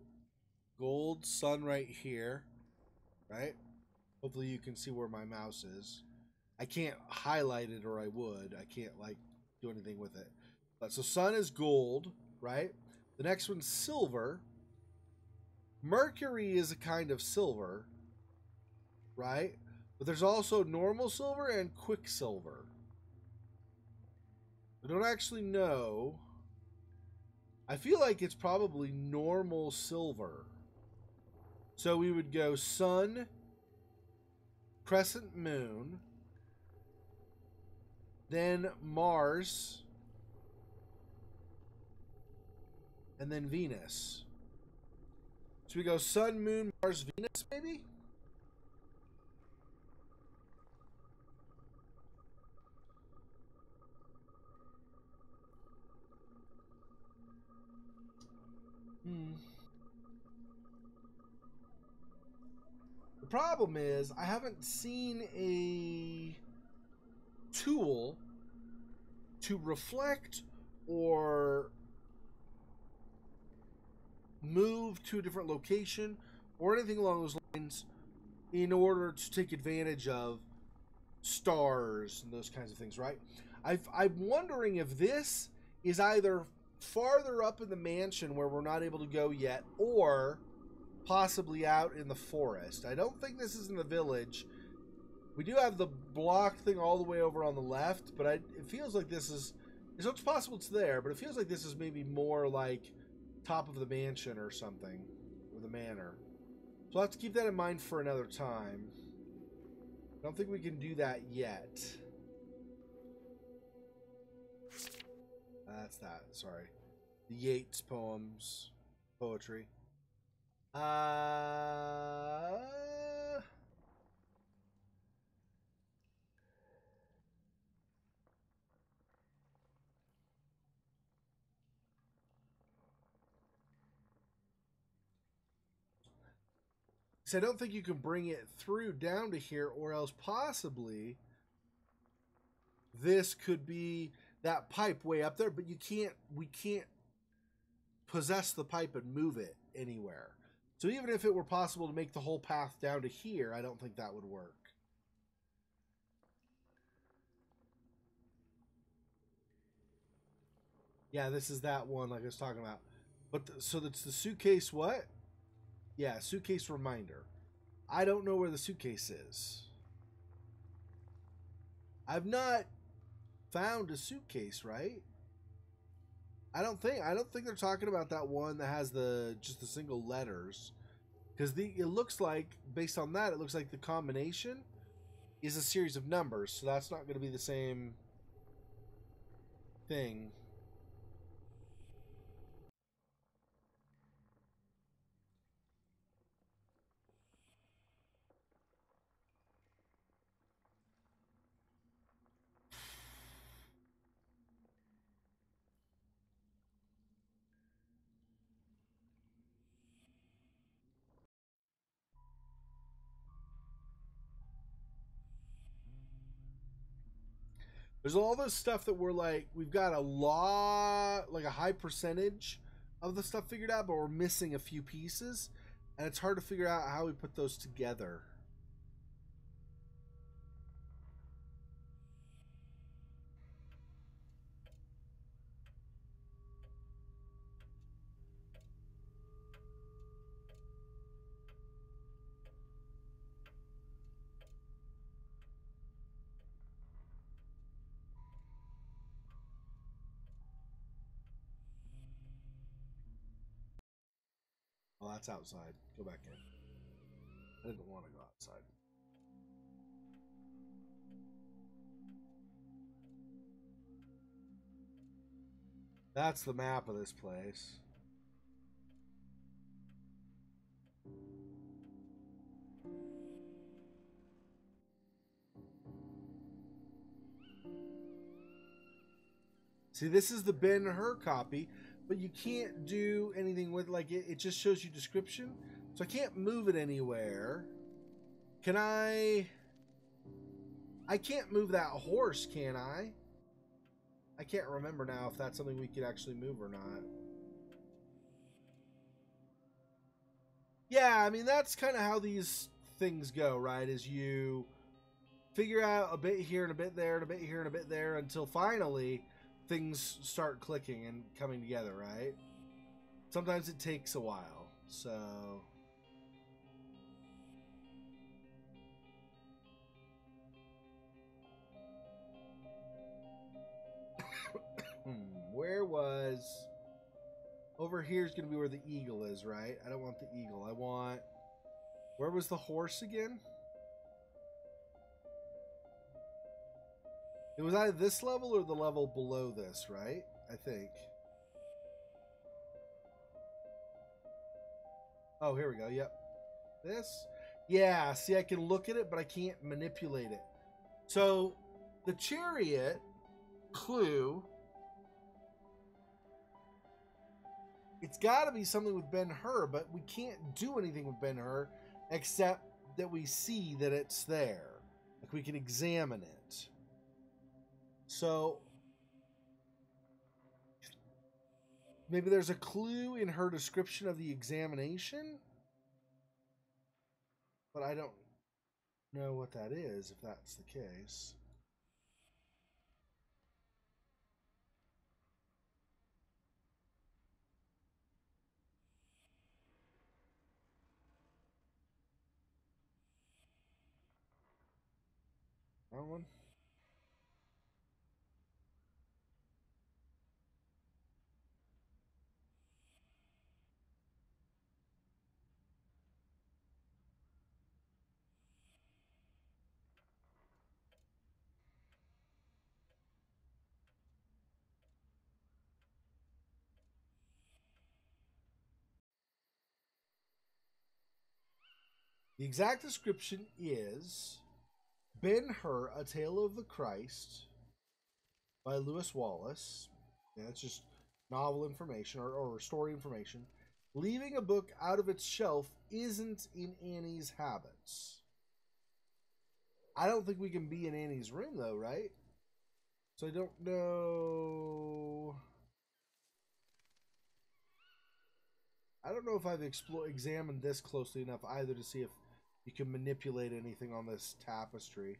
gold, sun right here, right? Hopefully you can see where my mouse is. I can't highlight it, or I would. I can't, like, do anything with it. But so sun is gold, right? The next one's silver. Mercury is a kind of silver, right? But there's also normal silver and quicksilver. I don't actually know. I feel like it's probably normal silver. So we would go sun, crescent moon, then Mars, and then Venus. So we go sun, moon, Mars, Venus, maybe? The problem is, I haven't seen a tool to reflect or move to a different location or anything along those lines in order to take advantage of stars and those kinds of things, right? I'm wondering if this is either farther up in the mansion where we're not able to go yet, or possibly out in the forest. I don't think this is in the village. We do have the block thing all the way over on the left, but it feels like this is... So it's possible it's there, but it feels like this is maybe more like top of the mansion or something, or the manor. So I'll have to keep that in mind for another time. I don't think we can do that yet. That's that, sorry. The Yeats poems. Poetry. So I don't think you can bring it through down to here, or else possibly this could be that pipe way up there, but we can't possess the pipe and move it anywhere. So even if it were possible to make the whole path down to here, I don't think that would work. Yeah, this is that one like I was talking about. But so that's the suitcase what? Yeah, suitcase reminder. I don't know where the suitcase is. I've not found a suitcase, right? I don't think they're talking about that one that has just the single letters, because it looks like, based on that, it looks like the combination is a series of numbers, so that's not going to be the same thing. There's all this stuff that we're like, we've got a lot, like a high percentage of the stuff figured out, but we're missing a few pieces, and it's hard to figure out how we put those together. Well, that's outside. Go back in. I didn't want to go outside. That's the map of this place. See, this is the Ben-Hur copy, but you can't do anything with, like, it just shows you description. So I can't move it anywhere. Can I can't move that horse, can I? I can't remember now if that's something we could actually move or not. Yeah, I mean, that's kind of how these things go, right? Is you figure out a bit here and a bit there and a bit here and a bit there until finally things start clicking and coming together, right? Sometimes it takes a while, so... Where was... Over here is going to be where the eagle is, right? I don't want the eagle. I want... Where was the horse again? It was either this level or the level below this, right? I think. Oh, here we go. Yep. This? Yeah, see, I can look at it, but I can't manipulate it. So, the chariot clue... It's got to be something with Ben-Hur, but we can't do anything with Ben-Hur except that we see that it's there. Like, we can examine it. So, maybe there's a clue in her description of the examination? But I don't know what that is, if that's the case. Wrong one? The exact description is Ben-Hur, A Tale of the Christ by Lewis Wallace. Yeah, it's just novel information or story information. Leaving a book out of its shelf isn't in Annie's habits. I don't think we can be in Annie's room, though, right? So I don't know. I don't know if I've examined this closely enough either to see if you can manipulate anything on this tapestry.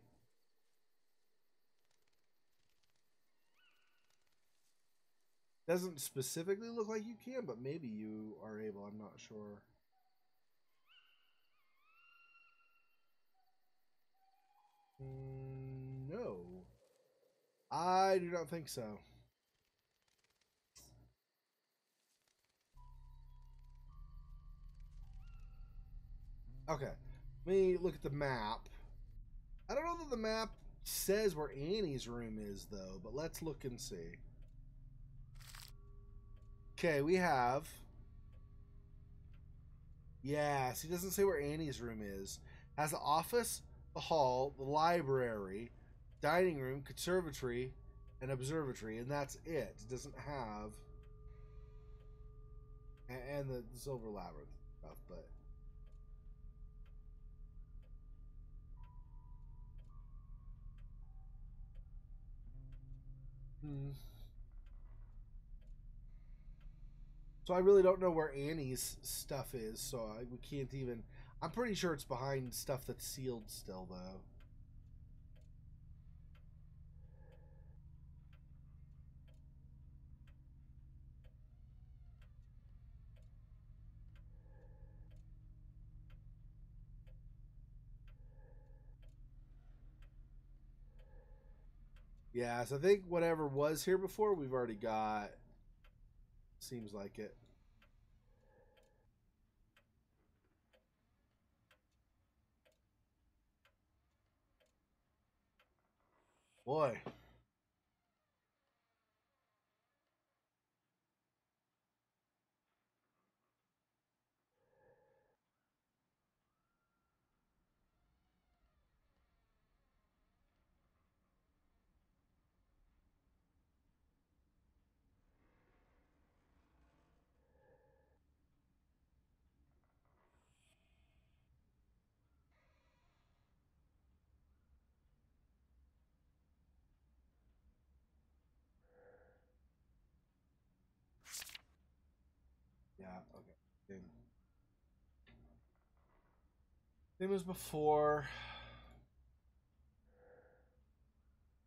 Doesn't specifically look like you can, but maybe you are able. I'm not sure. No. I do not think so. Okay. Let me look at the map. I don't know that the map says where Annie's room is, though, but let's look and see. Okay, we have... Yes, he doesn't say where Annie's room is. Has the office, the hall, the library, dining room, conservatory, and observatory, and that's it. It doesn't have... And the Silver Labyrinth stuff, but... Hmm. So I really don't know where Annie's stuff is, so we can't even... I'm pretty sure it's behind stuff that's sealed still, though. Yeah, so I think whatever was here before, we've already got. Seems like it. Boy. Yeah, okay. Same as before.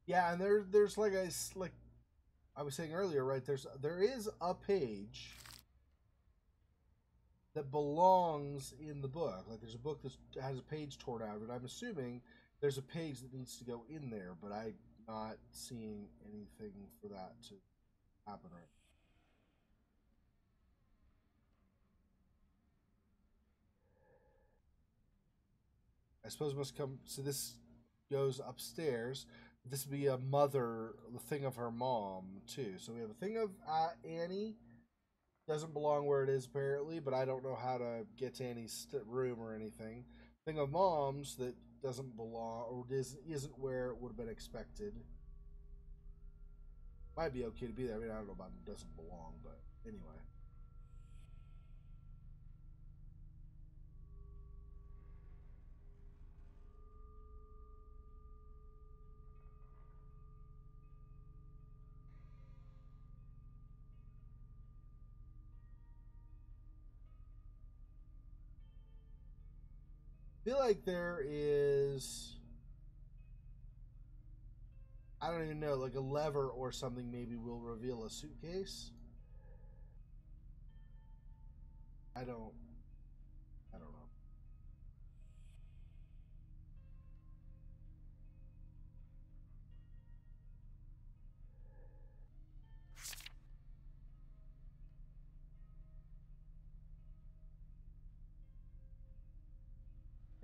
Yeah, and there's like I was saying earlier, right? There is a page that belongs in the book. Like there's a book that has a page torn out of it. I'm assuming there's a page that needs to go in there, but I'm not seeing anything for that to happen right. I suppose it must come. So this goes upstairs. This would be a mother, the thing of her mom too. So we have a thing of Annie. Doesn't belong where it is apparently, but I don't know how to get to Annie's room or anything. Thing of mom's that doesn't belong or isn't where it would have been expected. Might be okay to be there. I mean, I don't know about it doesn't belong, but anyway. I feel like there is, I don't even know, like a lever or something maybe will reveal a suitcase. I don't I don't know.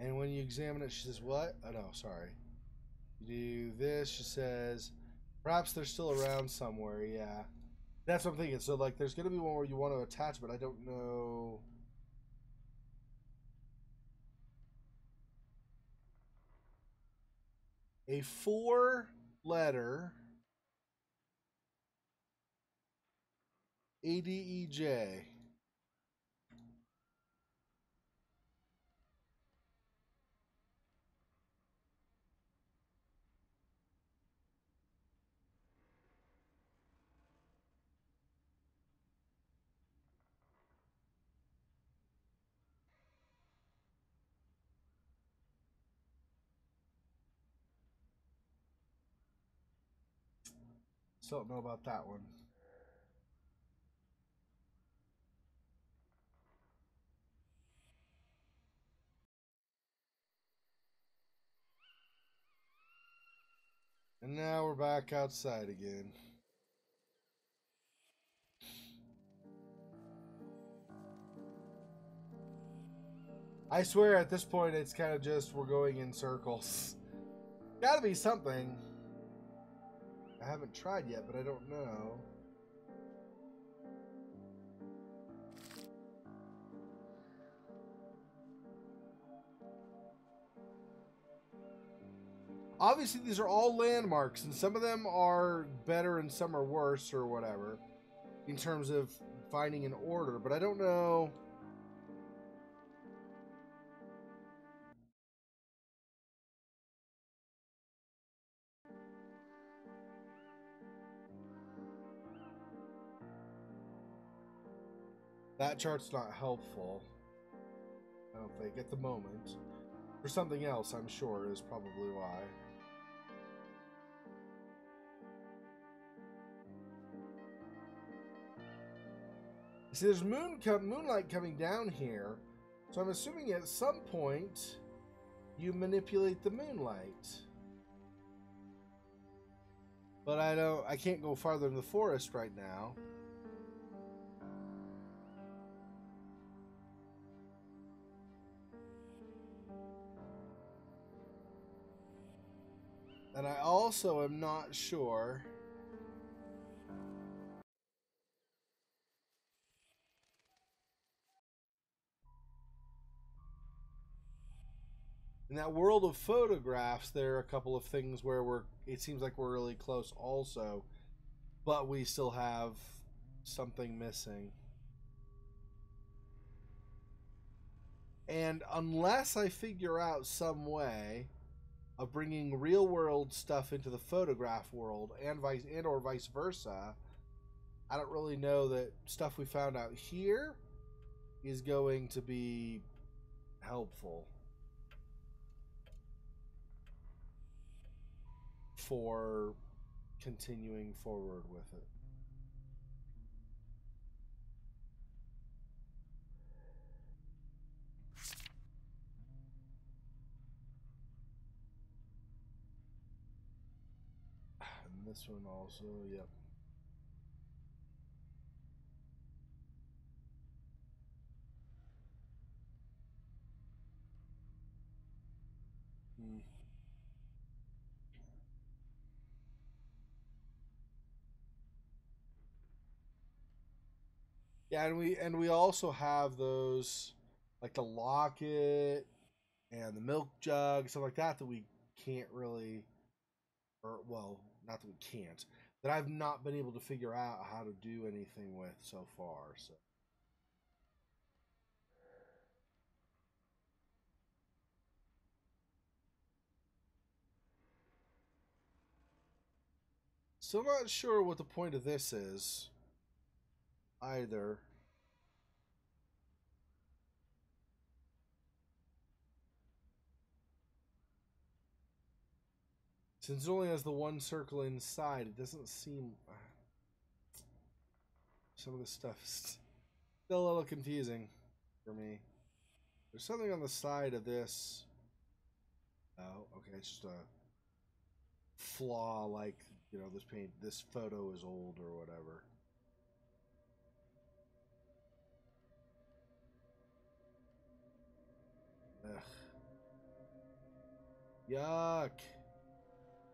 And when you examine it, she says, "What? Oh no, sorry." You do this, she says, "Perhaps they're still around somewhere." Yeah, that's what I'm thinking. So like, there's gonna be one where you want to attach, but I don't know. A four-letter ADEJ. Still don't know about that one. And now we're back outside again. I swear at this point it's kind of just we're going in circles. Gotta be something. I haven't tried yet, but I don't know. Obviously, these are all landmarks, and some of them are better and some are worse or whatever in terms of finding an order, but I don't know. That chart's not helpful, I don't think, at the moment. For something else, I'm sure, is probably why. See, there's moonlight coming down here, so I'm assuming at some point you manipulate the moonlight. But I can't go farther in the forest right now. And I also am not sure. In that world of photographs, there are a couple of things where it seems like we're really close also, but we still have something missing. And unless I figure out some way of bringing real world stuff into the photograph world and or vice versa, I don't really know that stuff we found out here is going to be helpful for continuing forward with it. And this one also, yep. Hmm. Yeah, and we also have those, like the locket and the milk jug, stuff like that we can't really, or well, not that we can't, that I've not been able to figure out how to do anything with so far. So still not sure what the point of this is either. Since it only has the one circle inside, it doesn't seem. Some of this stuff is still a little confusing for me. There's something on the side of this. Oh, okay, it's just a flaw, like, this photo is old or whatever. Ugh. Yuck.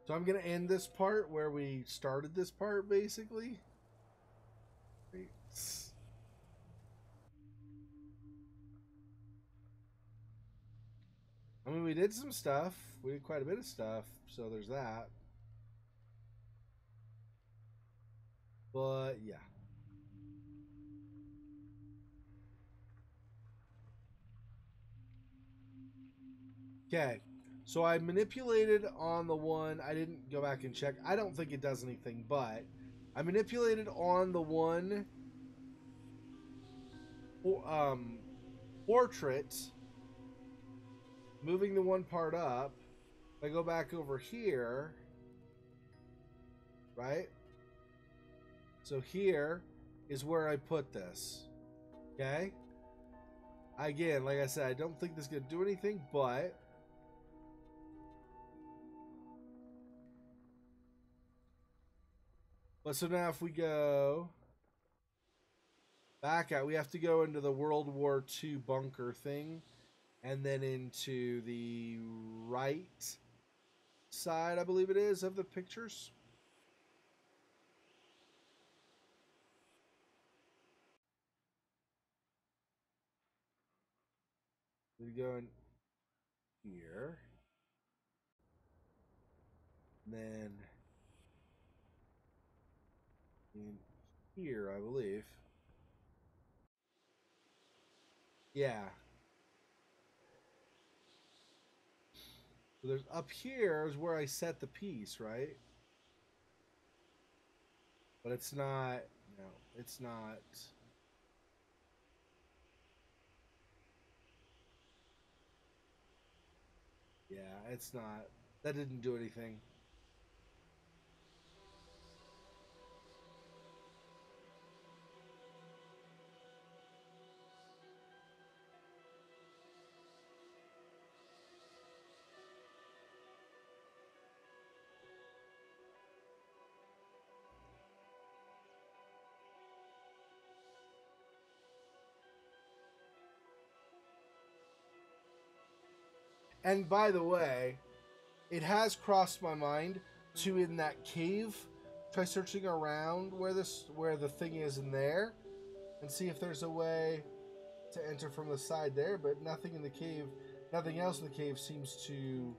So I'm gonna end this part where we started this part, basically. Wait. I mean, we did some stuff. We did quite a bit of stuff, so there's that. But yeah. Okay. So I manipulated on the one. I didn't go back and check. I don't think it does anything, but I manipulated on the one portrait, moving the one part up. If I go back over here, right? So here is where I put this. Okay? Again, like I said, I don't think this is going to do anything, but so now if we go back out, we have to go into the World War II bunker thing and then into the right side, I believe it is, of the pictures. We go in here, and then in here, I believe. Yeah. So there's up here is where I set the piece, right? But it's not. No, it's not. Yeah, it's not. That didn't do anything. And by the way, it has crossed my mind to in that cave try searching around where the thing is in there and see if there's a way to enter from the side there, but nothing in the cave, nothing else in the cave seems to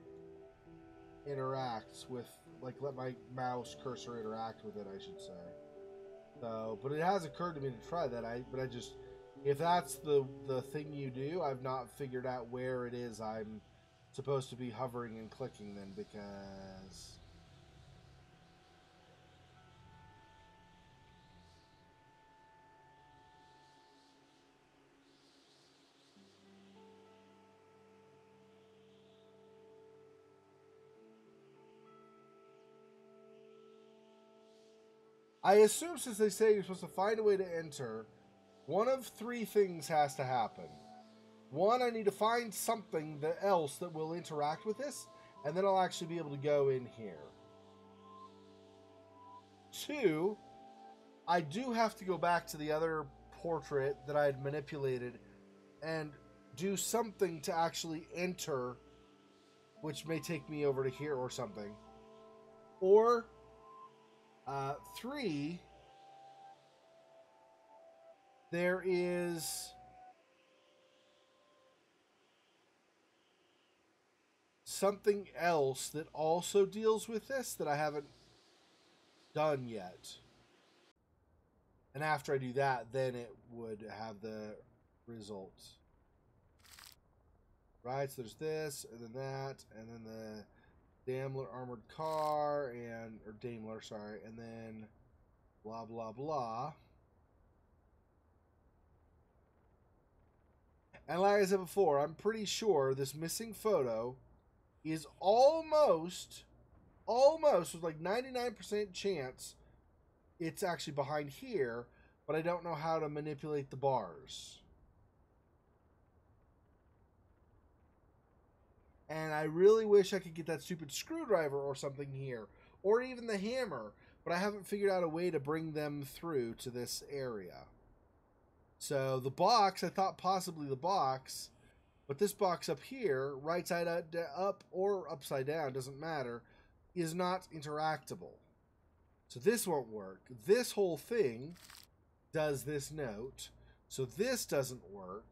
interact with, like, let my mouse cursor interact with it, I should say. So, but it has occurred to me to try that. But I just, if that's the thing you do, I've not figured out where it is I'm supposed to be hovering and clicking then, because I assume since they say you're supposed to find a way to enter, one of three things has to happen. One, I need to find something else that will interact with this, and then I'll actually be able to go in here. Two, I do have to go back to the other portrait that I had manipulated and do something to actually enter, which may take me over to here or something. Or, three, there is something else that also deals with this that I haven't done yet. And after I do that, then it would have the results. Right, so there's this, and then that, and then the Daimler armored car, or Daimler, sorry, and then blah, blah, blah. And like I said before, I'm pretty sure this missing photo is almost with like 99% chance it's actually behind here, but I don't know how to manipulate the bars. And I really wish I could get that stupid screwdriver or something here, or even the hammer, but I haven't figured out a way to bring them through to this area. So the box, I thought possibly the box, but this box up here, right side up or upside down, doesn't matter, is not interactable. So this won't work. This whole thing does this note, so this doesn't work.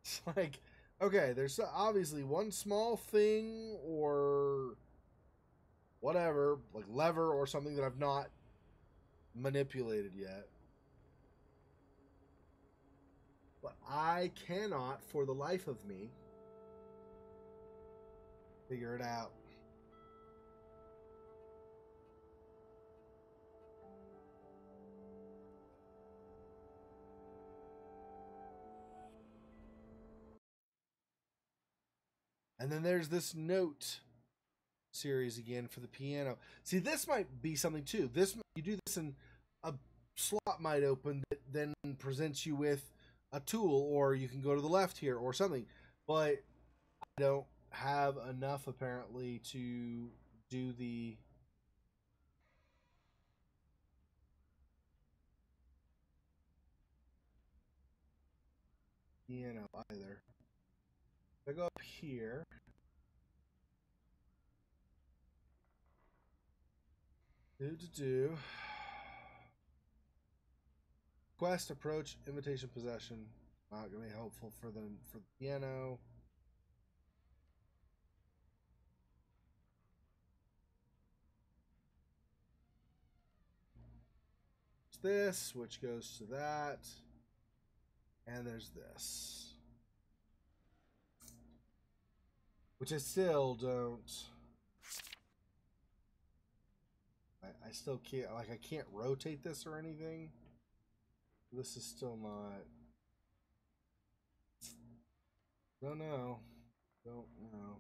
It's like, okay, there's obviously one small thing or whatever, like lever or something that I've not manipulated yet. But I cannot, for the life of me, figure it out. And then there's this note series again for the piano. See, this might be something too. This, you do this and a slot might open that then presents you with a tool, or you can go to the left here or something. But I don't have enough apparently to do the piano either. I go up here. Do. Quest, approach, invitation, possession. Not gonna be helpful for the piano. It's this, which goes to that, and there's this, which I still don't. I still can't, like, I can't rotate this or anything. This is still not. Don't know. Don't know.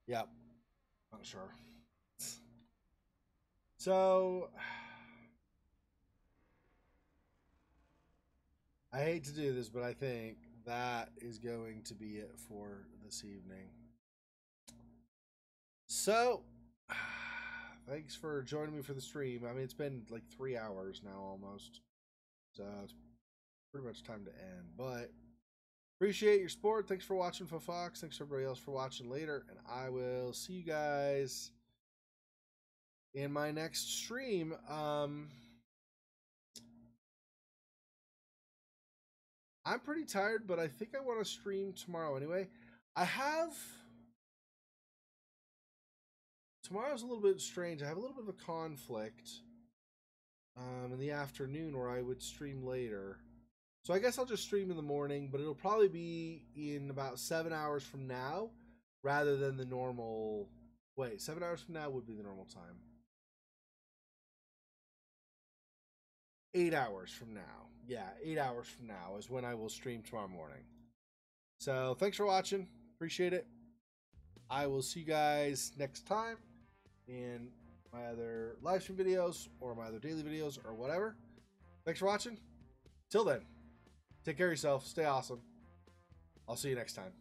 Yep. Not sure. So, I hate to do this, but I think that is going to be it for this evening. So, thanks for joining me for the stream. I mean, it's been like 3 hours now almost. So, it's pretty much time to end. But, appreciate your support. Thanks for watching, Fox. Thanks everybody else for watching later. And I will see you guys in my next stream. I'm pretty tired, but I think I want to stream tomorrow anyway. Tomorrow's a little bit strange. I have a little bit of a conflict in the afternoon where I would stream later. So I guess I'll just stream in the morning, but it'll probably be in about 7 hours from now rather than the normal. Wait, 7 hours from now would be the normal time. 8 hours from now. Yeah, 8 hours from now is when I will stream tomorrow morning. So thanks for watching. Appreciate it. I will see you guys next time in my other live stream videos or my other daily videos or whatever. Thanks for watching. Till then, take care of yourself. Stay awesome. I'll see you next time.